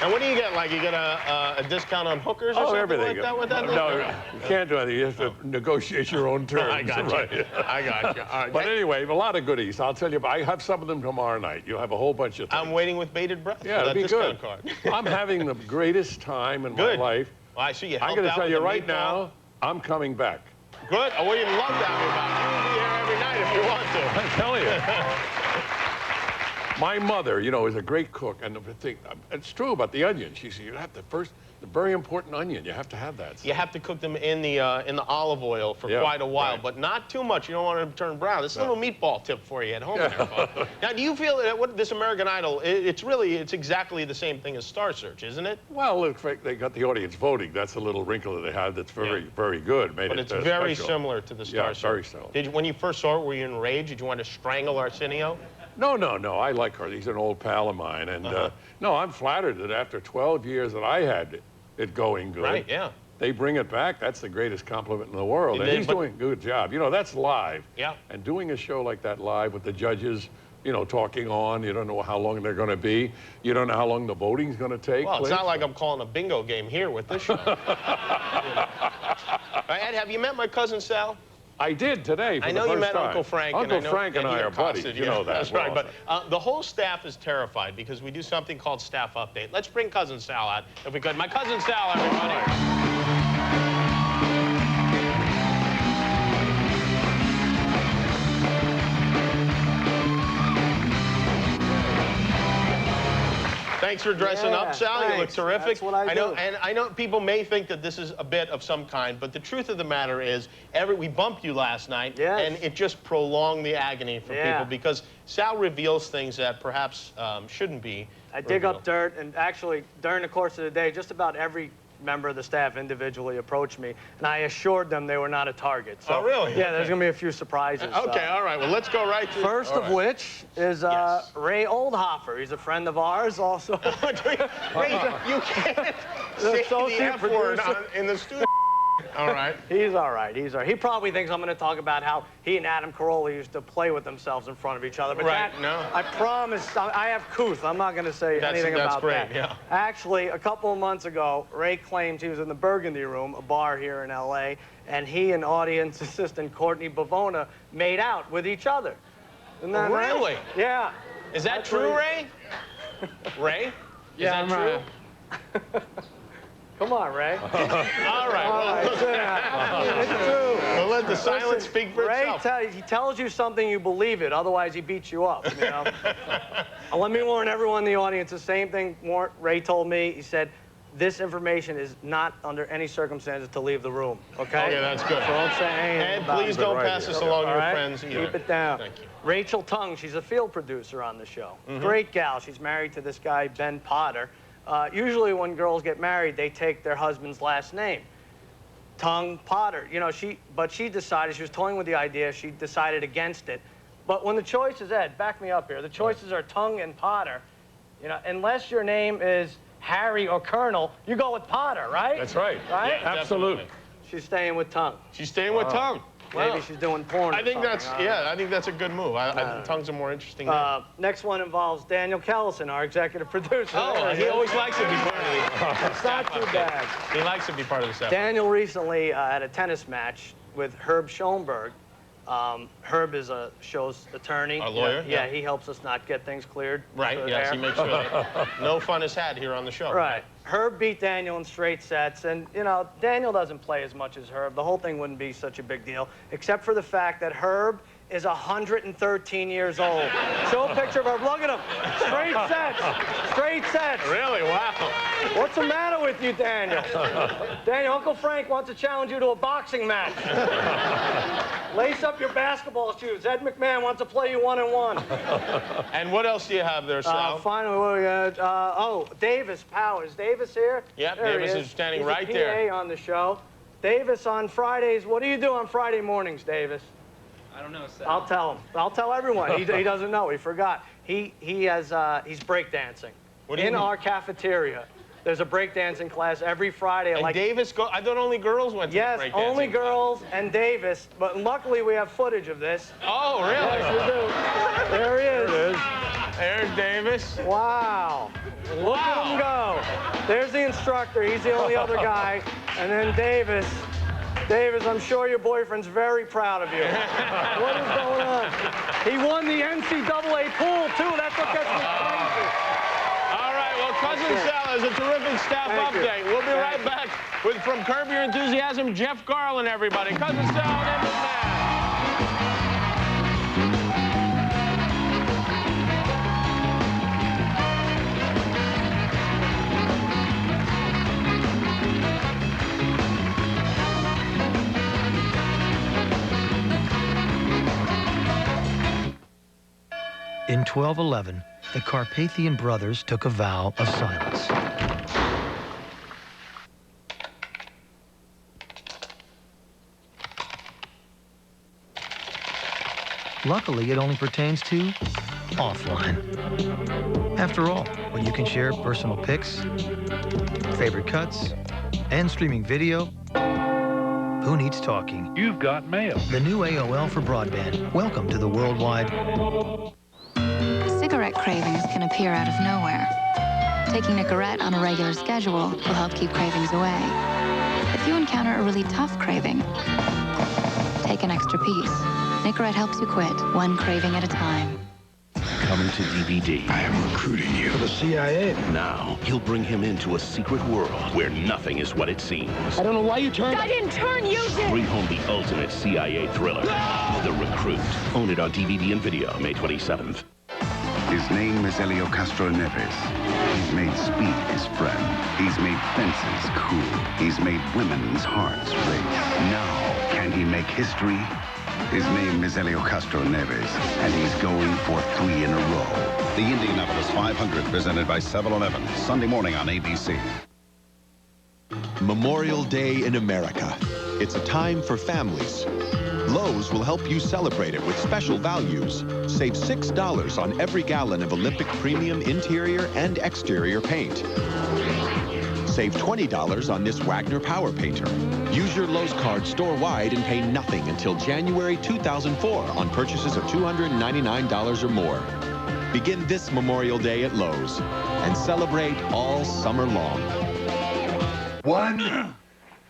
And what do you get? Like, you get a discount on hookers or something everything. like that with that? No, you can't do anything. You have to negotiate your own terms. I got you. Right. I got you. All right. But anyway, a lot of goodies. I'll tell you, I have some of them tomorrow night. You'll have a whole bunch of things. I'm waiting with bated breath Yeah, for that it'll be discount good. card. I'm having the greatest time in my life. Well, I see you. I'm going to tell you right now, I'm coming back. Good. I would love to have you back. You'll be here every night if you want to. I'm telling you. My mother, you know, is a great cook, and the thing, it's true about the onion. She said, you have to first, the very important onion, you have to have that. You have to cook them in the olive oil for quite a while, but not too much. You don't want them to turn brown. This is a little meatball tip for you at home there, folks. Now, do you feel that what this American Idol, it's exactly the same thing as Star Search, isn't it? Well, look, they got the audience voting. That's a little wrinkle that they had that's very, very good. But it's very similar to the Star Search. Very similar. When you first saw it, were you enraged? Did you want to strangle Arsenio? No. I like her. He's an old pal of mine. And no, I'm flattered that after 12 years that I had it going good. Right, yeah. They bring it back. That's the greatest compliment in the world. And he's doing a good job. You know, that's live. Yeah. And doing a show like that live with the judges, you know, talking on, you don't know how long they're going to be. You don't know how long the voting's going to take. Well, it's not like I'm calling a bingo game here with this show. Ed, have you met my cousin Sal? I did today. I know you met Uncle Frank. Uncle Frank and I are buddies. You know that. That's right. But the whole staff is terrified because we do something called Staff Update. Let's bring Cousin Sal out, if we could. My cousin Sal, everybody. Thanks for dressing up, Sal. Thanks. You look terrific. That's what I do. And I know people may think that this is a bit of some kind, but the truth of the matter is, we bumped you last night, and it just prolonged the agony for people because Sal reveals things that perhaps shouldn't be. I dig up dirt, and actually, during the course of the day, just about every member of the staff individually approached me, and I assured them they were not a target. So, oh, really? Yeah, there's going to be a few surprises. Okay, all right. Well, let's go right to... First of which is Ray Oldhofer. He's a friend of ours also. Ray, you can't say the F word in the studio. All right. He's all right. He's all right. He probably thinks I'm going to talk about how he and Adam Carolla used to play with themselves in front of each other. But I promise, I have couth. I'm not going to say anything about that. Yeah. Actually, a couple of months ago, Ray claimed he was in the Burgundy Room, a bar here in L.A., and he and audience assistant Courtney Bavona made out with each other. Isn't that really? Right? Yeah. Is that true, Ray? Ray? Yeah, is that true? Come on, Ray. All right. It's true. We'll let the silence speak for itself. Ray, he tells you something, you believe it. Otherwise, he beats you up. You know? Let me warn everyone in the audience, the same thing Ray told me. He said, this information is not under any circumstances to leave the room, okay? Okay, that's good. So don't say anything. And please don't pass this along to your friends either. Keep it down. Thank you. Rachel Tung, she's a field producer on the show. Great gal. She's married to this guy, Ben Potter. Usually when girls get married, they take their husband's last name. Tung Potter. You know, but she decided, she was toying with the idea, she decided against it. But when the choices, Ed, back me up here, the choices are Tung and Potter, you know, unless your name is Harry or Colonel, you go with Potter, right? That's right. Right? Yeah, absolutely. She's staying with Tung. She's staying with Tung. Maybe she's doing porn. I think that's I think that's a good move. Tung's a more interesting name. Next one involves Daniel Kellison, our executive producer. Oh, he always likes to be part of the It's not too bad. He likes to be part of the staff. Daniel recently had a tennis match with Herb Schoenberg. Herb is a show's attorney. Our lawyer? Yeah, he helps us not get things cleared. Right, yes, he makes sure that no fun is had here on the show. Right. Herb beat Daniel in straight sets, and, you know, Daniel doesn't play as much as Herb. The whole thing wouldn't be such a big deal, except for the fact that Herb is 113 years old. Show a picture of Herb. Look at him. Straight sets. Straight sets. Really? Wow. What's the matter with you, Daniel? Daniel, Uncle Frank wants to challenge you to a boxing match. Lace up your basketball shoes. Ed McMahon wants to play you 1-on-1. And what else do you have there, Sal? Finally, what do we got? Oh, Davis Powers. Davis here? Yep, there Davis is standing right He's there. a PA on the show. Davis on Fridays. What do you do on Friday mornings, Davis? I don't know, Sal. I'll tell him. I'll tell everyone. He doesn't know. He forgot. He's breakdancing. What do you in mean? our cafeteria. There's a breakdancing class every Friday. And like Davis, I thought only girls went to breakdancing. Yes, only girls and Davis. But luckily we have footage of this. Oh, really? Yes, we do. There he is. There it is. There's Davis. Wow. Look at him go. There's the instructor. He's the only other guy. And then Davis. Davis, I'm sure your boyfriend's very proud of you. What is going on? He won the NCAA pool, too. That's what gets me crazy. All right, well, Cousin Sal is a terrific staff update. We'll be right back with, from Curb Your Enthusiasm, Jeff Garlin, everybody. Cousin Sal and Ed McMahon. In 1211, the Carpathian brothers took a vow of silence. Luckily, it only pertains to offline. After all, when you can share personal pics, favorite cuts, and streaming video, who needs talking? You've got mail. The new AOL for broadband. Welcome to the worldwide... Cigarette cravings can appear out of nowhere. Taking Nicorette on a regular schedule will help keep cravings away. If you encounter a really tough craving, take an extra piece. Nicorette helps you quit, one craving at a time. Coming to DVD. I am recruiting you. For the CIA? Now, he'll bring him into a secret world where nothing is what it seems. I don't know why you turned... I didn't turn, you did! Bring home the ultimate CIA thriller, The Recruit. Own it on DVD and video, May 27th. His name is Helio Castro Neves. He's made speed his friend. He's made fences cool. He's made women's hearts race. Now, can he make history? His name is Helio Castro Neves, and he's going for 3 in a row. The Indianapolis 500, presented by 7-Eleven, Sunday morning on ABC. Memorial Day in America. It's a time for families. Lowe's will help you celebrate it with special values. Save $6 on every gallon of Olympic Premium interior and exterior paint. Save $20 on this Wagner Power Painter. Use your Lowe's card store-wide and pay nothing until January 2004 on purchases of $299 or more. Begin this Memorial Day at Lowe's and celebrate all summer long. 1,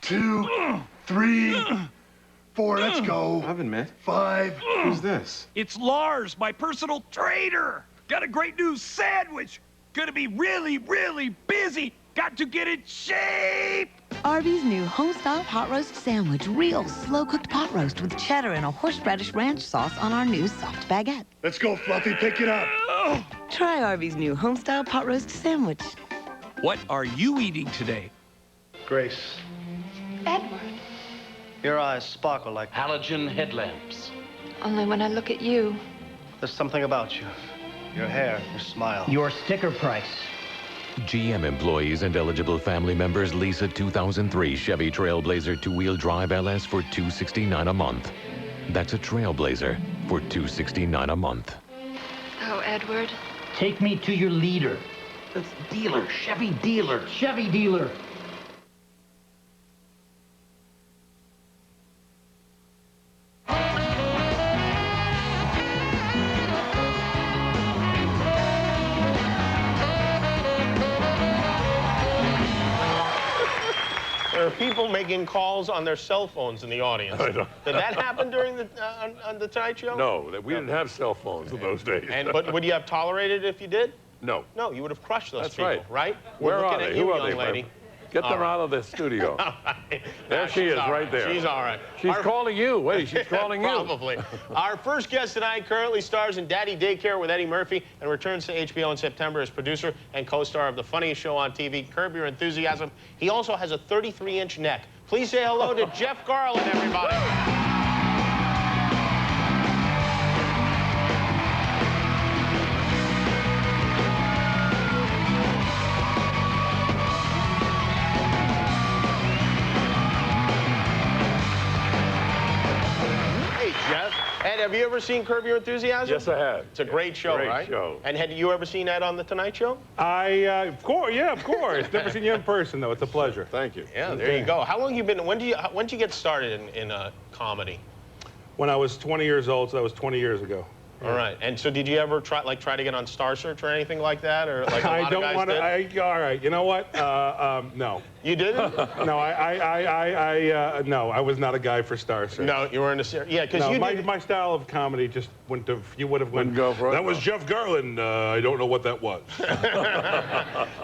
2, 3, 4, let's go. Oven mitt. 5. Who's this? It's Lars, my personal trainer. Got a great new sandwich. Gonna be really, really busy. Got to get in shape. Arby's new home-style pot roast sandwich. Real slow-cooked pot roast with cheddar and a horseradish ranch sauce on our new soft baguette. Let's go, Fluffy. Pick it up. Try Arby's new home-style pot roast sandwich. What are you eating today? Grace. Edward. Your eyes sparkle like halogen headlamps. Only when I look at you. There's something about you. Your hair, your smile. Your sticker price. GM employees and eligible family members lease a 2003 Chevy Trailblazer two-wheel drive LS for $269 a month. That's a Trailblazer for $269 a month. Oh, Edward. Take me to your leader. That's dealer, Chevy dealer, Chevy dealer. people making calls on their cell phones in the audience. Did that happen during the on the Tonight Show? No, we didn't have cell phones in those days. But would you have tolerated it if you did? No. No, you would have crushed those people, That's right? Where We're are looking they? at you, Who are young they? lady. Get them out of the studio. There she is, right there. She's all right. She's calling you. Wait, she's calling you. Probably. Our first guest tonight currently stars in Daddy Daycare with Eddie Murphy and returns to HBO in September as producer and co-star of the funniest show on TV, Curb Your Enthusiasm. He also has a 33-inch neck. Please say hello to Jeff Garlin, everybody. Ed, have you ever seen Curb Your Enthusiasm? Yes, I have. It's a great show, right? Great show. And had you ever seen Ed on The Tonight Show? Of course, yeah, of course. Never seen you in person, though. It's a pleasure. Thank you. Yeah, there you go. How long have you been, when did you get started in comedy? When I was 20 years old, so that was 20 years ago. All right. And so did you ever try to get on Star Search or anything like that? Or like a lot I don't want to. All right. You know what? No. You didn't? No. No. I was not a guy for Star Search. No, you were in a series. Yeah, because no, my style of comedy just wouldn't have. You would have went. Go for it. That was Jeff Garlin. I don't know what that was.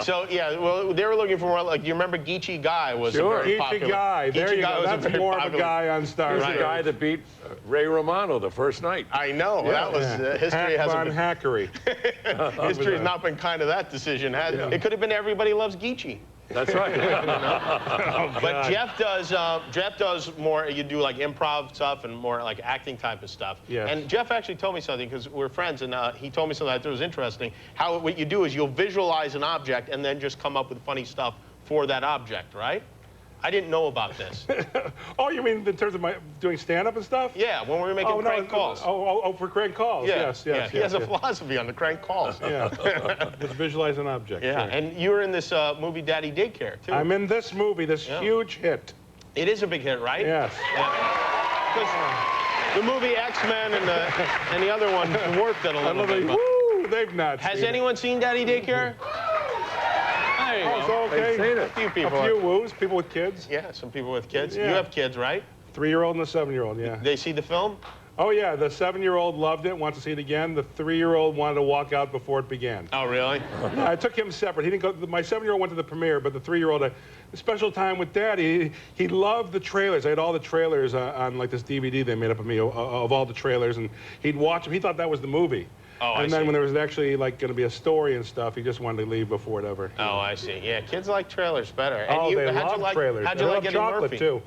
So yeah, well, they were looking for more. Like, you remember Geechee Guy was sure. a very Geechee popular. Guy. There you go. That's more of a guy on Star He's Search. the guy that beat Ray Romano the first night. I know. That was history hasn't been hackery. History has not been kind of that decision. It could have been Everybody Loves Geechee. That's right. But Jeff does more, you do like improv stuff and more like acting type of stuff. Yes. And Jeff actually told me something, because we're friends, and he told me something I thought was interesting. How what you do is you'll visualize an object and then just come up with funny stuff for that object, right? I didn't know about this. Oh, you mean in terms of my doing stand-up and stuff? Yeah, when we were making crank calls. For crank calls. Yeah. Yes. He has a philosophy on the crank calls. Yeah. Just visualize an object. Yeah, sure. and you were in this movie Daddy Daycare, too. I'm in this movie, this huge hit. It is a big hit, right? Yes. Yeah. The movie X-Men and the other one worked it a little bit. Woo, they've not Has seen anyone seen Daddy Daycare? There you go. So okay. Seen it. A few people. A few woos, people with kids. Yeah, some people with kids. Yeah. You have kids, right? 3-year-old and a 7-year-old, yeah. They see the film? Oh, yeah, the 7-year-old loved it, wants to see it again. The 3-year-old wanted to walk out before it began. Oh, really? Yeah, I took him separate. He didn't go. My 7-year-old went to the premiere, but the 3-year-old, a special time with Daddy. He loved the trailers. I had all the trailers on like this DVD they made up of me of all the trailers, and he'd watch them. He thought that was the movie. Oh, and then when there was actually like going to be a story and stuff, he just wanted to leave before it ever. Oh, I see. Yeah, kids like trailers better. And Oh, they love trailers. How'd They you like love Eddie chocolate, Murphy? too.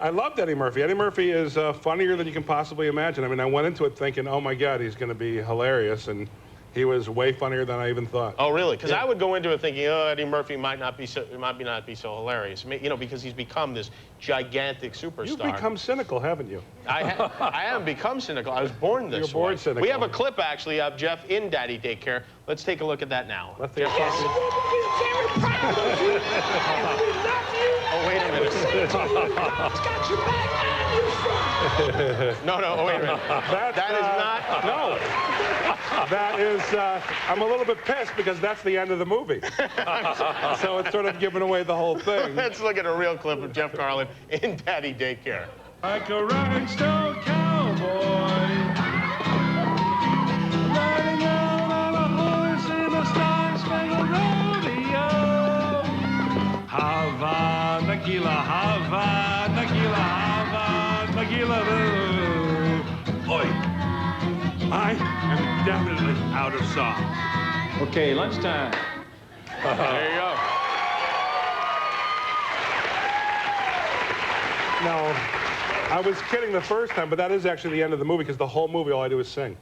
I loved Eddie Murphy. Eddie Murphy is funnier than you can possibly imagine. I mean, I went into it thinking, oh my God, he's going to be hilarious, and he was way funnier than I even thought. Oh, really? Because I would go into it thinking, oh, Eddie Murphy might not be so hilarious. You know, because he's become this gigantic superstar. You've become cynical, haven't you? I haven't become cynical. I was born this way. You're born cynical. We have a clip, actually, of Jeff in Daddy Daycare. Let's take a look at that now. Let's take a Yes, we're very proud of you, and we love you. Oh, wait a minute. God's got your back and your front. No, wait a minute. That is not... No. That is, I'm a little bit pissed because that's the end of the movie. So it's sort of giving away the whole thing. Let's look at a real clip of Jeff Garlin in Daddy Daycare. Like a rhinestone cowboy, riding out on a horse in a star-spangled rodeo. Hava, Nagila, Hava, Nagila, Hava, Nagila. Oi! I am definitely out of song. Okay, lunchtime. There you go. No, I was kidding the first time, but that is actually the end of the movie because the whole movie, all I do is sing.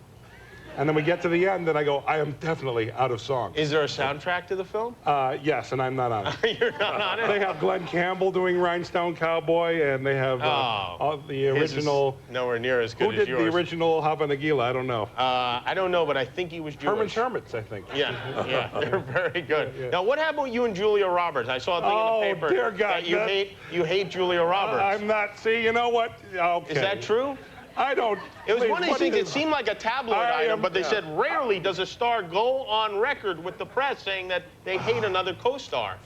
And then we get to the end, and I go, I am definitely out of song. Is there a soundtrack to the film? Yes, and I'm not on it. You're not on it? They have Glenn Campbell doing Rhinestone Cowboy, and they have all the original... His is nowhere near as good Who as did yours. the original Hava Nagila? I don't know. I don't know, but I think he was Jewish. Herman Shermitz, I think. Yeah, they're very good. Now, what happened with you and Julia Roberts? I saw a thing in the paper dear God, that you hate Julia Roberts. I'm not... See, you know what? Okay. Is that true? I don't... It was please, one of these things, it seemed like a tabloid item, but they said rarely does a star go on record with the press saying that they hate another co-star.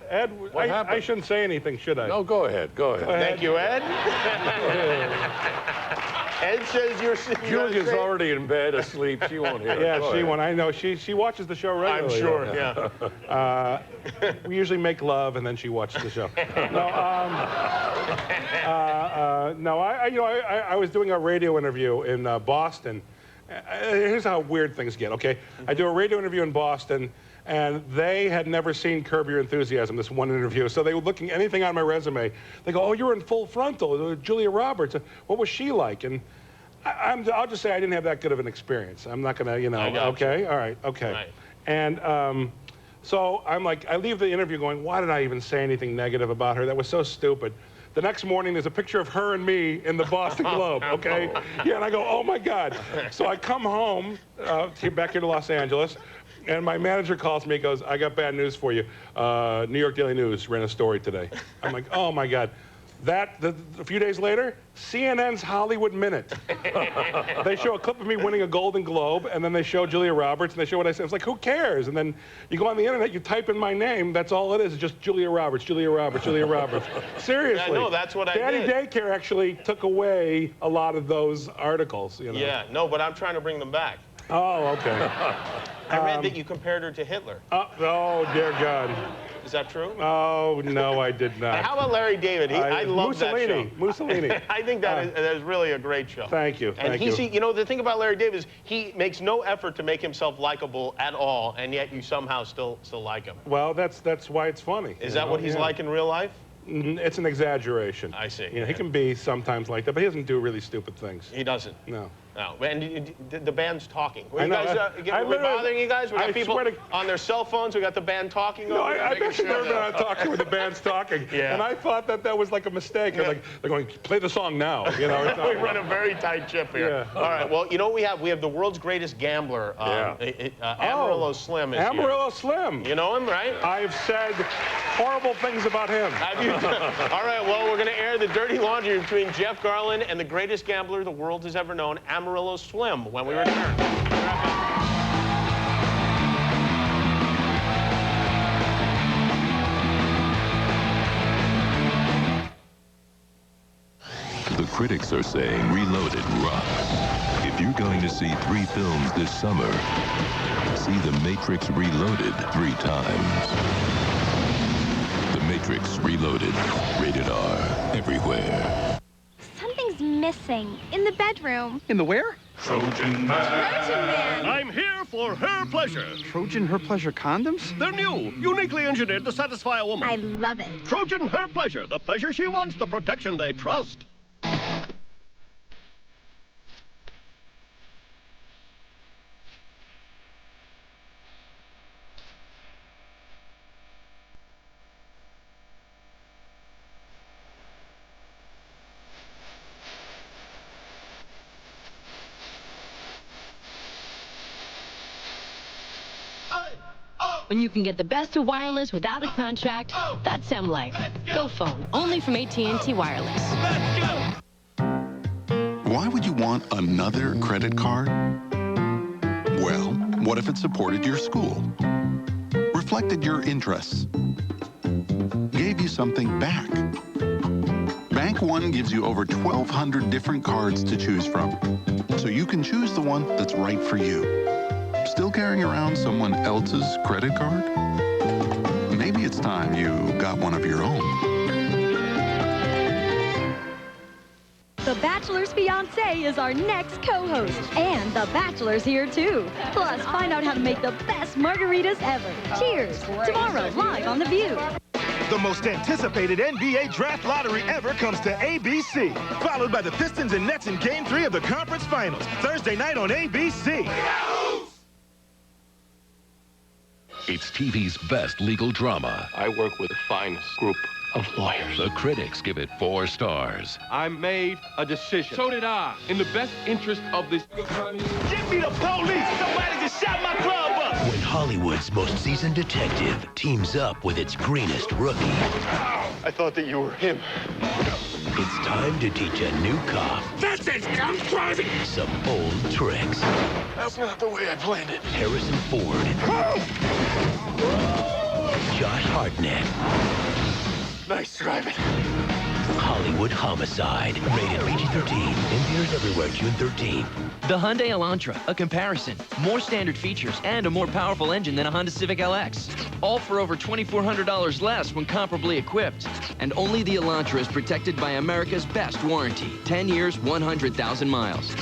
Ed, What I happened? shouldn't say anything, should I? No, go ahead. Go ahead. Thank you, Ed. Ed says you're Julia's already in bed asleep. She won't hear it. Yeah, Go she ahead. won't. I know. She watches the show regularly. I'm sure, though. yeah. We usually make love, and then she watches the show. No, I was doing a radio interview in Boston. Here's how weird things get, okay? I do a radio interview in Boston, and they had never seen Curb Your Enthusiasm, this one interview. So they were looking anything on my resume. They go, oh, you're in Full Frontal, Julia Roberts. What was she like? And I'll just say I didn't have that good of an experience. I'm not gonna, okay, all right, okay. Right. And so I'm like, I leave the interview going, why did I even say anything negative about her? That was so stupid. The next morning, there's a picture of her and me in the Boston Globe, okay? Yeah, and I go, oh my God. So I come home, back here to Los Angeles, and my manager calls me, goes, I got bad news for you. New York Daily News ran a story today. I'm like, oh my God. A few days later, CNN's Hollywood Minute. They show a clip of me winning a Golden Globe, and then they show Julia Roberts, and they show what I said. It's like, who cares? And then you go on the internet, you type in my name, that's all it is. It's just Julia Roberts, Julia Roberts, Julia Roberts. Seriously. Yeah, no, that's what I did. Daddy Daycare actually took away a lot of those articles, you know. Yeah, no, but I'm trying to bring them back. Oh, okay. I read that you compared her to Hitler. Oh, dear God. Is that true? Oh, no, I did not. And how about Larry David? I love that show. Mussolini. I think that is really a great show. Thank you. And you know, the thing about Larry David is he makes no effort to make himself likable at all, and yet you somehow still like him. Well, that's why it's funny. Is that what he's like in real life? It's an exaggeration. I see. You know, he can be sometimes like that, but he doesn't do really stupid things. He doesn't? No. No. And the band's talking. Were I you know, guys we're bothering you guys? We got people on their cell phones. We got the band talking. No, over there, I've actually never been on talking with the band's talking. Yeah. And I thought that was like a mistake. Yeah. They're going, play the song now. You know, we run a very tight ship here. Yeah. All right, well, you know what we have? We have the world's greatest gambler. Amarillo Slim is Amarillo here. Slim. You know him, right? I've said horrible things about him. Have you? All right, well, we're going to air the dirty laundry between Jeff Garlin and the greatest gambler the world has ever known, Amarillo Slim, when we return. The critics are saying Reloaded rocks. If you're going to see 3 films this summer, see The Matrix Reloaded 3 times. The Matrix Reloaded. Rated R. Everywhere. Something's missing. In the bedroom. In the where? Trojan Man. I'm here for Her Pleasure. Trojan Her Pleasure condoms? They're new, uniquely engineered to satisfy a woman. I love it. Trojan Her Pleasure, the pleasure she wants, the protection they trust. When you can get the best of wireless without a contract, that's M-Life. Go phone, only from AT&T Wireless. Why would you want another credit card? Well, what if it supported your school? Reflected your interests? Gave you something back? Bank One gives you over 1,200 different cards to choose from, so you can choose the one that's right for you. Still carrying around someone else's credit card? Maybe it's time you got one of your own. The Bachelor's Fiancé is our next co-host. And The Bachelor's here, too. Plus, find out how to make the best margaritas ever. Cheers! Tomorrow, live on The View. The most anticipated NBA draft lottery ever comes to ABC, followed by the Pistons and Nets in Game 3 of the conference finals, Thursday night on ABC. It's TV's best legal drama. I work with the finest group of lawyers. The critics give it 4 stars. I made a decision. So did I. In the best interest of this... Give me the police! Somebody just shot my club up! When Hollywood's most seasoned detective teams up with its greenest rookie. I thought that you were him. It's time to teach a new cop. That's it! I'm driving! Some old tricks. That's not the way I planned it. Harrison Ford Josh Hartnett. Nice driving. Hollywood Homicide. Rated PG-13. In theaters everywhere June 13th. The Hyundai Elantra, a comparison. More standard features and a more powerful engine than a Honda Civic LX. All for over $2,400 less when comparably equipped. And only the Elantra is protected by America's best warranty. 10 years, 100,000 miles.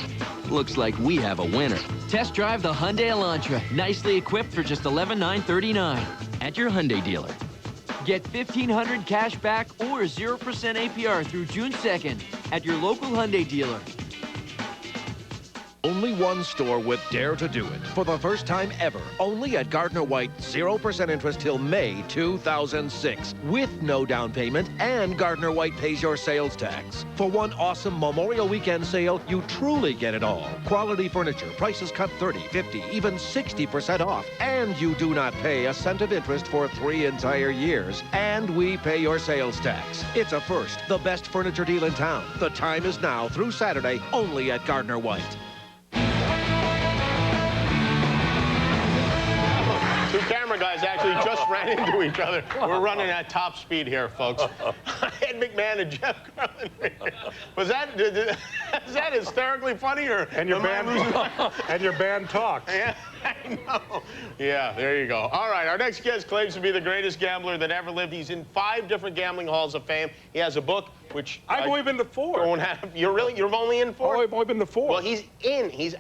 Looks like we have a winner. Test drive the Hyundai Elantra, nicely equipped for just $11,939 at your Hyundai dealer. Get $1,500 cash back or 0% APR through June 2nd at your local Hyundai dealer. Only one store would dare to do it. For the first time ever, only at Gardner White, 0% interest till May 2006. With no down payment, and Gardner White pays your sales tax. For one awesome Memorial Weekend sale, you truly get it all. Quality furniture, prices cut 30, 50, even 60% off. And you do not pay a cent of interest for 3 entire years. And we pay your sales tax. It's a first, the best furniture deal in town. The time is now through Saturday, only at Gardner White. Two camera guys actually just ran into each other. We're running at top speed here, folks. Ed McMahon and Jeff Garlin. Is that hysterically funny, or and your band talks? Yeah, I know. Yeah, there you go. All right, our next guest claims to be the greatest gambler that ever lived. He's in 5 different gambling halls of fame. He has a book, which I've only been to 4. Don't have. You're only in 4? Oh, I've only been to 4. Well, he's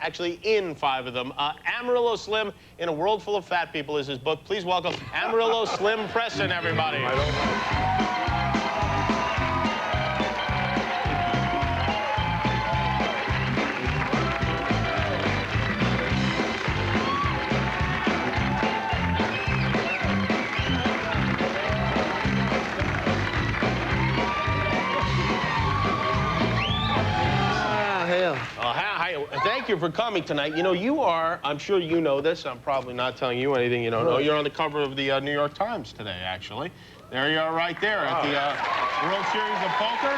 actually in 5 of them. Amarillo Slim in a World Full of Fat People is his book. Please welcome Amarillo Slim Preston, everybody. I don't know. Thank you for coming tonight. You know, you are, I'm sure you know this, I'm probably not telling you anything you don't know. You're on the cover of the New York Times today, actually. There you are right there at the World Series of Poker.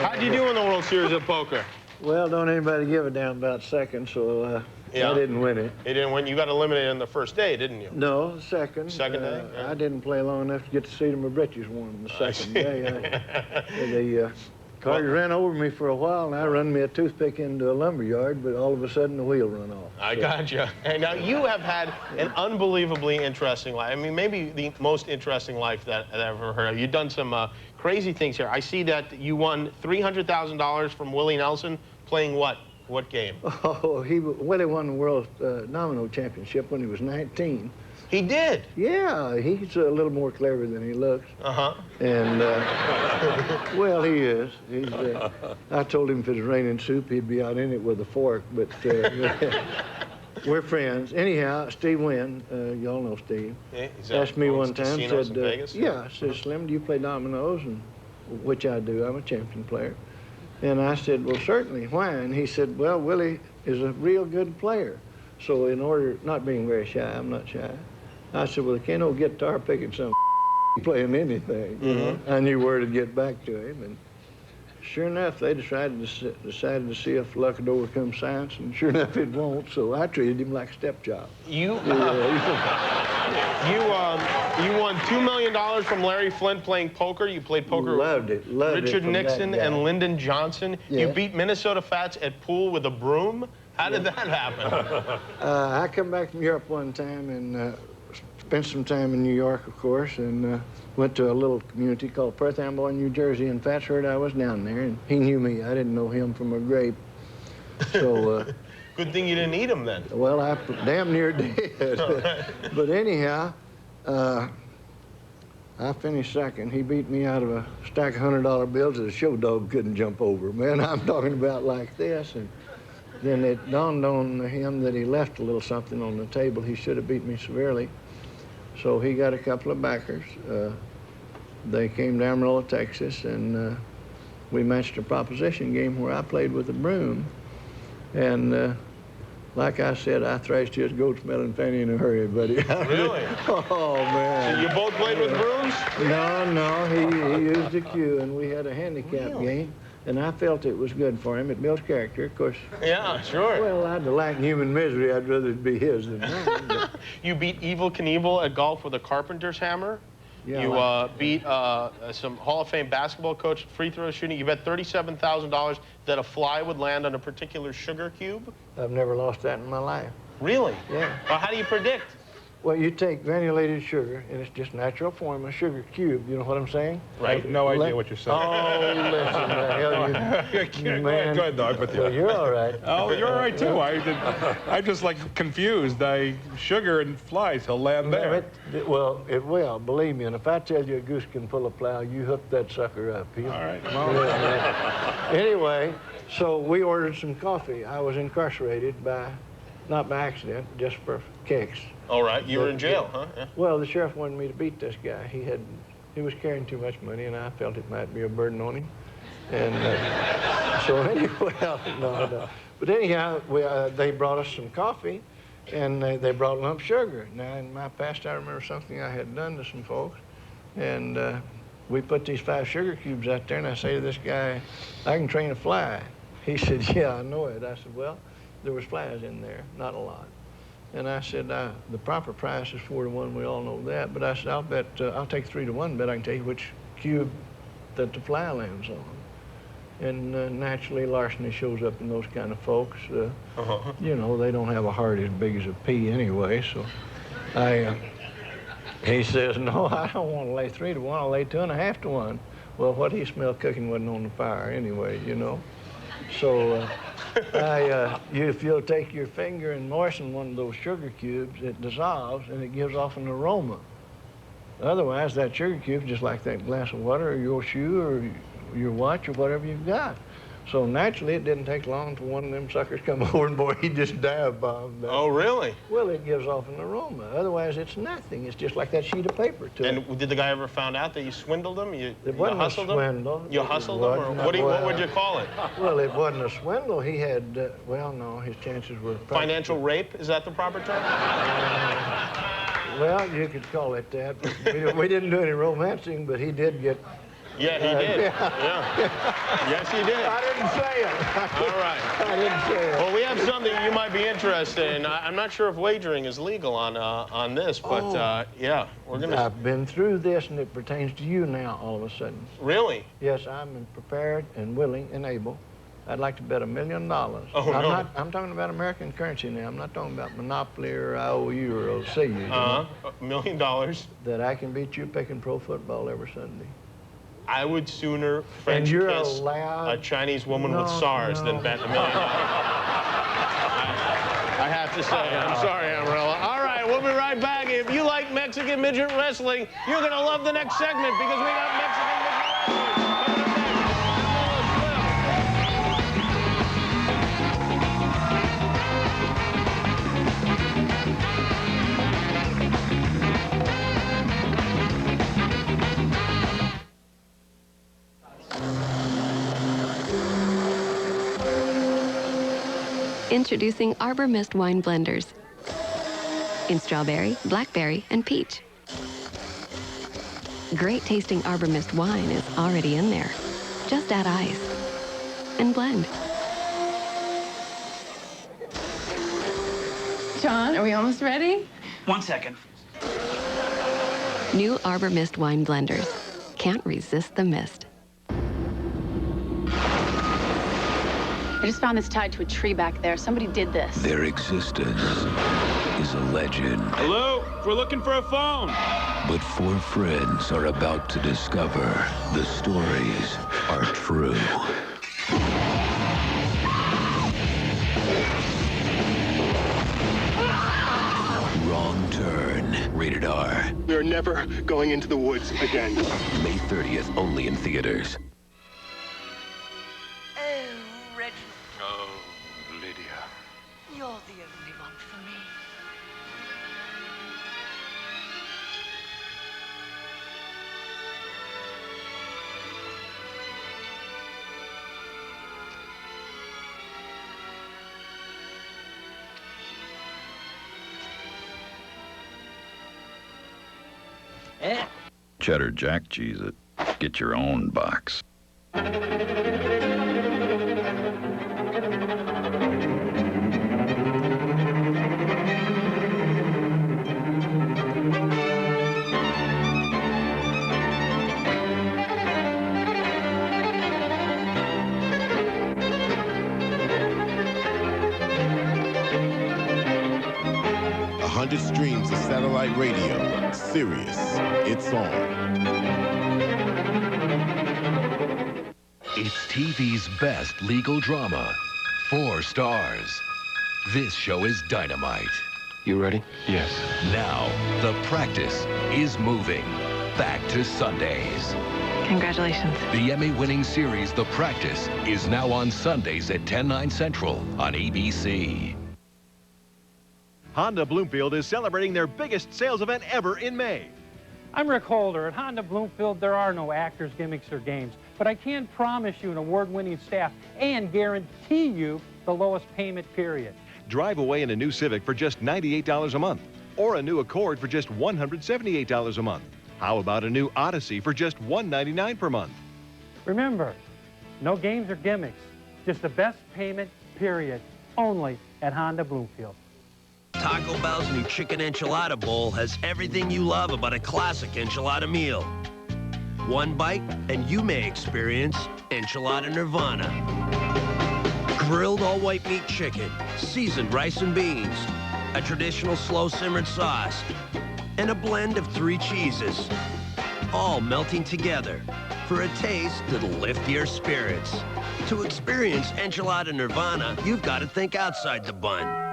How'd you do in the World Series of Poker? Well, don't anybody give a damn about second, so I didn't win it. You didn't win? You got eliminated on the first day, didn't you? No, second. Second day? Yeah. I didn't play long enough to get to see my britches warm the second day. The cars ran over me for a while, and I run me a toothpick into a lumber yard, but all of a sudden the wheel run off. I got you. And now you have had an unbelievably interesting life. I mean, maybe the most interesting life that I've ever heard of. You've done some crazy things here. I see that you won $300,000 from Willie Nelson playing what? What game? Oh, Willie won the world domino championship when he was 19. He did? Yeah, he's a little more clever than he looks. Uh-huh. And, well, he is. I told him if it was raining soup, he'd be out in it with a fork, but we're friends. Anyhow, Steve Wynn, y'all know Steve, asked me one time, said, yeah, I said, Slim, do you play dominoes? And which I do. I'm a champion player. And I said, well, certainly. Why? And he said, well, Willie is a real good player. So in order, not being very shy, I'm not shy, I said, well, can't no guitar picking some playing anything. You know? I knew where to get back to him. And sure enough, they decided to see if luck would overcome science, and sure enough, it won't. So I treated him like a stepchild. You won $2 million from Larry Flint playing poker. You played poker with Richard Nixon and Lyndon Johnson. Yeah. You beat Minnesota Fats at pool with a broom. How did that happen? I come back from Europe one time and spent some time in New York, of course, and went to a little community called Perth Amboy, New Jersey, and Fats heard I was down there, and he knew me. I didn't know him from a grape. So, good thing you didn't eat him then. Well, I damn near did. But anyhow, I finished second. He beat me out of a stack of $100 bills that a show dog couldn't jump over. Man, I'm talking about like this. And then it dawned on him that he left a little something on the table. He should have beat me severely. So he got a couple of backers. They came to Amarillo, Texas, and we matched a proposition game where I played with a broom. And like I said, I thrashed his goat smelling fanny in a hurry, buddy. Really? Oh, man. So you both played with brooms? No, he used a cue, and we had a handicap game. And I felt it was good for him. It builds character, of course. Yeah, sure. Well, I'd lack human misery. I'd rather it be his than mine. But... You beat Evel Knievel at golf with a carpenter's hammer. Yeah, you beat some Hall of Fame basketball coach free throw shooting. You bet $37,000 that a fly would land on a particular sugar cube. I've never lost that in my life. Really? Yeah. Well, how do you predict? Well, you take granulated sugar, and it's just natural form, a sugar cube. You know what I'm saying? I have no idea what you're saying. Oh, listen, the hell you... Go ahead, dog. But well, you're all right. Oh, you're all right, too. I'm just, like, confused. Sugar and flies, he'll land there. Well, it will, believe me. And if I tell you a goose can pull a plow, you hook that sucker up. All right. Well, anyway, so we ordered some coffee. I was incarcerated by, not by accident, just for kicks. All right, you were in jail, huh? Yeah. Well, the sheriff wanted me to beat this guy. He was carrying too much money, and I felt it might be a burden on him. And so anyway, no. But anyhow, they brought us some coffee, and they brought lump sugar. Now, in my past, I remember something I had done to some folks, and we put these 5 sugar cubes out there, and I say to this guy, I can train a fly. He said, yeah, I know it. I said, well, there was flies in there, not a lot. And I said, the proper price is 4 to 1. We all know that. But I said, I'll bet, I'll take 3 to 1. Bet I can tell you which cube that the fly lands on. And naturally, larceny shows up in those kind of folks. You know, they don't have a heart as big as a pea anyway. So he says, no, I don't want to lay 3 to 1. I'll lay 2.5 to 1. Well, what he smelled cooking wasn't on the fire anyway, you know. So if you'll take your finger and moisten one of those sugar cubes, it dissolves and it gives off an aroma. Otherwise, that sugar cube is just like that glass of water or your shoe or your watch or whatever you've got. So naturally, it didn't take long for one of them suckers come over and boy, he just dive-bombed. Oh, really? Well, it gives off an aroma. Otherwise, it's nothing. It's just like that sheet of paper to it. And did the guy ever found out that you swindled him? You wasn't hustled a swindle. him? You hustled him? Or what would you call it? Well, it wasn't a swindle. He had, well, no, his chances were... Financial rape? Is that the proper term? Well, you could call it that. We didn't do any romancing, but he did get... Yeah, he did. Yeah. Yes, he did. I didn't say it. All right. I didn't say it. Well, we have something you might be interested in. I'm not sure if wagering is legal on this, but yeah, we're gonna. I've been through this, and it pertains to you now. All of a sudden. Really? Yes, I'm prepared and willing and able. I'd like to bet $1 million. Oh, no. I'm talking about American currency now. I'm not talking about Monopoly or IOU or OCU. $1 million. That I can beat you picking pro football every Sunday. I would sooner French kiss a Chinese woman with SARS than bet $1 million. I have to say, I'm sorry, Amarillo. All right, we'll be right back. If you like Mexican midget wrestling, you're going to love the next segment because we got Mexican midget wrestling. Introducing Arbor Mist wine blenders in strawberry, blackberry, and peach. Great tasting Arbor Mist wine is already in there. Just add ice and blend. John, are we almost ready? 1 second. New Arbor Mist wine blenders. Can't resist the mist. I just found this tied to a tree back there. Somebody did this. Their existence is a legend. Hello? We're looking for a phone. But 4 friends are about to discover the stories are true. Wrong Turn. Rated R. We are never going into the woods again. May 30th, only in theaters. Oh, Lydia. You're the only one for me. Cheddar Jack cheese it. Get your own box. 100 streams of satellite radio. Sirius, it's on. It's TV's best legal drama. 4 stars. This show is dynamite. You ready? Yes. Now, The Practice is moving back to Sundays. Congratulations. The Emmy-winning series The Practice is now on Sundays at 10/9 Central on ABC. Honda Bloomfield is celebrating their biggest sales event ever in May. I'm Rick Holder. At Honda Bloomfield, there are no actors, gimmicks, or games. But I can promise you an award-winning staff and guarantee you the lowest payment period. Drive away in a new Civic for just $98 a month, or a new Accord for just $178 a month. How about a new Odyssey for just $199 per month? Remember, no games or gimmicks, just the best payment period, only at Honda Bloomfield. Taco Bell's new chicken enchilada bowl has everything you love about a classic enchilada meal. One bite, and you may experience enchilada nirvana. Grilled all-white meat chicken, seasoned rice and beans, a traditional slow-simmered sauce, and a blend of 3 cheeses, all melting together for a taste that'll lift your spirits. To experience enchilada nirvana, you've got to think outside the bun.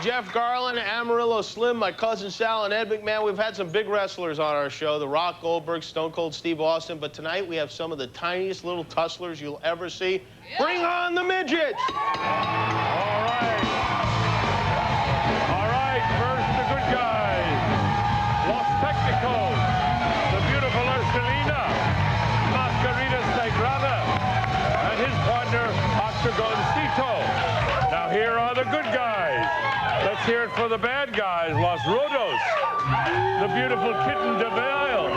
Jeff Garlin, Amarillo Slim, my cousin Sal, and Ed McMahon. We've had some big wrestlers on our show, The Rock, Goldberg, Stone Cold Steve Austin, but tonight we have some of the tiniest little tusslers you'll ever see. Yeah. Bring on the midgets! All right, first the good guys. Los Technicos, the beautiful Ursulina, Mascarita Sagrada, and his partner, Octagoncito. Now here are the good guys. Let's hear it for the bad guys. Los Rodos, the beautiful kitten de Vail,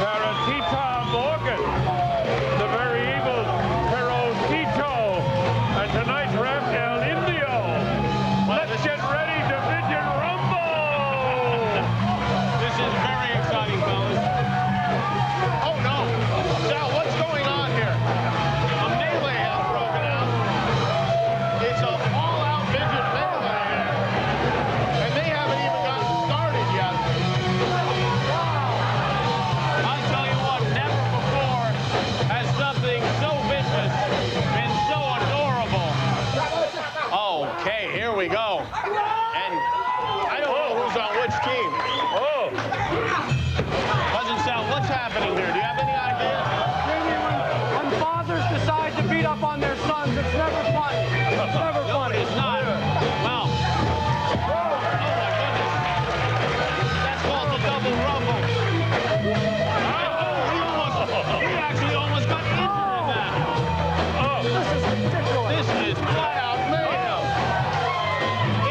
Paratita Morgan, the very evil Perotito, and tonight's rep El Indio. Let's get ready to Midget Rumble! This is very exciting, fellas. Oh no! Sal, what's going on here? A melee has broken out. It's a all-out midget melee here. And they haven't even gotten started yet. I tell you what, never before has something so vicious been so adorable. Okay, here we go. And I don't know who's on which team. Oh. Cousin Sal, what's happening here? Do you have any idea? When fathers decide to beat up on their sons, it's never funny. It's never funny. It's not. Well. Oh, my goodness. That's called the double rumble. He actually almost got injured in that. Oh. This is ridiculous. This is flat out mayhem.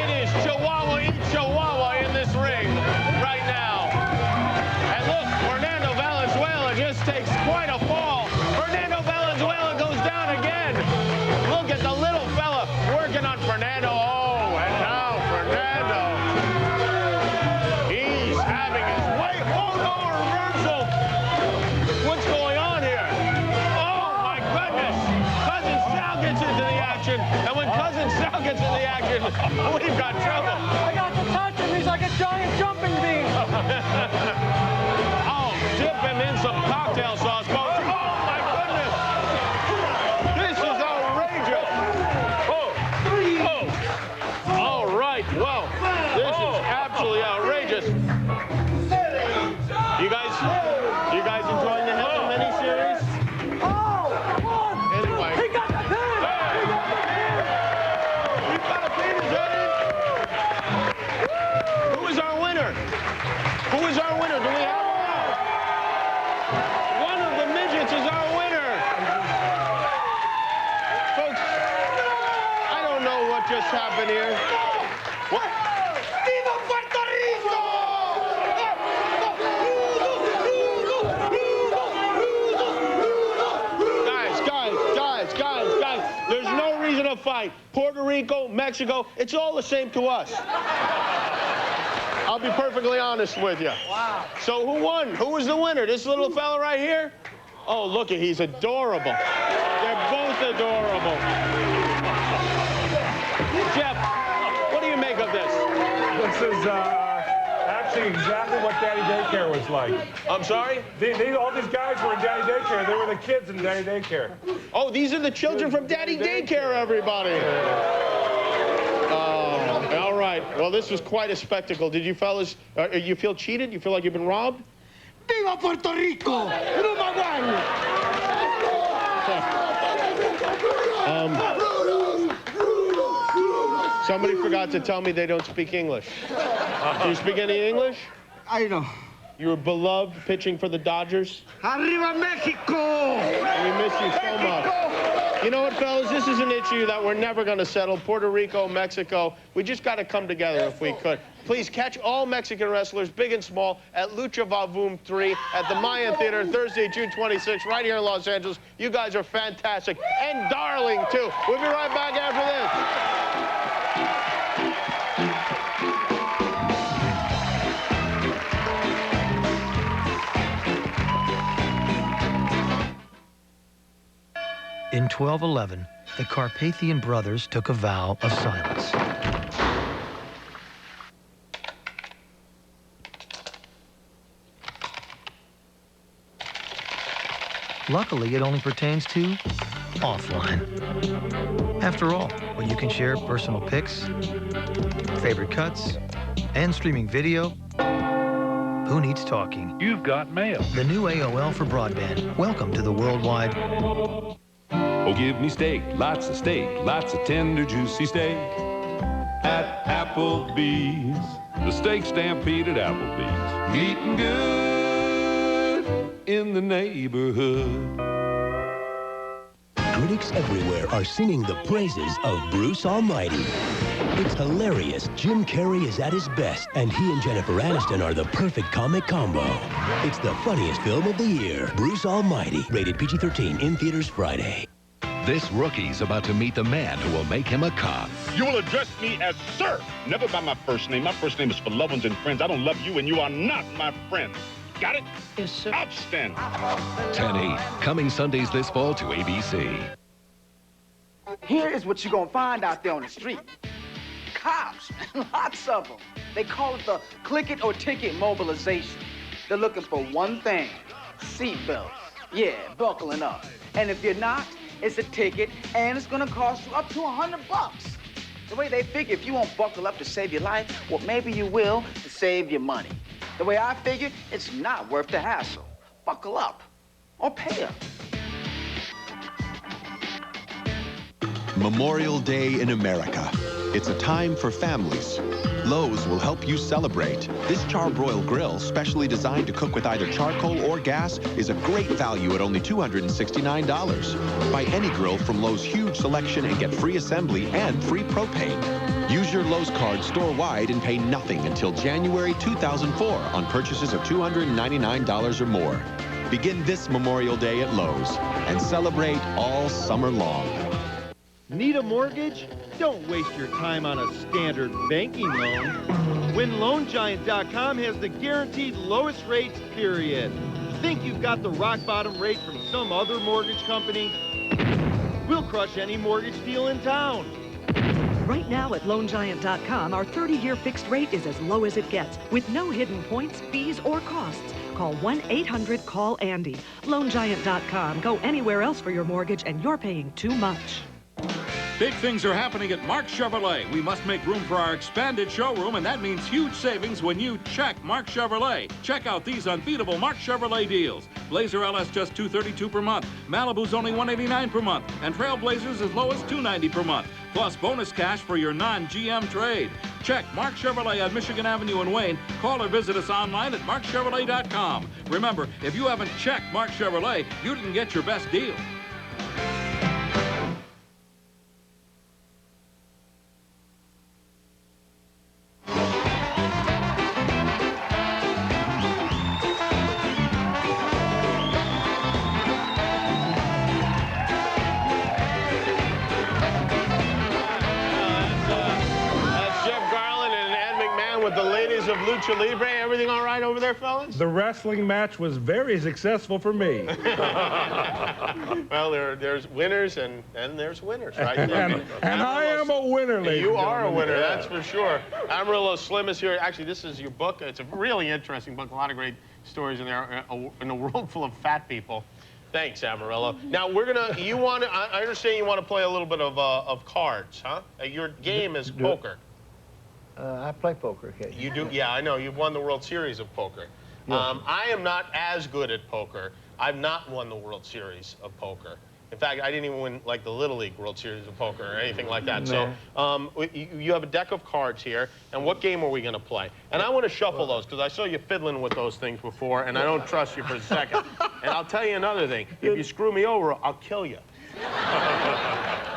It is Chihuahua eat Chihuahua in this ring right now. And look, Fernando Valenzuela just takes quite a fall. Fernando Valenzuela goes down again. Look at the little fella working on Fernando. Oh, and now Fernando. He's having his way. Oh, no, a reversal. What's going on here? Oh, my goodness. Cousin Sal gets into the action. And when Cousin Sal gets into the action, we've got trouble. I got to touch him. He's like a giant jumping bean. Oh, dip him in some cocktail sauce, folks. Oh, my goodness. This is outrageous. All right. Well, this is absolutely outrageous. You guys enjoying the Heavy miniseries? Anyway. He got the pin. He got a pin, is that it? Who is our winner? Who is our winner? Do we have one? One of the midgets is our winner. Folks, I don't know what just happened here. What? ¡Viva Puerto Rico! Guys, there's no reason to fight. Puerto Rico, Mexico, it's all the same to us. I'll be perfectly honest with you. Wow. So who won? Who was the winner? This little fella right here? Oh, look, he's adorable. They're both adorable. Jeff, what do you make of this? This is actually exactly what Daddy Daycare was like. I'm sorry? All these guys were in Daddy Daycare. They were the kids in Daddy Daycare. Oh, these are the children from Daddy Daycare, everybody. All right. Well, this was quite a spectacle. Did you fellas, you feel cheated? You feel like you've been robbed? Viva Puerto Rico! Somebody forgot to tell me they don't speak English. Do you speak any English? I know. You were beloved pitching for the Dodgers? Arriba Mexico! We miss you so much. You know what, fellas? This is an issue that we're never going to settle. Puerto Rico, Mexico. We just got to come together if we could. Please catch all Mexican wrestlers, big and small, at Lucha Vavoom 3 at the Mayan Theater, Thursday, June 26th, right here in Los Angeles. You guys are fantastic. And darling, too. We'll be right back after this. In 1211, the Carpathian brothers took a vow of silence. Luckily, it only pertains to offline. After all, when you can share personal pics, favorite cuts, and streaming video, who needs talking? You've got mail. The new AOL for broadband. Welcome to the worldwide... Oh, give me steak, lots of tender, juicy steak at Applebee's. The steak stampede at Applebee's. Eating good in the neighborhood. Critics everywhere are singing the praises of Bruce Almighty. It's hilarious. Jim Carrey is at his best, and he and Jennifer Aniston are the perfect comic combo. It's the funniest film of the year. Bruce Almighty, rated PG-13, in theaters Friday. This rookie's about to meet the man who will make him a cop. You will address me as sir, never by my first name. My first name is for loved ones and friends. I don't love you, and you are not my friend. Got it? Yes, sir. Outstanding. 10/8, coming Sundays this fall to ABC. Here is what you're gonna find out there on the street. Cops, lots of them. They call it the click it or ticket mobilization. They're looking for one thing, seatbelts. Yeah, buckling up. And if you're not, it's a ticket, and it's gonna cost you up to $100. The way they figure, if you won't buckle up to save your life, well, maybe you will to save your money. The way I figure, it's not worth the hassle. Buckle up, or pay up. Memorial Day in America. It's a time for families. Lowe's will help you celebrate. This Charbroil grill, specially designed to cook with either charcoal or gas, is a great value at only $269. Buy any grill from Lowe's huge selection and get free assembly and free propane. Use your Lowe's card store-wide and pay nothing until January 2004 on purchases of $299 or more. Begin this Memorial Day at Lowe's and celebrate all summer long. Need a mortgage? Don't waste your time on a standard banking loan. When LoanGiant.com has the guaranteed lowest rates, period. Think you've got the rock bottom rate from some other mortgage company? We'll crush any mortgage deal in town. Right now at LoanGiant.com, our 30-year fixed rate is as low as it gets, with no hidden points, fees, or costs. Call 1-800-CALL-ANDY. LoanGiant.com. Go anywhere else for your mortgage, and you're paying too much. Big things are happening at Mark Chevrolet. We must make room for our expanded showroom, and that means huge savings when you check Mark Chevrolet. Check out these unbeatable Mark Chevrolet deals. Blazer LS just $232 per month. Malibu's only $189 per month. And Trailblazers as low as $290 per month. Plus bonus cash for your non-GM trade. Check Mark Chevrolet on Michigan Avenue in Wayne. Call or visit us online at markchevrolet.com. Remember, if you haven't checked Mark Chevrolet, you didn't get your best deal. With the ladies of Lucha Libre, everything all right over there, fellas? The wrestling match was very successful for me. Well, there's winners and there's winners, right? and I am a winner, ladies You and are a gentlemen. winner, that's for sure. Amarillo Slim is here. Actually, this is your book. It's a really interesting book. A lot of great stories in there in a world full of fat people. Thanks, Amarillo. Now, we're going to, I understand you want to play a little bit of cards, huh? Your game is poker. I play poker occasionally. You do? Yeah, I know. You've won the World Series of poker. Yes. I am not as good at poker. I've not won the World Series of poker. In fact, I didn't even win, like, the Little League World Series of poker or anything like that. No. So you have a deck of cards here, and what game are we going to play? And I want to shuffle those, because I saw you fiddling with those things before, and I don't trust you for a second. And I'll tell you another thing. If you screw me over, I'll kill you.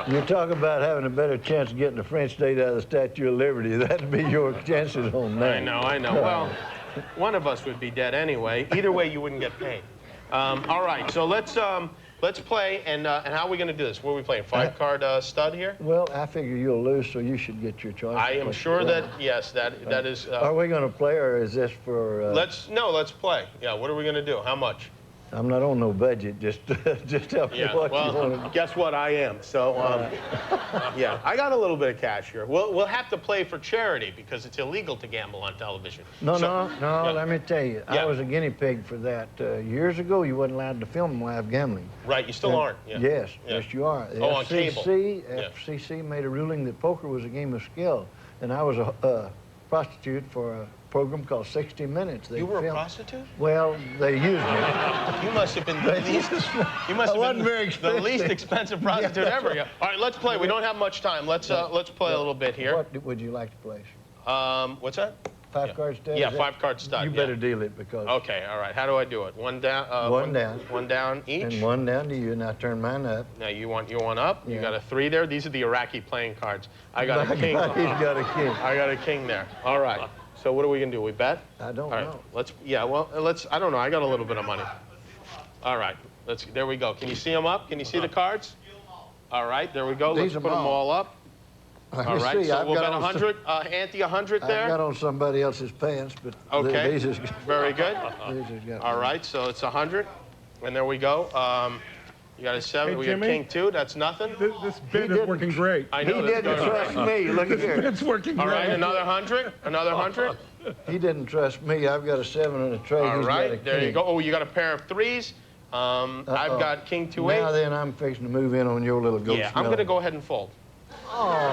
You talk about having a better chance of getting the French state out of the Statue of Liberty. That'd be your chances on that. I know. Well, one of us would be dead anyway. Either way, you wouldn't get paid. All right, so let's play, and how are we going to do this? What are we playing, five-card stud here? Well, I figure you'll lose, so you should get your choice. I am sure that, yes, that is... Are we going to play, or is this for... Let's play. Yeah, what are we going to do? How much? I'm not on no budget, just tell me what you want to... Guess what, I am. So, yeah, I got a little bit of cash here. We'll have to play for charity because it's illegal to gamble on television. No, let me tell you. Yeah. I was a guinea pig for that. Years ago, you wasn't allowed to film live gambling. Right, you still aren't. Yeah. Yes, yes, you are. The on cable. FCC made a ruling that poker was a game of skill, and I was a prostitute for a program called 60 Minutes. You were a prostitute? Well, they used me. You must have been the least. You must have been the least expensive prostitute ever. Yeah. All right, let's play. We don't have much time. Let's play a little bit here. What would you like to play? What's that? Five-card stud? Yeah, five-card stud. You better deal it because... Okay, all right. How do I do it? One down. One down. One down each. And one down to you. Now turn mine up. Now you want one up. Yeah. You got a 3 there. These are the Iraqi playing cards. I got a king. He's got a king. I got a king there. All right. So what are we gonna do? We bet? I don't know. Let's. I don't know. I got a little bit of money. All right. There we go. Can you see them up? Can you see the cards? All right. There we go. Let's put them all up. All right. So we'll bet 100. Ante 100 there. I got on somebody else's pants, but okay. These is very good. These all right. So it's 100, and there we go. You got a 7. Hey, we Jimmy, got king 2. That's nothing. This bid is working great. I know. He didn't trust me. Look at here. It's working all great. right. Another 100. Another 100. He didn't trust me. I've got a 7 and a trade. All He's right. got a There king. you go. Oh, you got a pair of 3s. I've got king 2-8. Now then, I'm fixing to move in on your little goat. Yeah, I'm going to go ahead and fold. Coward!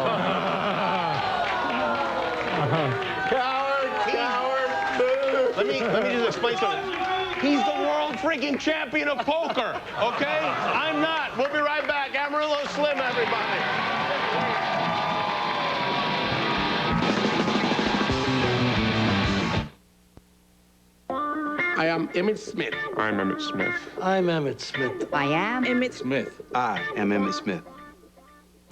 Boo! Let me just explain something. He's the world freaking champion of poker, okay? I'm not. We'll be right back. Amarillo Slim, everybody. I am Emmett Smith. I'm Emmett Smith. I'm Emmett Smith. I am Emmett Smith. I am Emmett Smith.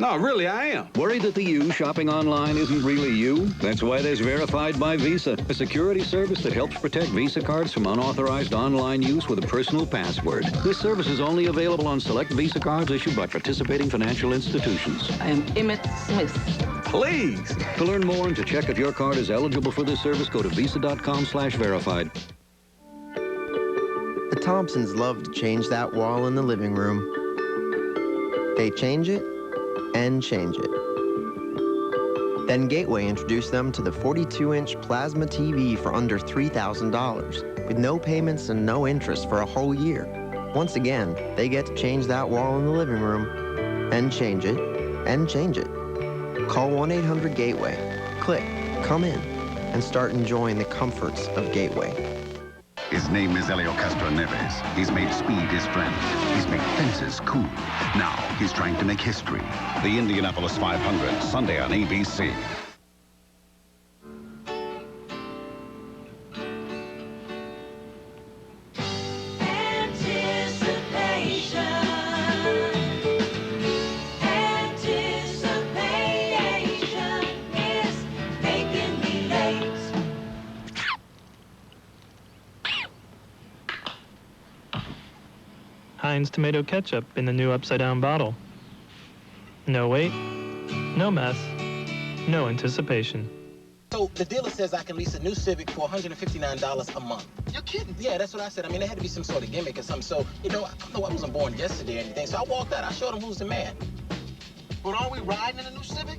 No, really, I am. Worried that the you shopping online isn't really you? That's why there's Verified by Visa, a security service that helps protect Visa cards from unauthorized online use with a personal password. This service is only available on select Visa cards issued by participating financial institutions. I am Emmett Smith. Please. To learn more and to check if your card is eligible for this service, go to visa.com/verified. The Thompsons love to change that wall in the living room. They change it and change it. Then Gateway introduced them to the 42-inch plasma TV for under $3,000 with no payments and no interest for a whole year. Once again, they get to change that wall in the living room and change it and change it. Call 1-800-GATEWAY, click Come In, and start enjoying the comforts of Gateway. His name is Elio Castro Neves. He's made speed his friend. He's made fences cool. Now he's trying to make history. The Indianapolis 500, Sunday on ABC. Heinz tomato ketchup in the new upside-down bottle. No wait, no mess, no anticipation. So the dealer says I can lease a new Civic for $159 a month. You're kidding? Yeah, that's what I said. I mean, there had to be some sort of gimmick or something. So, you know, I wasn't born yesterday or anything. So I walked out. I showed him who's the man. But aren't we riding in a new Civic?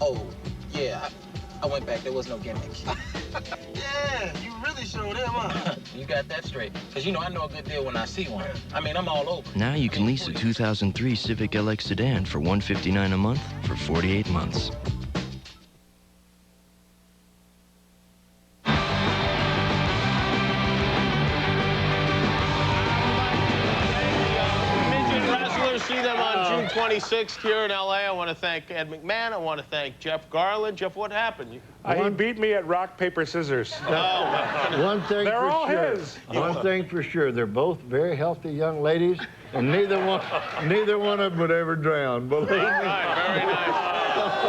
Oh, yeah. I went back. There was no gimmick. Yeah, you really showed him, huh? You got that straight. Because, you know, I know a good deal when I see one. I mean, I'm all over. Now you can lease a 2003 Civic LX sedan for $159 a month for 48 months. See them on June 26th here in L.A. I want to thank Ed McMahon. I want to thank Jeff Garlin. Jeff, what happened? He beat me at rock, paper, scissors. One thing They're for all sure. his. One thing for sure. They're both very healthy young ladies, and neither one of them would ever drown. Believe me. All right, very nice.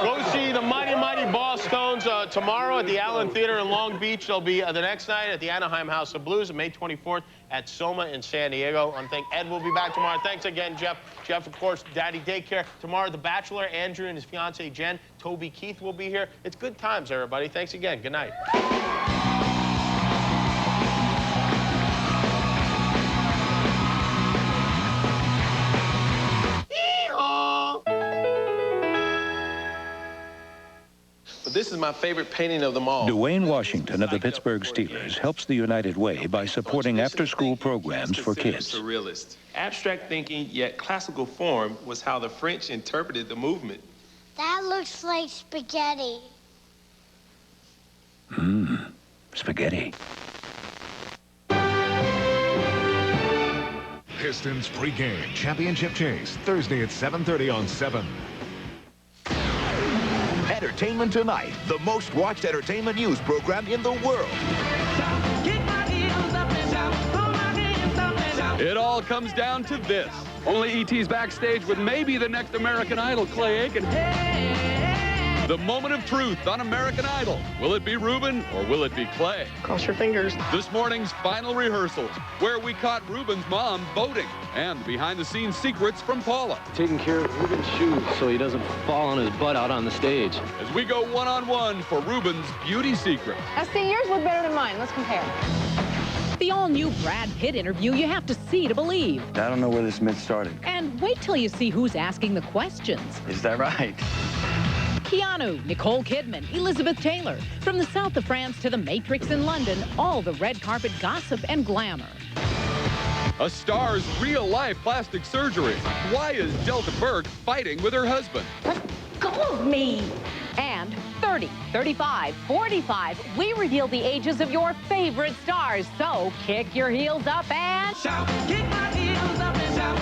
Go see the Mighty Mighty Boss Stones tomorrow at the Allen Theater in Long Beach. They'll be the next night at the Anaheim House of Blues on May 24th at Soma in San Diego. I think Ed will be back tomorrow. Thanks again, Jeff. Jeff, of course, Daddy Daycare. Tomorrow, The Bachelor, Andrew and his fiancee Jen. Toby Keith will be here. It's good times, everybody. Thanks again. Good night. But this is my favorite painting of them all. Dwayne Washington of the Pittsburgh Steelers helps the United Way by supporting after-school programs for kids. Surrealist. Abstract thinking, yet classical form, was how the French interpreted the movement. That looks like spaghetti. Spaghetti. Pistons pregame championship chase, Thursday at 7:30 on 7. Entertainment Tonight, the most watched entertainment news program in the world. It all comes down to this. Only E.T.'s backstage with maybe the next American Idol, Clay Aiken. The moment of truth on American Idol. Will it be Ruben or will it be Clay? Cross your fingers. This morning's final rehearsals, where we caught Ruben's mom voting, and behind-the-scenes secrets from Paula. Taking care of Ruben's shoes so he doesn't fall on his butt out on the stage. As we go one-on-one for Ruben's beauty secret. Now, see, yours look better than mine. Let's compare. The all-new Brad Pitt interview you have to see to believe. I don't know where this myth started. And wait till you see who's asking the questions. Is that right? Keanu, Nicole Kidman, Elizabeth Taylor. From the south of France to the Matrix in London, all the red carpet gossip and glamour. A star's real-life plastic surgery. Why is Delta Burke fighting with her husband? Let go of me. And 30, 35, 45, we reveal the ages of your favorite stars. So kick your heels up and shout. Kick my heels up and shout.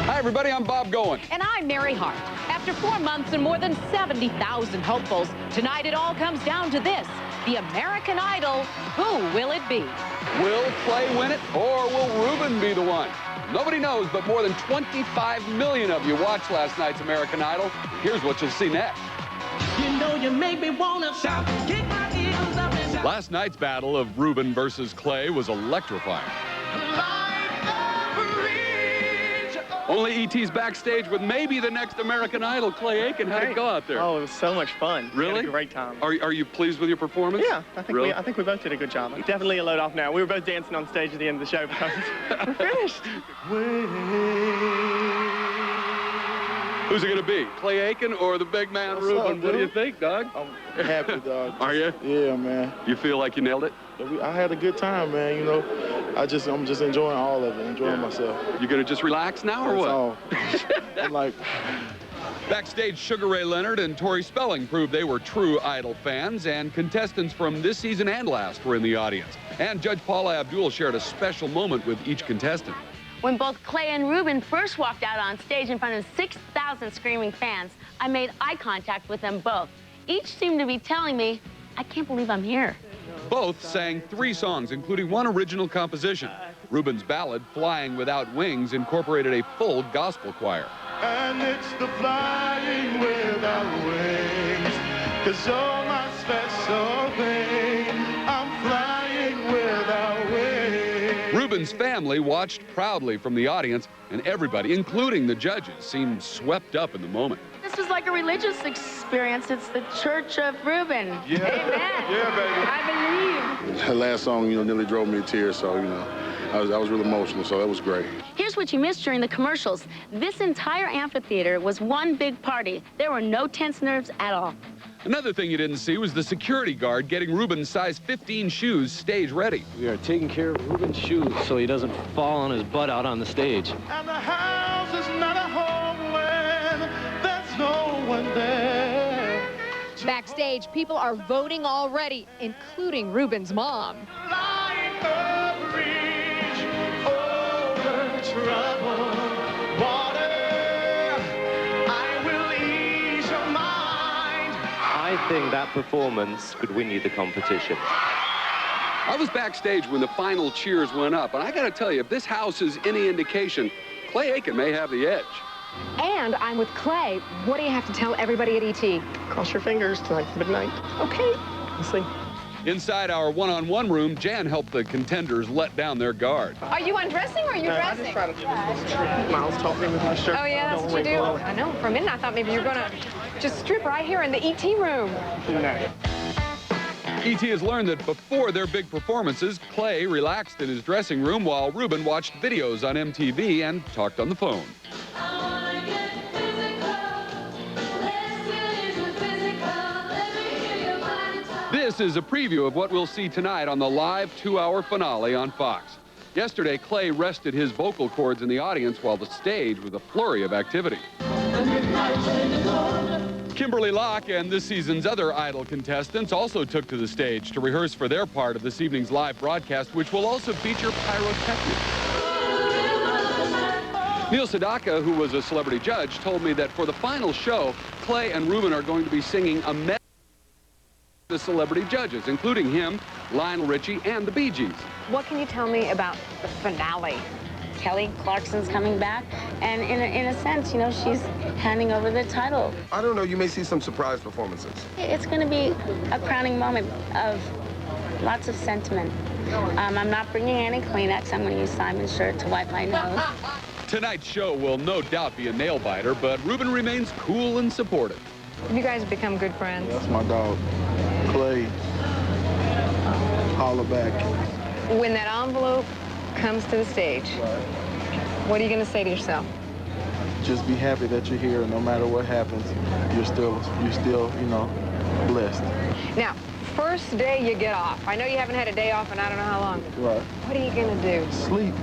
Hi, everybody. I'm Bob Goen. And I'm Mary Hart. After 4 months and more than 70,000 hopefuls, tonight it all comes down to this. The American Idol, who will it be? Will Clay win it, or will Ruben be the one? Nobody knows, but more than 25 million of you watched last night's American Idol. Here's what you'll see next. You know you make me wanna shout, kick my heels up and shout. Last night's battle of Ruben versus Clay was electrifying. Only E.T.'s backstage with maybe the next American Idol, Clay Aiken. How'd it go out there? Oh, it was so much fun. Really? We had a great time. Are you pleased with your performance? Yeah, I think we both did a good job. Definitely a load off now. We were both dancing on stage at the end of the show because we're finished. Who's it going to be? Clay Aiken or the big man, Ruben? What do you think, Doug? I'm happy, dog. Are you? Yeah, man. You feel like you nailed it? I had a good time, man. You know, I'm just enjoying all of it, enjoying myself. You gonna just relax now, or what? I'm like. Backstage, Sugar Ray Leonard and Tori Spelling proved they were true Idol fans, and contestants from this season and last were in the audience. And Judge Paula Abdul shared a special moment with each contestant. When both Clay and Ruben first walked out on stage in front of 6,000 screaming fans, I made eye contact with them both. Each seemed to be telling me, I can't believe I'm here. Both sang 3 songs, including one original composition. Ruben's ballad, Flying Without Wings, incorporated a full gospel choir. And it's the flying without wings, 'cause you're my special thing. I'm flying without wings. Ruben's family watched proudly from the audience, and everybody, including the judges, seemed swept up in the moment. This was like a religious experience. It's the Church of Ruben. Yeah. Amen. Yeah, baby. I believe. That last song, nearly drove me to tears, so, I was really emotional, so that was great. Here's what you missed during the commercials. This entire amphitheater was one big party. There were no tense nerves at all. Another thing you didn't see was the security guard getting Ruben's size 15 shoes stage ready. We are taking care of Ruben's shoes so he doesn't fall on his butt out on the stage. And the house is not a home when there's no one there. Backstage, people are voting already, including Ruben's mom. Like a bridge over troubled water, I will ease your mind. I think that performance could win you the competition. I was backstage when the final cheers went up, and I gotta tell you, if this house is any indication, Clay Aiken may have the edge. And I'm with Clay. What do you have to tell everybody at ET? Cross your fingers tonight, midnight. Okay. Let's see. Inside our one-on-one room, Jan helped the contenders let down their guard. Are you undressing or are you dressing? Miles taught me with my shirt. Oh, yeah, that's what you do. I know. For a minute, I thought maybe you were going to just strip right here in the ET room. No. E.T. has learned that before their big performances, Clay relaxed in his dressing room while Ruben watched videos on MTV and talked on the phone. This is a preview of what we'll see tonight on the live 2-hour finale on Fox. Yesterday, Clay rested his vocal cords in the audience while the stage was a flurry of activity. Kimberly Locke and this season's other Idol contestants also took to the stage to rehearse for their part of this evening's live broadcast, which will also feature pyrotechnics. Neil Sedaka, who was a celebrity judge, told me that for the final show, Clay and Ruben are going to be singing a medley of the celebrity judges, including him, Lionel Richie, and the Bee Gees. What can you tell me about the finale? Kelly Clarkson's coming back, and in a sense, she's handing over the title. I don't know, you may see some surprise performances. It's going to be a crowning moment of lots of sentiment. I'm not bringing any Kleenex. I'm going to use Simon's shirt to wipe my nose. Tonight's show will no doubt be a nail-biter, but Ruben remains cool and supportive. You guys have become good friends. That's my dog, Clay. Holla back. When that envelope comes to the stage, what are you going to say to yourself? Just be happy that you're here, no matter what happens. You're still, blessed. Now, first day you get off. I know you haven't had a day off in I don't know how long. Right. What are you going to do? Sleep.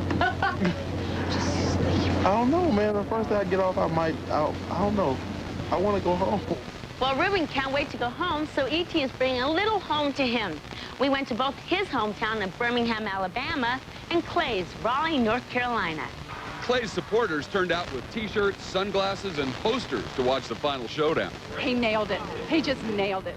I don't know, man. The first day I get off, I don't know. I want to go home. Well, Ruben can't wait to go home, so E.T. is bringing a little home to him. We went to both his hometown of Birmingham, Alabama, and Clay's, Raleigh, North Carolina. Clay's supporters turned out with T-shirts, sunglasses, and posters to watch the final showdown. He nailed it. He just nailed it.